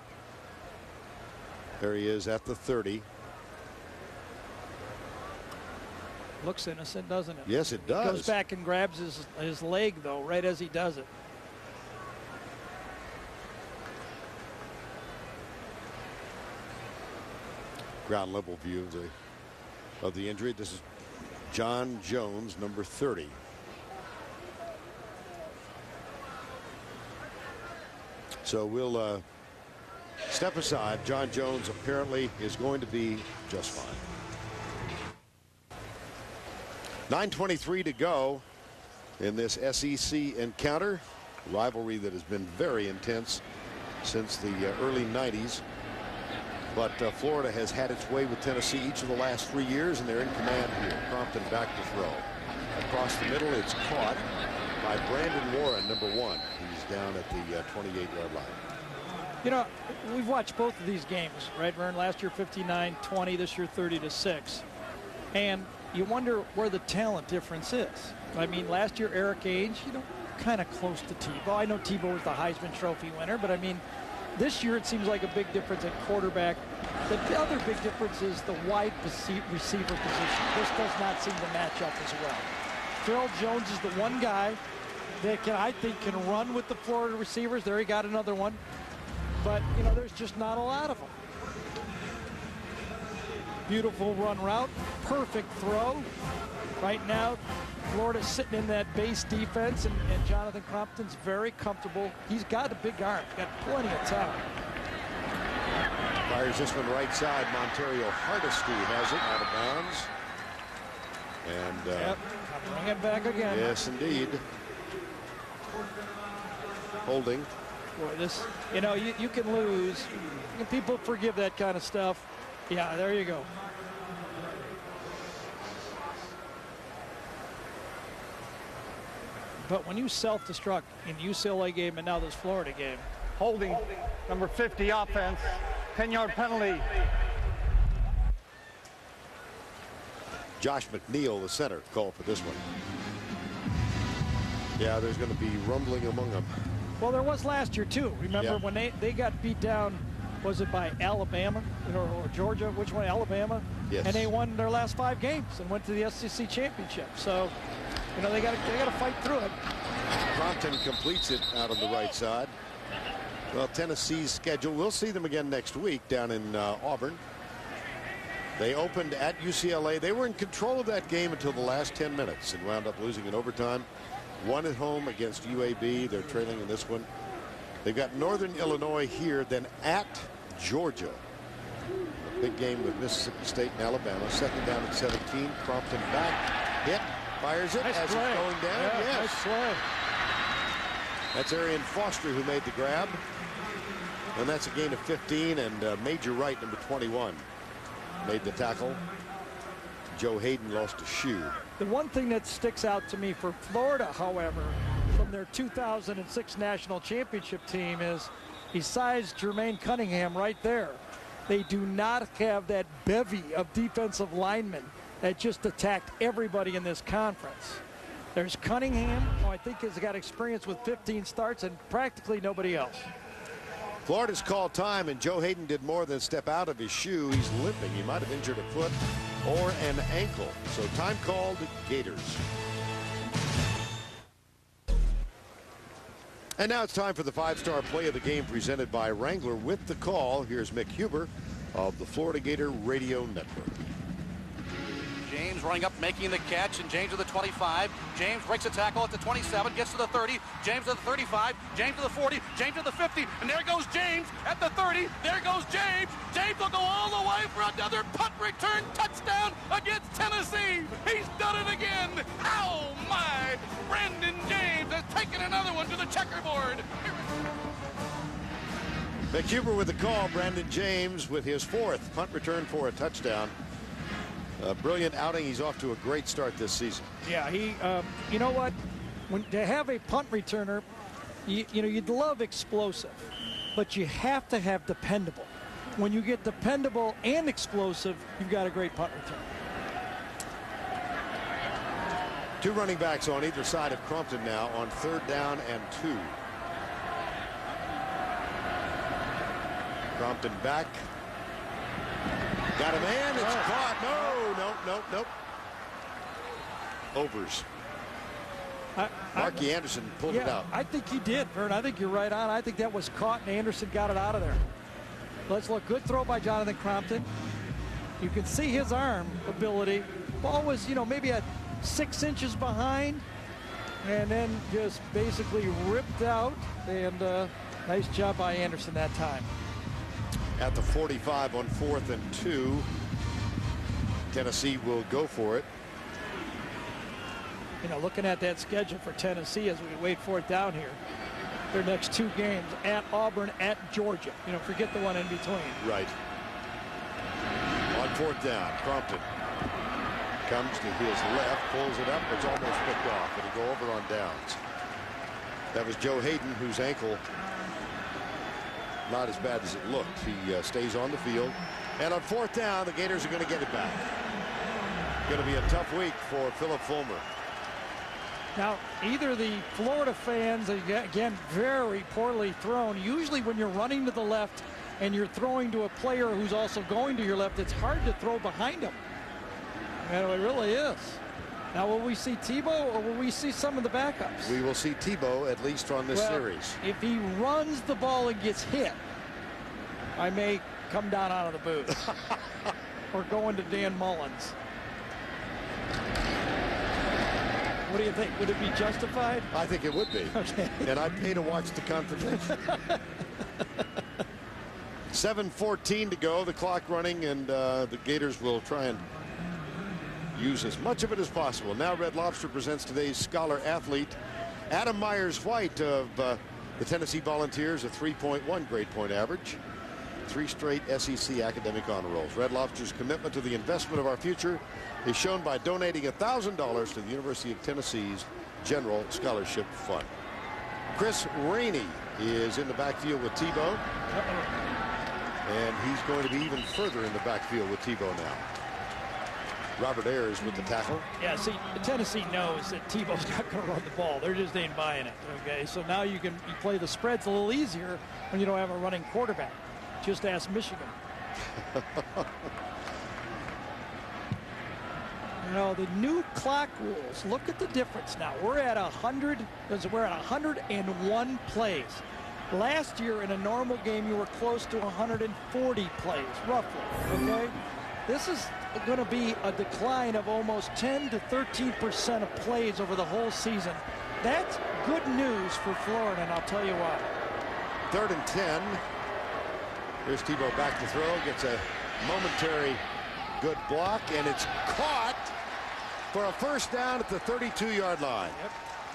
There he is at the 30. Looks innocent, doesn't it? Yes, it does. Goes back and grabs his leg, though, right as he does it. Ground level view of the injury. This is John Jones, number 30. So we'll step aside. John Jones apparently is going to be just fine. 9:23 to go in this SEC encounter. Rivalry that has been very intense since the early 90s. But Florida has had its way with Tennessee each of the last 3 years, and they're in command here. Crompton back to throw. Across the middle, it's caught by Brandon Warren, number 1. He's down at the 28-yard line. You know, we've watched both of these games, right, Vern? Last year 59-20, this year 30-6. And you wonder where the talent difference is. I mean, last year Eric Ainge, you know, kind of close to Tebow. I know Tebow was the Heisman Trophy winner, but I mean, this year it seems like a big difference at quarterback. The other big difference is the wide receiver position. This does not seem to match up as well. Terrell Jones is the one guy that I think can run with the Florida receivers. There he got another one. But, you know, there's just not a lot of them. Beautiful run route. Perfect throw. Right now, Florida's sitting in that base defense, and Jonathan Crompton's very comfortable. He's got a big arm. Got plenty of talent. Fires this one right side. Montario Hardesty has it out of bounds. And yep, bring it back again. Yes, indeed. Holding. Boy, this, you know, you can lose. People forgive that kind of stuff. Yeah, there you go. But when you self-destruct in the UCLA game and now this Florida game. Holding, number 50 offense, 10-yard penalty. Josh McNeil, the center, called for this one. Yeah, there's going to be rumbling among them. Well, there was last year, too. Remember when they got beat down, was it by Alabama or Georgia? Which one? Alabama? Yes. And they won their last 5 games and went to the SEC championship. So, you know, they got to fight through it. Crompton completes it out on the right side. Well, Tennessee's schedule, we'll see them again next week down in Auburn. They opened at UCLA. They were in control of that game until the last 10 minutes and wound up losing in overtime. One at home against UAB. They're trailing in this one. They've got Northern Illinois here, then at Georgia. A big game with Mississippi State and Alabama. Second down at 17. Crompton back. Hit. Fires it nice as play. it's going down. Yeah, yes. nice play. That's Arian Foster who made the grab. And that's a gain of 15. And Major Wright, number 21, made the tackle. Joe Hayden lost a shoe. The one thing that sticks out to me for Florida, however, from their 2006 national championship team is, besides Jermaine Cunningham right there, they do not have that bevy of defensive linemen that just attacked everybody in this conference. There's Cunningham, who I think has got experience with 15 starts, and practically nobody else. Florida's called time, and Joe Hayden did more than step out of his shoe. He's limping. He might have injured a foot or an ankle. So time called, Gators. And now it's time for the 5-star play of the game presented by Wrangler. With the call, here's Mick Huber of the Florida Gator Radio Network. James running up, making the catch, and James to the 25. James breaks a tackle at the 27, gets to the 30. James to the 35. James to the 40. James to the 50. And there goes James at the 30. There goes James. James will go all the way for another punt return touchdown against Tennessee. He's done it again. Oh, my. Brandon James has taken another one to the checkerboard. Mick Huber with the call. Brandon James with his 4th punt return for a touchdown. A brilliant outing. He's off to a great start this season. Yeah, he, you know what? When to have a punt returner, you know, you'd love explosive, but you have to have dependable. When you get dependable and explosive, you've got a great punt return. Two running backs on either side of Crumpton now on 3rd down and 2. Crumpton back. Got a man. It's caught. No. Overs. Marky Anderson pulled it out. I think he did, Vern. I think you're right on. I think that was caught, and Anderson got it out of there. Let's look. Good throw by Jonathan Crumpton. You can see his arm ability. Ball was, you know, maybe 6 inches behind, and then just basically ripped out. And nice job by Anderson that time. At the 45 on 4th and 2. Tennessee will go for it. You know, looking at that schedule for Tennessee as we wait for it down here, their next 2 games at Auburn, at Georgia. You know, forget the one in between. Right. On 4th down, Crumpton comes to his left, pulls it up. It's almost picked off, but he'll go over on downs. That was Joe Hayden, whose ankle not as bad as it looked. He stays on the field. And on 4th down, the Gators are going to get it back. Going to be a tough week for Philip Fulmer. Now, either the Florida fans, again, very poorly thrown. Usually when you're running to the left and you're throwing to a player who's also going to your left, it's hard to throw behind him. And it really is. Now, will we see Tebow or will we see some of the backups? We will see Tebow at least on this series. If he runs the ball and gets hit, I may come down out of the booth or go into Dan Mullins. What do you think? Would it be justified? I think it would be. Okay. And I'd pay to watch the confrontation. 7:14 to go. The clock running, and the Gators will try and use as much of it as possible. Now Red Lobster presents today's scholar athlete, Adam Myers-White of the Tennessee Volunteers, a 3.1 grade point average. 3 straight SEC academic honor rolls. Red Lobster's commitment to the investment of our future is shown by donating $1,000 to the University of Tennessee's General Scholarship Fund. Chris Rainey is in the backfield with Tebow. And he's going to be even further in the backfield with Tebow now. Robert Ayers with the tackle. Yeah, see, Tennessee knows that Tebow's not going to run the ball. They're just ain't buying it. Okay, so now you play the spreads a little easier when you don't have a running quarterback. Just ask Michigan. You know, the new clock rules, look at the difference now. We're at 101 plays. Last year in a normal game, you were close to 140 plays, roughly, okay? This is going to be a decline of almost 10 to 13% of plays over the whole season. That's good news for Florida, and I'll tell you why. 3rd and 10. Here's Tebow back to throw, gets a momentary good block, and it's caught for a first down at the 32-yard line.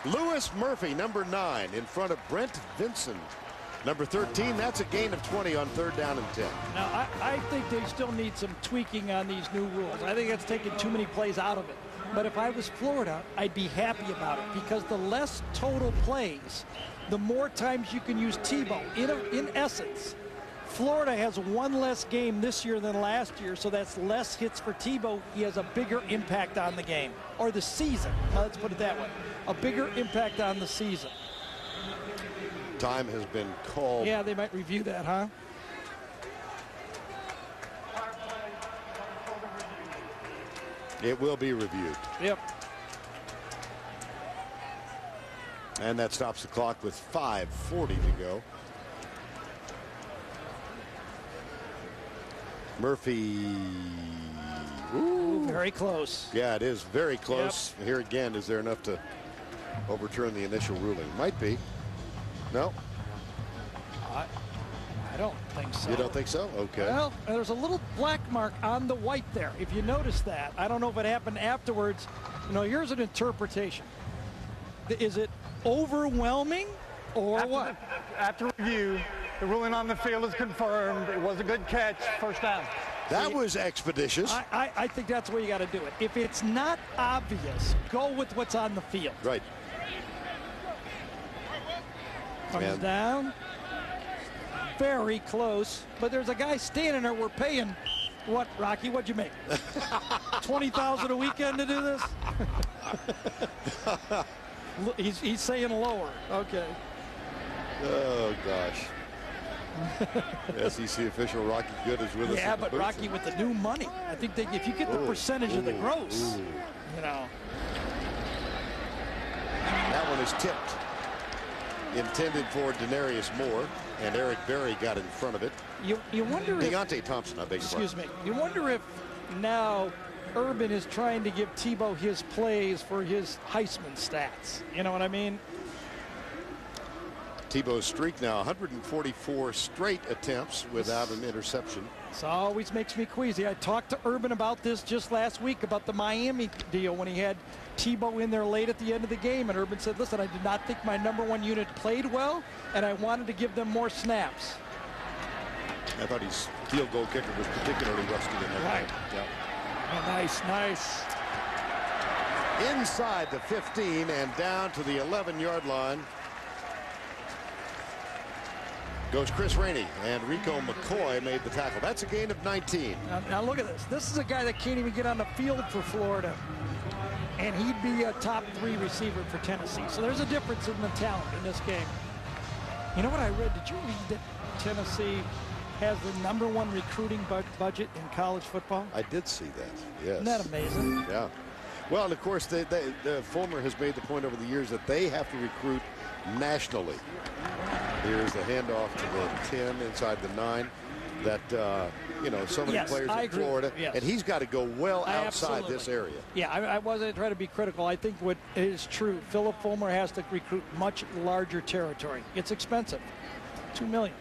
Yep. Lewis Murphy, number 9, in front of Brent Vincent, number 13. That's a gain of 20 on 3rd down and 10. Now, I think they still need some tweaking on these new rules. I think that's taking too many plays out of it. But if I was Florida, I'd be happy about it, because the less total plays, the more times you can use Tebow. In essence, Florida has 1 less game this year than last year, so that's less hits for Tebow. He has a bigger impact on the game, or the season. Let's put it that way. A bigger impact on the season. Time has been called. Yeah, they might review that, huh? It will be reviewed. Yep. And that stops the clock with 5:40 to go. Murphy. Ooh, very close. Yeah, it is very close. Yep. Here again, is there enough to overturn the initial ruling? Might be. No? I don't think so. You don't think so? Okay. Well, there's a little black mark on the white there, if you notice that. I don't know if it happened afterwards. You know, here's an interpretation. Is it overwhelming or what? After review, the ruling on the field is confirmed. It was a good catch, first down. That was expeditious. I think that's where you got to do it. If it's not obvious, go with what's on the field. Right. Comes down. Very close. But there's a guy standing there. We're paying, what, Rocky? What'd you make? $20,000 a weekend to do this? He's saying lower. Okay. Oh, gosh. SEC official Rocky Good is with us. Yeah, but Rocky with the new money. I think if you get the percentage of the gross, you know. That one is tipped. Intended for Denarius Moore, and Eric Berry got in front of it. You wonder Deontay Thompson, I beg your pardon. Excuse me. You wonder if now Urban is trying to give Tebow his plays for his Heisman stats. You know what I mean? Tebow's streak now 144 straight attempts without an interception. This always makes me queasy. I talked to Urban about this just last week about the Miami deal when he had Tebow in there late at the end of the game, and Urban said, listen, I did not think my #1 unit played well, and I wanted to give them more snaps. I thought his field goal kicker was particularly rusty in that Right. game. Yeah. Oh, nice. Inside the 15 and down to the 11-yard line goes Chris Rainey, and Rico McCoy made the tackle. That's a gain of 19. Now look at this. This is a guy that can't even get on the field for Florida, and he'd be a top 3 receiver for Tennessee. So there's a difference in the talent in this game. You know what I read? Did you read that Tennessee has the #1 recruiting budget in college football? I did see that, yes. Isn't that amazing? Yeah. Well, and of course, Fulmer has made the point over the years that they have to recruit nationally. Here's the handoff to the 10 inside the 9. That, you know, so many players in Florida. Yes. And he's got to go well outside Absolutely. this area. Yeah, I wasn't trying to be critical. I think what is true, Philip Fulmer has to recruit much larger territory. It's expensive. $2 million.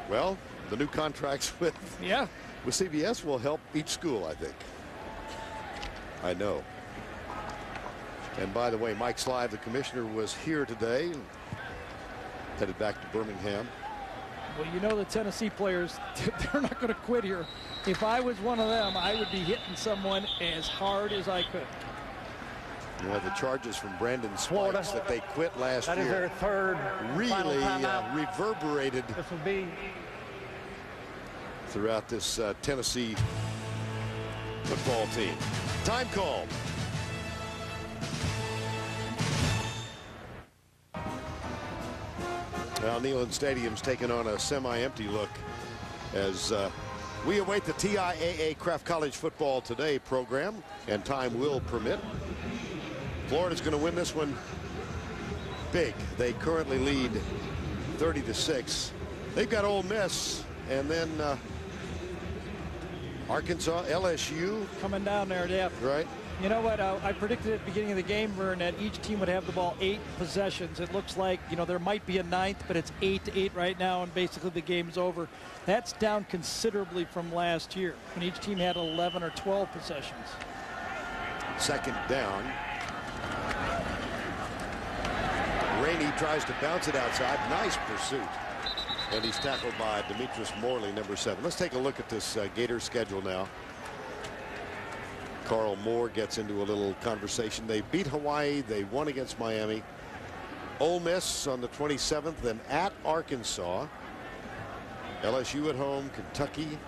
Well, the new contracts with CBS will help each school, I think. I know. And by the way, Mike Slive, the commissioner, was here today, headed back to Birmingham. Well, you know the Tennessee players, they're not going to quit here. If I was one of them, I would be hitting someone as hard as I could. You know, the charges from Brandon Spikes that they quit last year. That is their third really reverberated This will be throughout this Tennessee football team. Time called. Well, Neyland Stadium's taken on a semi-empty look as we await the TIAA Craft College Football Today program, and time will permit. Florida's going to win this one big. They currently lead 30-6. They've got Ole Miss, and then Arkansas, LSU. Coming down there, yeah. Right. You know what? I predicted at the beginning of the game, Vern, that each team would have the ball 8 possessions. It looks like, you know, there might be a 9th, but it's 8-8 right now, and basically the game's over. That's down considerably from last year when each team had 11 or 12 possessions. Second down. Rainey tries to bounce it outside. Nice pursuit. And he's tackled by Demetrius Morley, number 7. Let's take a look at this Gators schedule now. Carl Moore gets into a little conversation. They beat Hawaii. They won against Miami. Ole Miss on the 27th, then at Arkansas. LSU at home, Kentucky,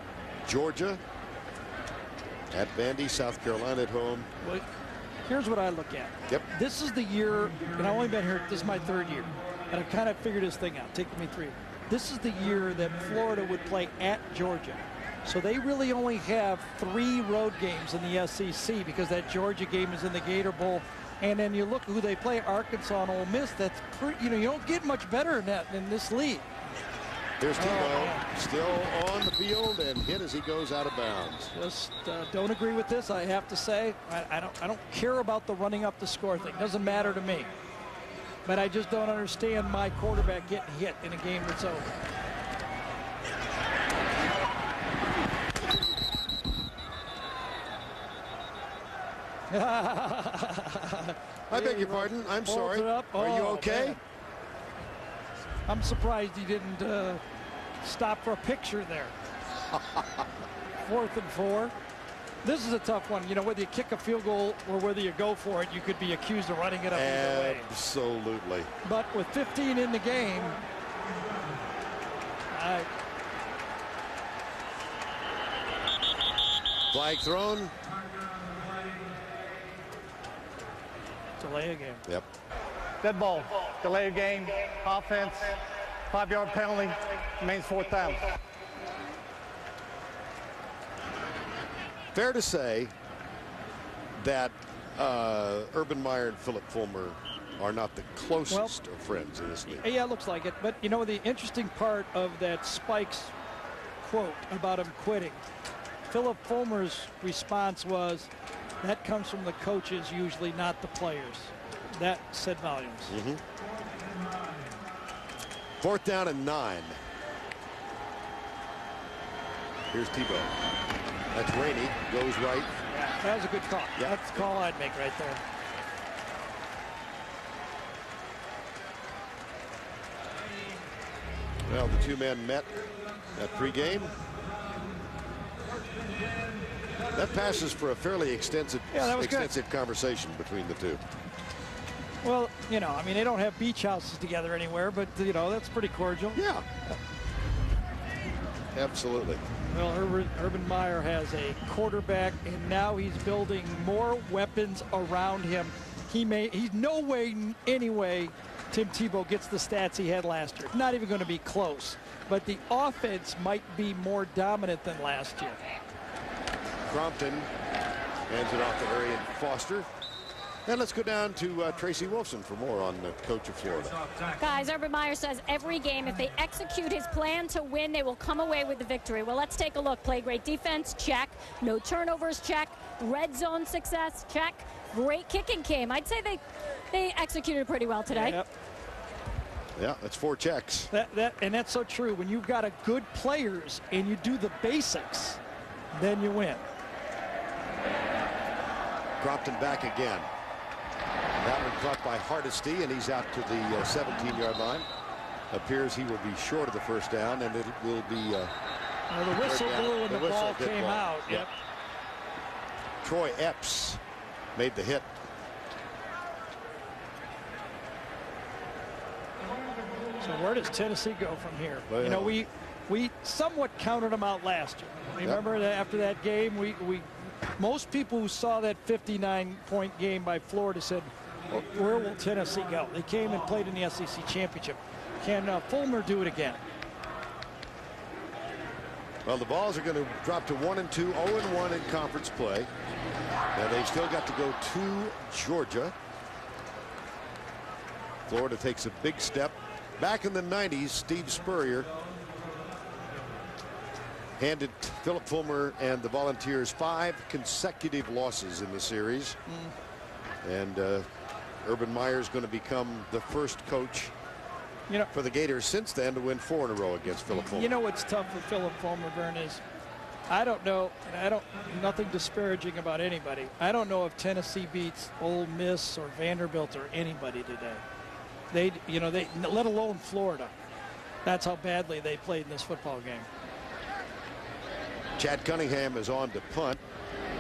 Georgia. At Vandy, South Carolina at home. Well, here's what I look at. Yep. This is the year, and I've only been here, this is my 3rd year, and I've kind of figured this thing out. Taking me 3. This is the year that Florida would play at Georgia. So they really only have 3 road games in the SEC because that Georgia game is in the Gator Bowl. And then you look who they play, Arkansas and Ole Miss. That's pretty, you know, you don't get much better than that in this league. There's Tebow still on the field and hit as he goes out of bounds. Just don't agree with this, I have to say. I don't care about the running up the score thing. Doesn't matter to me. But I just don't understand my quarterback getting hit in a game that's over. I beg your pardon. I'm sorry. Are you okay? Man. I'm surprised he didn't stop for a picture there. 4th and 4. This is a tough one. You know, whether you kick a field goal or whether you go for it, you could be accused of running it up either way. Absolutely. But with 15 in the game, flag thrown. Delay a game. Yep. Dead ball. Delay of game. Offense. 5-yard penalty. Remains 4th down. Fair to say that Urban Meyer and Philip Fulmer are not the closest of friends in this league. Yeah, it looks like it. But, you know, the interesting part of that Spikes quote about him quitting, Philip Fulmer's response was, that comes from the coaches, usually not the players. That said volumes. 4th down and 9. Here's Tebow. That's Rainey. Goes right. Yeah, that was a good call. Yeah. That's the call I'd make right there. Well, the two men met at pregame. That passes for a fairly extensive conversation between the two. Well, you know, I mean, they don't have beach houses together anywhere, but, you know, that's pretty cordial. Yeah. Absolutely. Well, Urban Meyer has a quarterback, and now he's building more weapons around him. He's no way, anyway, Tim Tebow gets the stats he had last year. Not even going to be close. But the offense might be more dominant than last year. Crompton hands it off to Arian Foster. And let's go down to Tracy Wolfson for more on the coach of Florida. Guys, Urban Meyer says every game, if they execute his plan to win, they will come away with the victory. Well, let's take a look. Play great defense, check. No turnovers, check. Red zone success, check. Great kicking game. I'd say they executed pretty well today. Yep. Yeah, that's 4 checks. And that's so true. When you've got a good players and you do the basics, then you win. Crompton back again. That one caught by Hardesty, and he's out to the 17-yard line. Appears he will be short of the first down, and it will be. Well, the whistle blew when the ball came out. Yep. Troy Epps made the hit. So where does Tennessee go from here? Well, you know, we somewhat counted them out last year. Remember that after that game, most people who saw that 59-point game by Florida said, where will Tennessee go? They came and played in the SEC championship. Can Fulmer do it again? Well, the Vols are going to drop to 1-2, 0-1 in conference play. Now they've still got to go to Georgia. Florida takes a big step. Back in the 90s, Steve Spurrier handed Philip Fulmer and the Volunteers 5 consecutive losses in the series. And Urban Meyer is going to become the first coach for the Gators since then to win 4 in a row against Philip Fulmer. You know what's tough for Philip Fulmer, Vern, is I don't know, and nothing disparaging about anybody. I don't know if Tennessee beats Ole Miss or Vanderbilt or anybody today. They let alone Florida. That's how badly they played in this football game. Chad Cunningham is on to punt.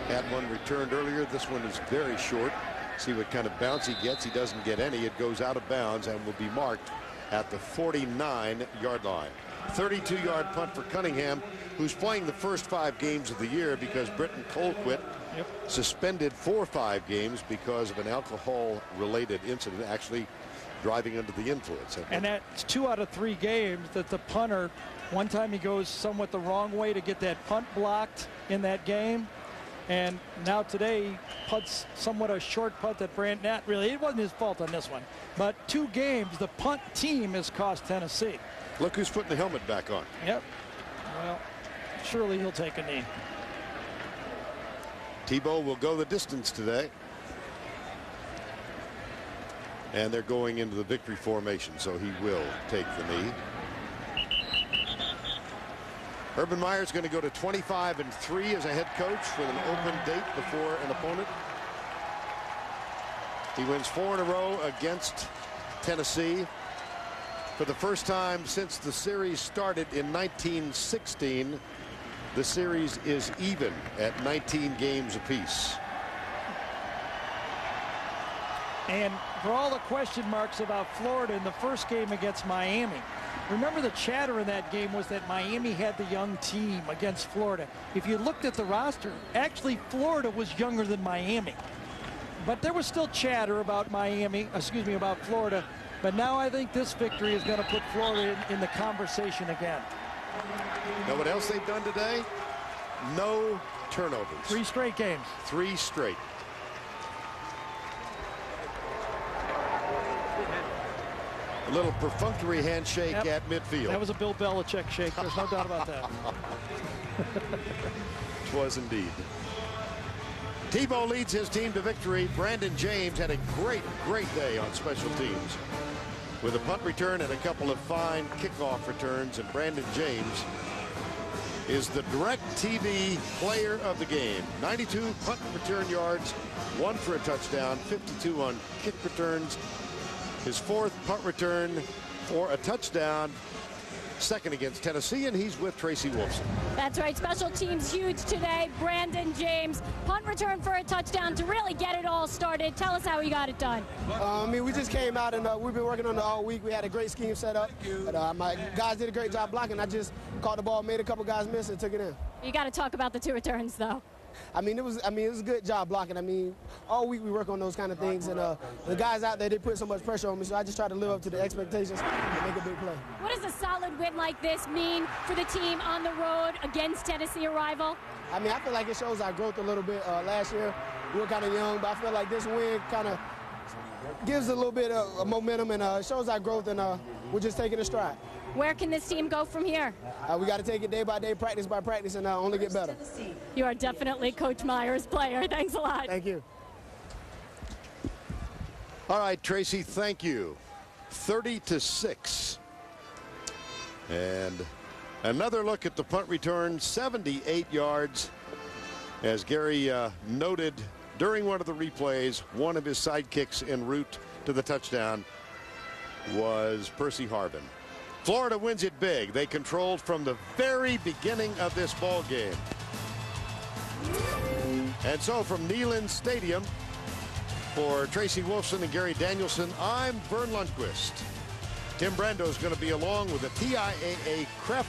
Had one returned earlier. This one is very short. See what kind of bounce he gets. He doesn't get any. It goes out of bounds and will be marked at the 49-yard line. 32-yard punt for Cunningham, who's playing the first 5 games of the year because Britton Colquitt suspended 4 or 5 games because of an alcohol-related incident, actually driving under the influence. And that's 2 out of 3 games that the punter, one time he goes somewhat the wrong way to get that punt blocked in that game. And now today he punts somewhat a short punt that it wasn't his fault on this one. But 2 games, the punt team has cost Tennessee. Look who's putting the helmet back on. Yep. Well, surely he'll take a knee. Tebow will go the distance today. And they're going into the victory formation, so he will take the knee. Urban Meyer is going to go to 25-3 as a head coach with an open date before an opponent. He wins 4 in a row against Tennessee. For the first time since the series started in 1916, The series is even at 19 games apiece. And for all the question marks about Florida in the first game against Miami, remember the chatter in that game was that Miami had the young team against Florida. If you looked at the roster, actually Florida was younger than Miami. But there was still chatter about about Florida. But now I think this victory is going to put Florida in the conversation again. Know what else they've done today? No turnovers. 3 straight games. 3 straight. A little perfunctory handshake at midfield. That was a Bill Belichick shake. There's no doubt about that. It was indeed. Tebow leads his team to victory. Brandon James had a great day on special teams with a punt return and a couple of fine kickoff returns. And Brandon James is the DirecTV player of the game. 92 punt return yards, 1 for a touchdown, 52 on kick returns. His 4th punt return for a touchdown, 2nd against Tennessee, and he's with Tracy Wolfson. That's right. Special teams huge today. Brandon James, punt return for a touchdown to really get it all started. Tell us how he got it done. We just came out and we've been working on it all week. We had a great scheme set up. And, my guys did a great job blocking. I just caught the ball, made a couple guys miss, and took it in. You got to talk about the 2 returns, though. It was a good job blocking. All week we work on those kind of things, and the guys out there, they put so much pressure on me, so I just try to live up to the expectations and make a big play. What does a solid win like this mean for the team on the road against Tennessee, a rival? I feel like it shows our growth a little bit. Last year we were kind of young, but I feel like this win kind of gives a little bit of momentum and shows our growth, and we're just taking a stride. Where can this team go from here? We got to take it day by day, practice by practice, and only get better. You are definitely Coach Meyer's player. Thanks a lot. Thank you. All right, Tracy, thank you. 30-6. And another look at the punt return, 78 yards. As Gary noted during one of the replays, one of his sidekicks en route to the touchdown was Percy Harvin. Florida wins it big. They controlled from the very beginning of this ball game. And so from Neyland Stadium, for Tracy Wolfson and Gary Danielson, I'm Vern Lundquist. Tim Brando is going to be along with the TIAA CREF